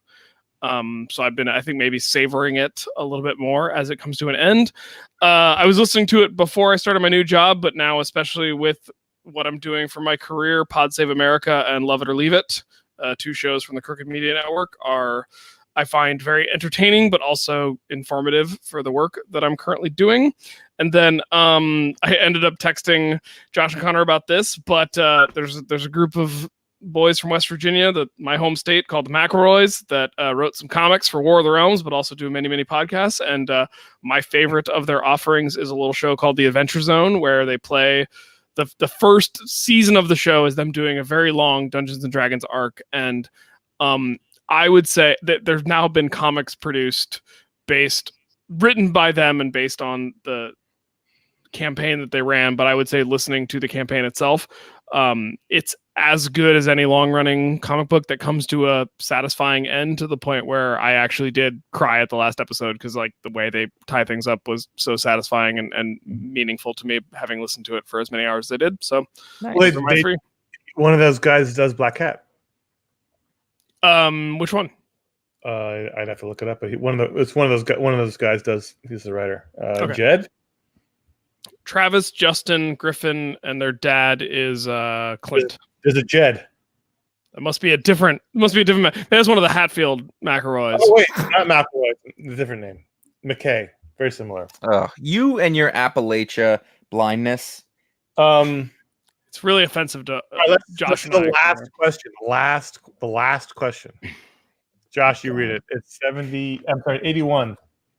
So I've been, I think, maybe savoring it a little bit more as it comes to an end. I was listening to it before I started my new job, but now, especially with what I'm doing for my career, Pod Save America and Love It or Leave It, 2 shows from the Crooked Media Network, I find very entertaining, but also informative for the work that I'm currently doing. And then I ended up texting Josh and Connor about this, but there's a group of boys from West Virginia, my home state, called the McElroys, that wrote some comics for War of the Realms, but also do many podcasts. And my favorite of their offerings is a little show called The Adventure Zone, where they play the first season of the show is them doing a very long Dungeons and Dragons arc. And I would say that there's now been comics produced written by them and based on the campaign that they ran. But I would say listening to the campaign itself, it's as good as any long-running comic book that comes to a satisfying end, to the point where I actually did cry at the last episode, because like the way they tie things up was so satisfying and meaningful to me, having listened to it for as many hours as I did. So nice. One of those guys does Black Cat. Which one? I'd have to look it up, but one of those guys does. He's the writer. Okay. Jed. Travis, Justin, Griffin, and their dad is Clint. There's a Jed. It must be a different. That's one of the Hatfield McElroys. Oh wait, not McElroy. A different name. McKay. Very similar. You and your Appalachia blindness. It's really offensive to Josh and the I. last question. The last question. Josh, you read it. It's 81.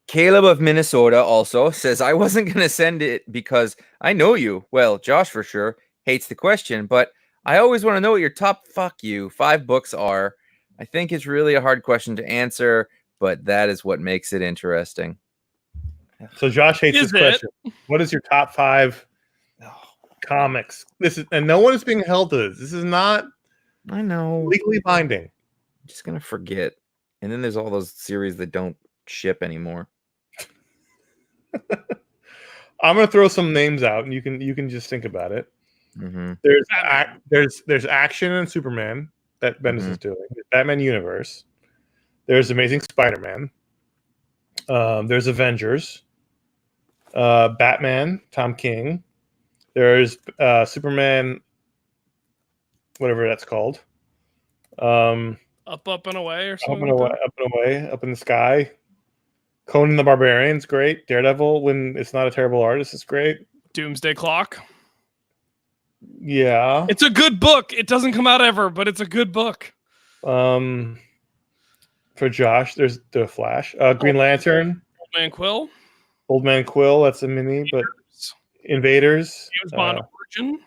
Caleb of Minnesota also says, I wasn't going to send it because I know you. Well, Josh for sure hates the question, but I always want to know what your top 5 books are. I think it's really a hard question to answer, but that is what makes it interesting. So Josh hates this question. What is your top 5 comics? And no one is being held to this. This is not I know legally binding. I'm just going to forget. And then there's all those series that don't ship anymore. I'm gonna throw some names out, and you can just think about it. Mm-hmm. There's Action and Superman that Bendis Mm-hmm. is doing. There's Batman Universe. There's Amazing Spider-Man. There's Avengers. Batman, Tom King. There's Superman, whatever that's called. Up and away or something. Up in the sky. Conan the Barbarian's great. Daredevil, when it's not a terrible artist, is great. Doomsday Clock. Yeah, it's a good book. It doesn't come out ever, but it's a good book. For Josh, there's The Flash. Green Lantern. Old Man Quill. That's a mini, but Invaders. James Bond Origin.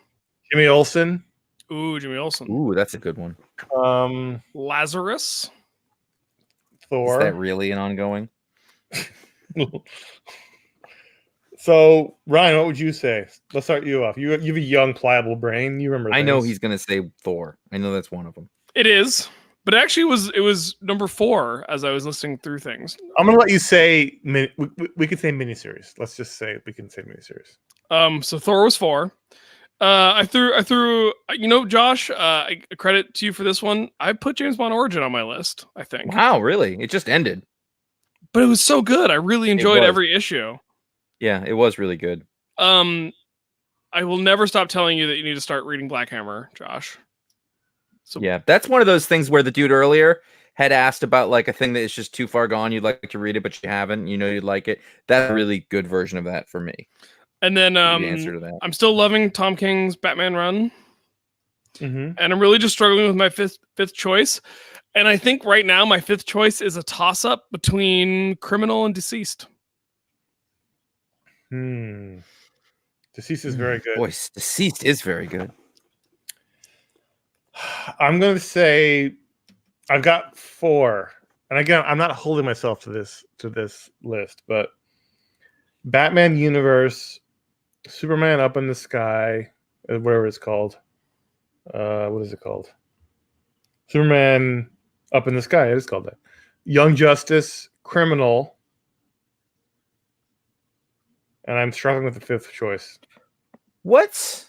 Jimmy Olsen. Ooh, Jimmy Olsen. Ooh, that's a good one. Lazarus. Thor. Is that really an ongoing? So, Ryan, what would you say? Let's start you off. You have a young, pliable brain. You remember. I know he's going to say Thor. I know that's one of them. It is, but actually, it was number 4 as I was listening through things. I'm going to let you say. We could say miniseries. Let's just say we can say miniseries. So Thor was 4. I threw. Josh. Credit to you for this one. I put James Bond Origin on my list. I think. Wow, really? It just ended. But it was so good. I really enjoyed every issue. Yeah, it was really good. I will never stop telling you that you need to start reading Black Hammer, Josh. So yeah, that's one of those things where the dude earlier had asked about like a thing that is just too far gone. You'd like to read it, but you haven't. You know you'd like it. That's a really good version of that for me. And then answer to that. I'm still loving Tom King's Batman run. Mm-hmm. And I'm really just struggling with my fifth choice. And I think right now my 5th choice is a toss-up between Criminal and Deceased. Deceased is very good. Boy, Deceased is very good. I'm going to say I've got 4. And again, I'm not holding myself to this list, but Batman Universe, Superman Up in the Sky, whatever it's called. What is it called? Superman Up in the Sky. It is called that. Young Justice, Criminal, and I'm struggling with the 5th choice. What's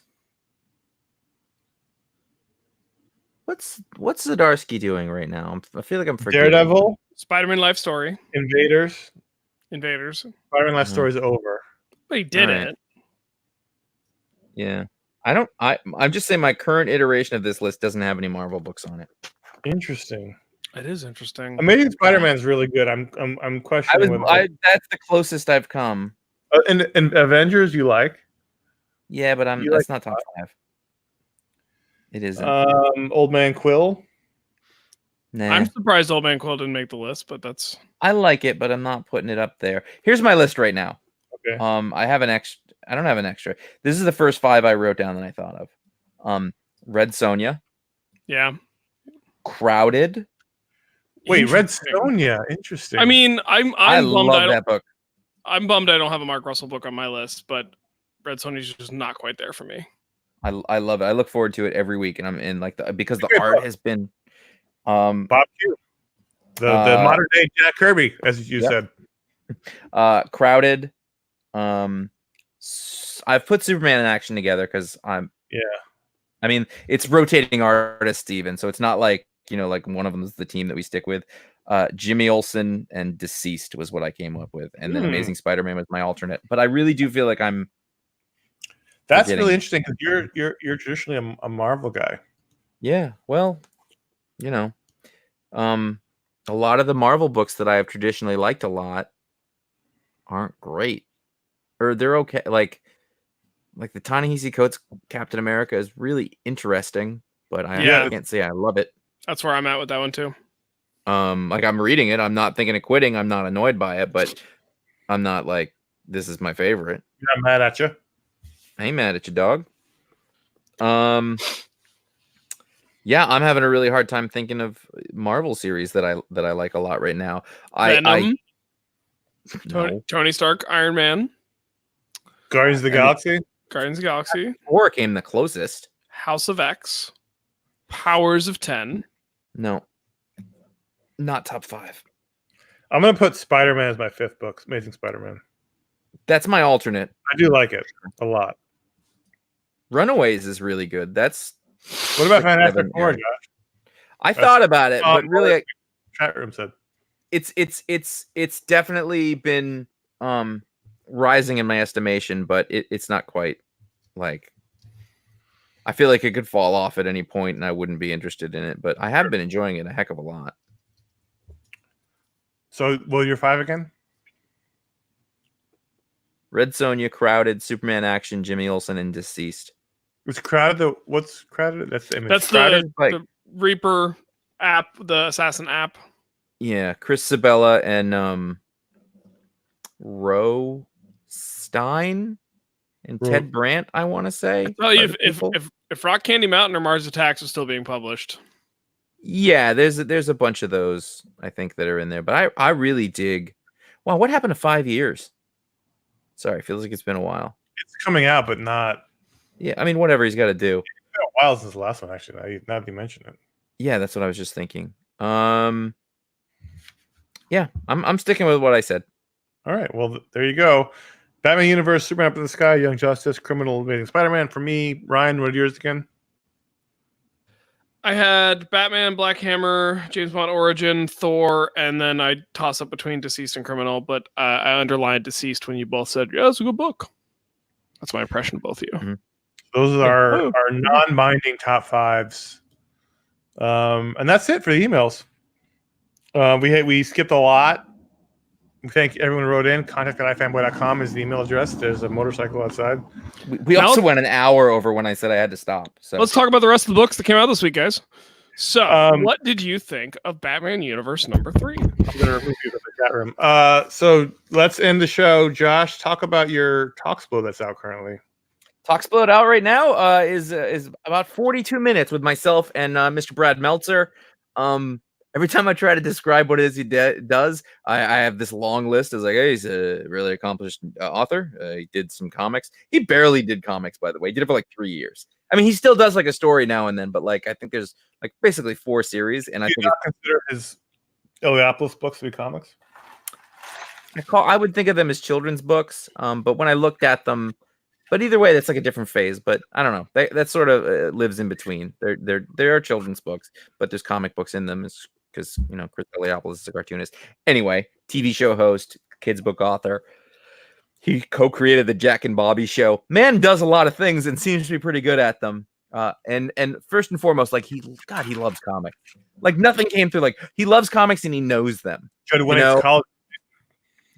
Zdarsky doing right now? I feel like I'm forgetting. Daredevil, Spider-Man Life Story, Invaders. Spider-Man Life Story is over. But he did it. Yeah. I'm just saying my current iteration of this list doesn't have any Marvel books on it. Interesting. It is interesting. Amazing Spider-Man is really good. I'm questioning. That's the closest I've come. And Avengers, you like? Yeah, but that's not top 5. It isn't. Old Man Quill. Nah. I'm surprised Old Man Quill didn't make the list, but that's. I like it, but I'm not putting it up there. Here's my list right now. Okay. I have an extra. I don't have an extra. This is the first 5 I wrote down that I thought of. Red Sonja. Yeah. Crowded. Wait, Red Sonja. Interesting. I mean, I love that book. I'm bummed I don't have a Mark Russell book on my list, but Red Sonja's just not quite there for me. I love it. I look forward to it every week, and I'm in because the art has been. Bob Q. The modern day Jack Kirby, as you said. Crowded. I've put Superman in Action together because I'm. Yeah. I mean, it's rotating artists, even, so it's not like like one of them is the team that we stick with. Jimmy Olsen and Deceased was what I came up with, and then Amazing Spider-Man was my alternate. But I really do feel like I'm. That's really interesting because you're traditionally a Marvel guy. Yeah, well, a lot of the Marvel books that I have traditionally liked a lot aren't great, or they're okay. Like the Ta-Nehisi Coates Captain America is really interesting, but I Yeah. can't say I love it. That's where I'm at with that one too. Like I'm reading it, I'm not thinking of quitting. I'm not annoyed by it, but I'm not like this is my favorite. Yeah, I'm mad at you. I ain't mad at you, dog. Yeah, I'm having a really hard time thinking of Marvel series that I like a lot right now. Venom, No. Tony Stark, Iron Man, Guardians of the Galaxy. Guardians of the Galaxy, Thor came the closest. House of X, Powers of 10. No, not top 5. I'm gonna put Spider-Man as my 5th book. Amazing Spider-Man. That's my alternate. I do like it a lot. Runaways is really good. That's What about Fantastic Four, Josh? I thought about it, but really, chat room said it's definitely been rising in my estimation, but it's not quite like. I feel like it could fall off at any point, and I wouldn't be interested in it. But I have been enjoying it a heck of a lot. So, will your 5 again? Red Sonja, Crowded, Superman Action, Jimmy Olsen, and Deceased. Was Crowded what's Crowded? That's the image. That's the Reaper app, the assassin app. Yeah, Chris Sabella and Ro Stein and Ted Brandt, I want to say. I'll tell you, if Rock Candy Mountain or Mars Attacks was still being published. Yeah, there's a bunch of those, I think, that are in there. But I really dig. Wow, what happened to 5 years? Sorry, feels like it's been a while. It's coming out, but not. Yeah, I mean, whatever he's got to do. It's been a while since the last one, actually. Now that you mention it. Yeah, that's what I was just thinking. Yeah, I'm sticking with what I said. All right, well, there you go. Batman Universe, Superman Up in the Sky, Young Justice, Criminal, Amazing Spider-Man. For me, Ryan, what are yours again? I had Batman, Black Hammer, James Bond Origin, Thor, and then I toss up between Deceased and Criminal, but I underlined Deceased when you both said, yeah, it's a good book. That's my impression of both of you. Mm-hmm. Those are our non-binding top 5s. And that's it for the emails. We skipped a lot. We thank everyone who wrote in. Contact@ifanboy.com is the email address. There's a motorcycle outside. We also went an hour over when I said I had to stop. So let's talk about the rest of the books that came out this week, guys. So, what did you think of Batman Universe number 3? I'm going to remove you from the chat room. So let's end the show. Josh, talk about your Talkspo that's out currently. Talkspo out right now is about 42 minutes with myself and Mr. Brad Meltzer. Every time I try to describe what it is he does, I have this long list. It's like, hey, he's a really accomplished author. He did some comics. He barely did comics, by the way. He did it for like 3 years. I mean, he still does like a story now and then, but like I think there's like basically 4 series. And I think consider his Iliopolis books to be comics. I would think of them as children's books, but when I looked at them, but either way, that's like a different phase. But I don't know. That sort of lives in between. There are children's books, but there's comic books in them. Because Chris Eliopoulos is a cartoonist. Anyway, TV show host, kids book author. He co-created the Jack and Bobby show. Man does a lot of things and seems to be pretty good at them. And first and foremost, like he loves comics. Like nothing came through. Like he loves comics and he knows them. Judd Winnig's college.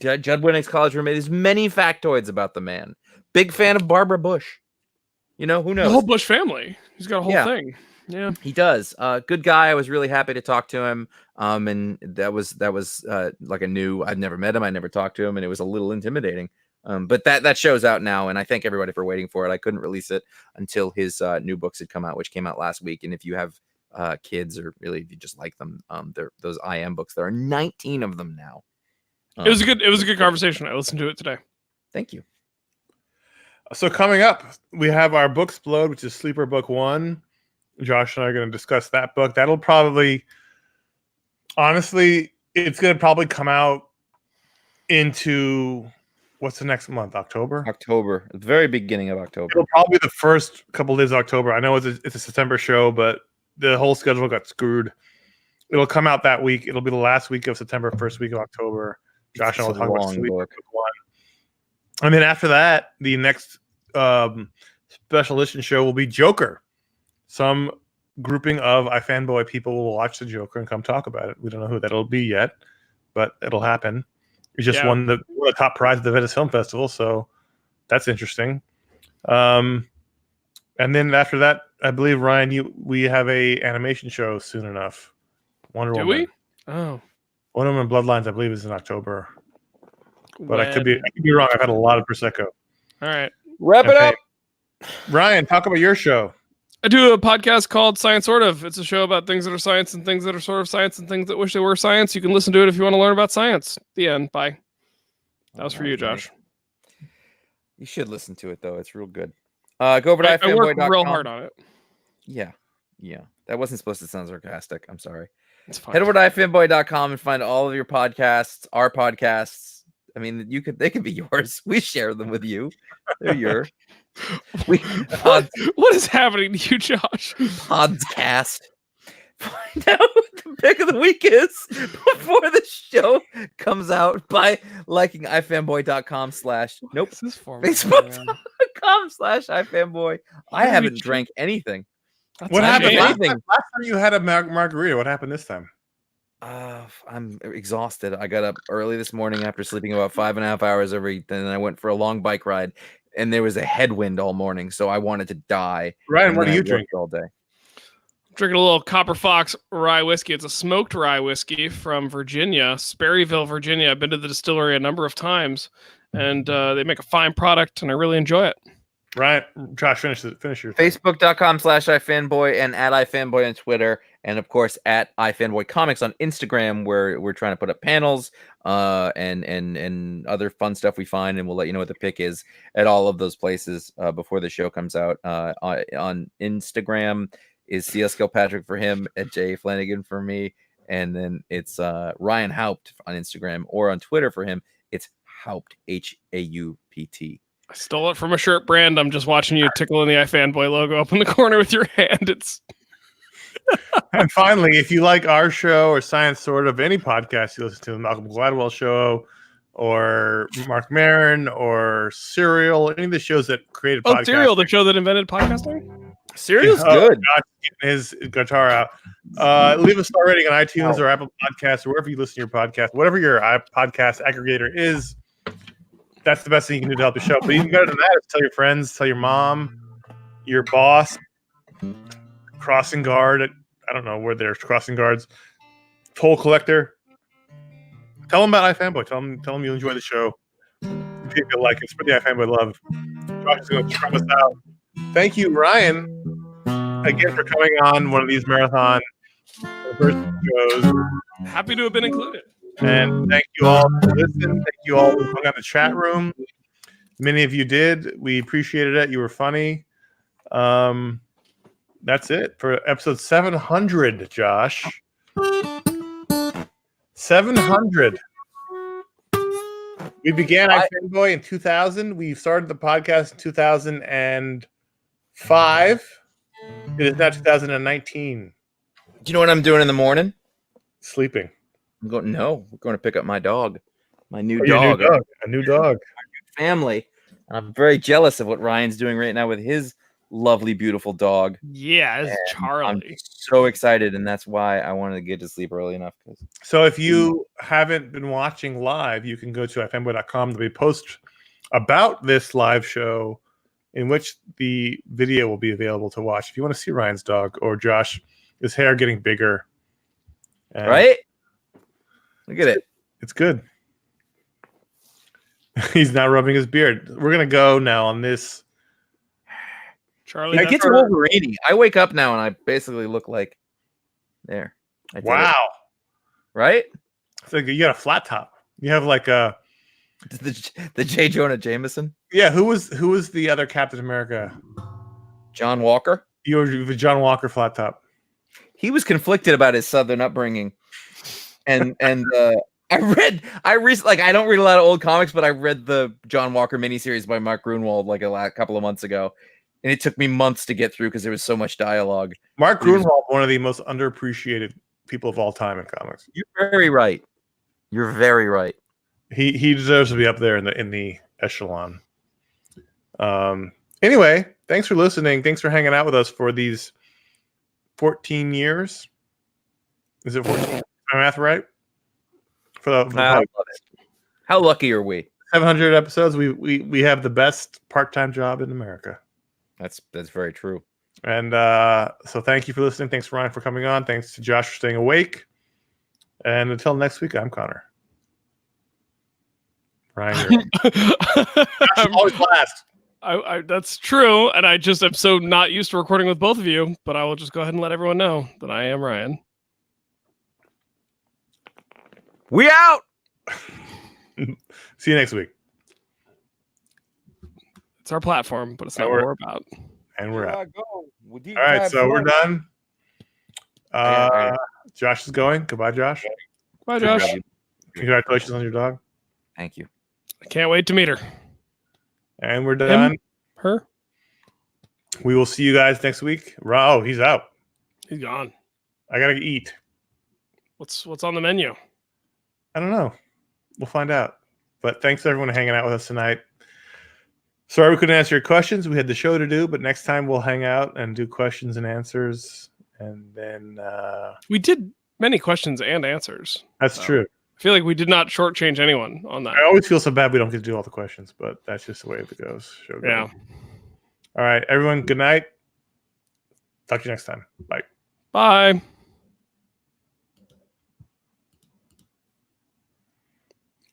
Judd Winnig's college roommate. There's many factoids about the man. Big fan of Barbara Bush. Who knows? The whole Bush family. He's got a whole thing. Yeah, he does. Good guy. I was really happy to talk to him. And that was like I'd never met him. I never talked to him, and it was a little intimidating. But that show's out now, and I thank everybody for waiting for it. I couldn't release it until his new books had come out, which came out last week. And if you have kids, or really if you just like them, those IM books. There are 19 of them now. It was a good conversation. I listened to it today. Thank you. So coming up, we have our book Explode, which is Sleeper Book 1. Josh and I are going to discuss that book. That'll probably, honestly, it's going to probably come out into, what's the next month? October? October. The very beginning of October. It'll probably be the first couple of days of October. I know it's a September show, but the whole schedule got screwed. It'll come out that week. It'll be the last week of September, first week of October. Josh and I will talk about Sleeper Book 1. And then after that, the next special edition show will be Joker. Some grouping of iFanboy people will watch the Joker and come talk about it. We don't know who that'll be yet, but it'll happen. He just won the top prize at the Venice Film Festival, so that's interesting. And then after that, I believe Ryan, we have a animation show soon enough. Wonder Woman. Do we? Oh, Wonder Woman Bloodlines, I believe, is in October. But I could be wrong. I've had a lot of Prosecco. All right. Wrap it up. Ryan, talk about your show. I do a podcast called Science Sort of. It's a show about things that are science and things that are sort of science and things that wish they were science. You can listen to it if you want to learn about science. The end. Bye. That was for you, Josh. You should listen to it, though. It's real good. Go over to I worked iFanboy.com. real hard on it. Yeah. That wasn't supposed to sound sarcastic. I'm sorry. It's fine. Head over to iFanboy.com and find all of your podcasts, our podcasts. I mean, they could be yours. We share them with you. They're yours. What is happening to you, Josh? Podcast. Find out what the pick of the week is before the show comes out by liking ifanboy.com/ nope. Facebook.com/ ifanboy. I haven't drank anything. What happened last anything. Last time you had a margarita? What happened this time? I'm exhausted. I got up early this morning after sleeping about 5.5 hours then I went for a long bike ride, and there was a headwind all morning, so I wanted to die. Ryan, what do you drink all day? Drinking a little Copper Fox rye whiskey. It's a smoked rye whiskey from Virginia, Sperryville, Virginia. I've been to the distillery a number of times, and they make a fine product, and I really enjoy it. Right, Josh, finish your thing. Facebook.com/ iFanboy and at iFanboy on Twitter, and of course at iFanboy Comics on Instagram, where we're trying to put up panels and other fun stuff we find, and we'll let you know what the pick is at all of those places before the show comes out. On Instagram is CS Kilpatrick for him, at Jay Flanagan for me, and then it's Ryan Haupt on Instagram, or on Twitter for him, it's Haupt, Haupt. I stole it from a shirt brand. I'm just watching you tickling the iFanboy logo up in the corner with your hand. It's And finally, if you like our show or Science Sort of, any podcast you listen to, the Malcolm Gladwell Show or Mark Maron or Serial, any of the shows that created podcasts. Serial, the show that invented podcasting? Serial's good. Josh getting his guitar out. Leave a star rating on iTunes or Apple Podcasts or wherever you listen to your podcast. Whatever your podcast aggregator is, that's the best thing you can do to help the show. But even better than that is tell your friends, tell your mom, your boss, crossing guard. I don't know where there's crossing guards. Toll collector. Tell them about iFanboy. Tell them you enjoy the show. If you like it, spread the iFanboy love. Josh is going to throw us out. Thank you, Ryan, again for coming on one of these marathon first shows. Happy to have been included. And thank you all for listening. Thank you all who hung out in the chat room. Many of you did. We appreciated it. You were funny. That's it for episode 700, Josh. 700. We began iFanboy in 2000. We started the podcast in 2005. It is now 2019. Do you know what I'm doing in the morning? Sleeping. We're going to pick up my dog. My new dog. dog. A new dog. Family. I'm very jealous of what Ryan's doing right now with his lovely, beautiful dog. Yeah, it's Charlie. I'm so excited, and that's why I wanted to get to sleep early enough. So if you haven't been watching live, you can go to ifanboy.com. There'll be a post about this live show in which the video will be available to watch. If you want to see Ryan's dog or Josh, his hair getting bigger. Right? Look at it. It's good. He's now rubbing his beard. We're going to go now on this. Charlie, I get to Wolverine. I wake up now and I basically look like there. Wow. Right? It's like you got a flat top. You have like a the J. Jonah Jameson. Yeah, who was the other Captain America? John Walker. You were the John Walker flat top. He was conflicted about his Southern upbringing. And I recently, I don't read a lot of old comics, but I read the John Walker miniseries by Mark Grunwald like a couple of months ago, and it took me months to get through because there was so much dialogue. Mark Grunwald, one of the most underappreciated people of all time in comics. You're very right. You're very right. He deserves to be up there in the echelon. Anyway, thanks for listening. Thanks for hanging out with us for these 14 years. Is it 14? Is my math right? For the I love it. How lucky are we? 700 episodes. We have the best part-time job in America. That's very true. And so thank you for listening. Thanks, Ryan, for coming on. Thanks to Josh for staying awake. And until next week, I'm Connor. Ryan, you're always last. That's true, and I just am so not used to recording with both of you, but I will just go ahead and let everyone know that I am Ryan. We out! See you next week. It's our platform, but it's not what we're about. And we're out. All right, so we're done. Josh is going. Goodbye, Josh. Bye, Josh. Congratulations on your dog. Thank you. I can't wait to meet her. And we're done. Him? Her? We will see you guys next week. Oh, he's out. He's gone. I gotta eat. What's on the menu? I don't know. We'll find out. But thanks everyone for hanging out with us tonight. Sorry we couldn't answer your questions. We had the show to do, but next time we'll hang out and do questions and answers. And then we did many questions and answers. That's true. I feel like we did not shortchange anyone on that. I always feel so bad we don't get to do all the questions, but that's just the way it goes. Show goes. Yeah. All right, everyone. Good night. Talk to you next time. Bye. Bye.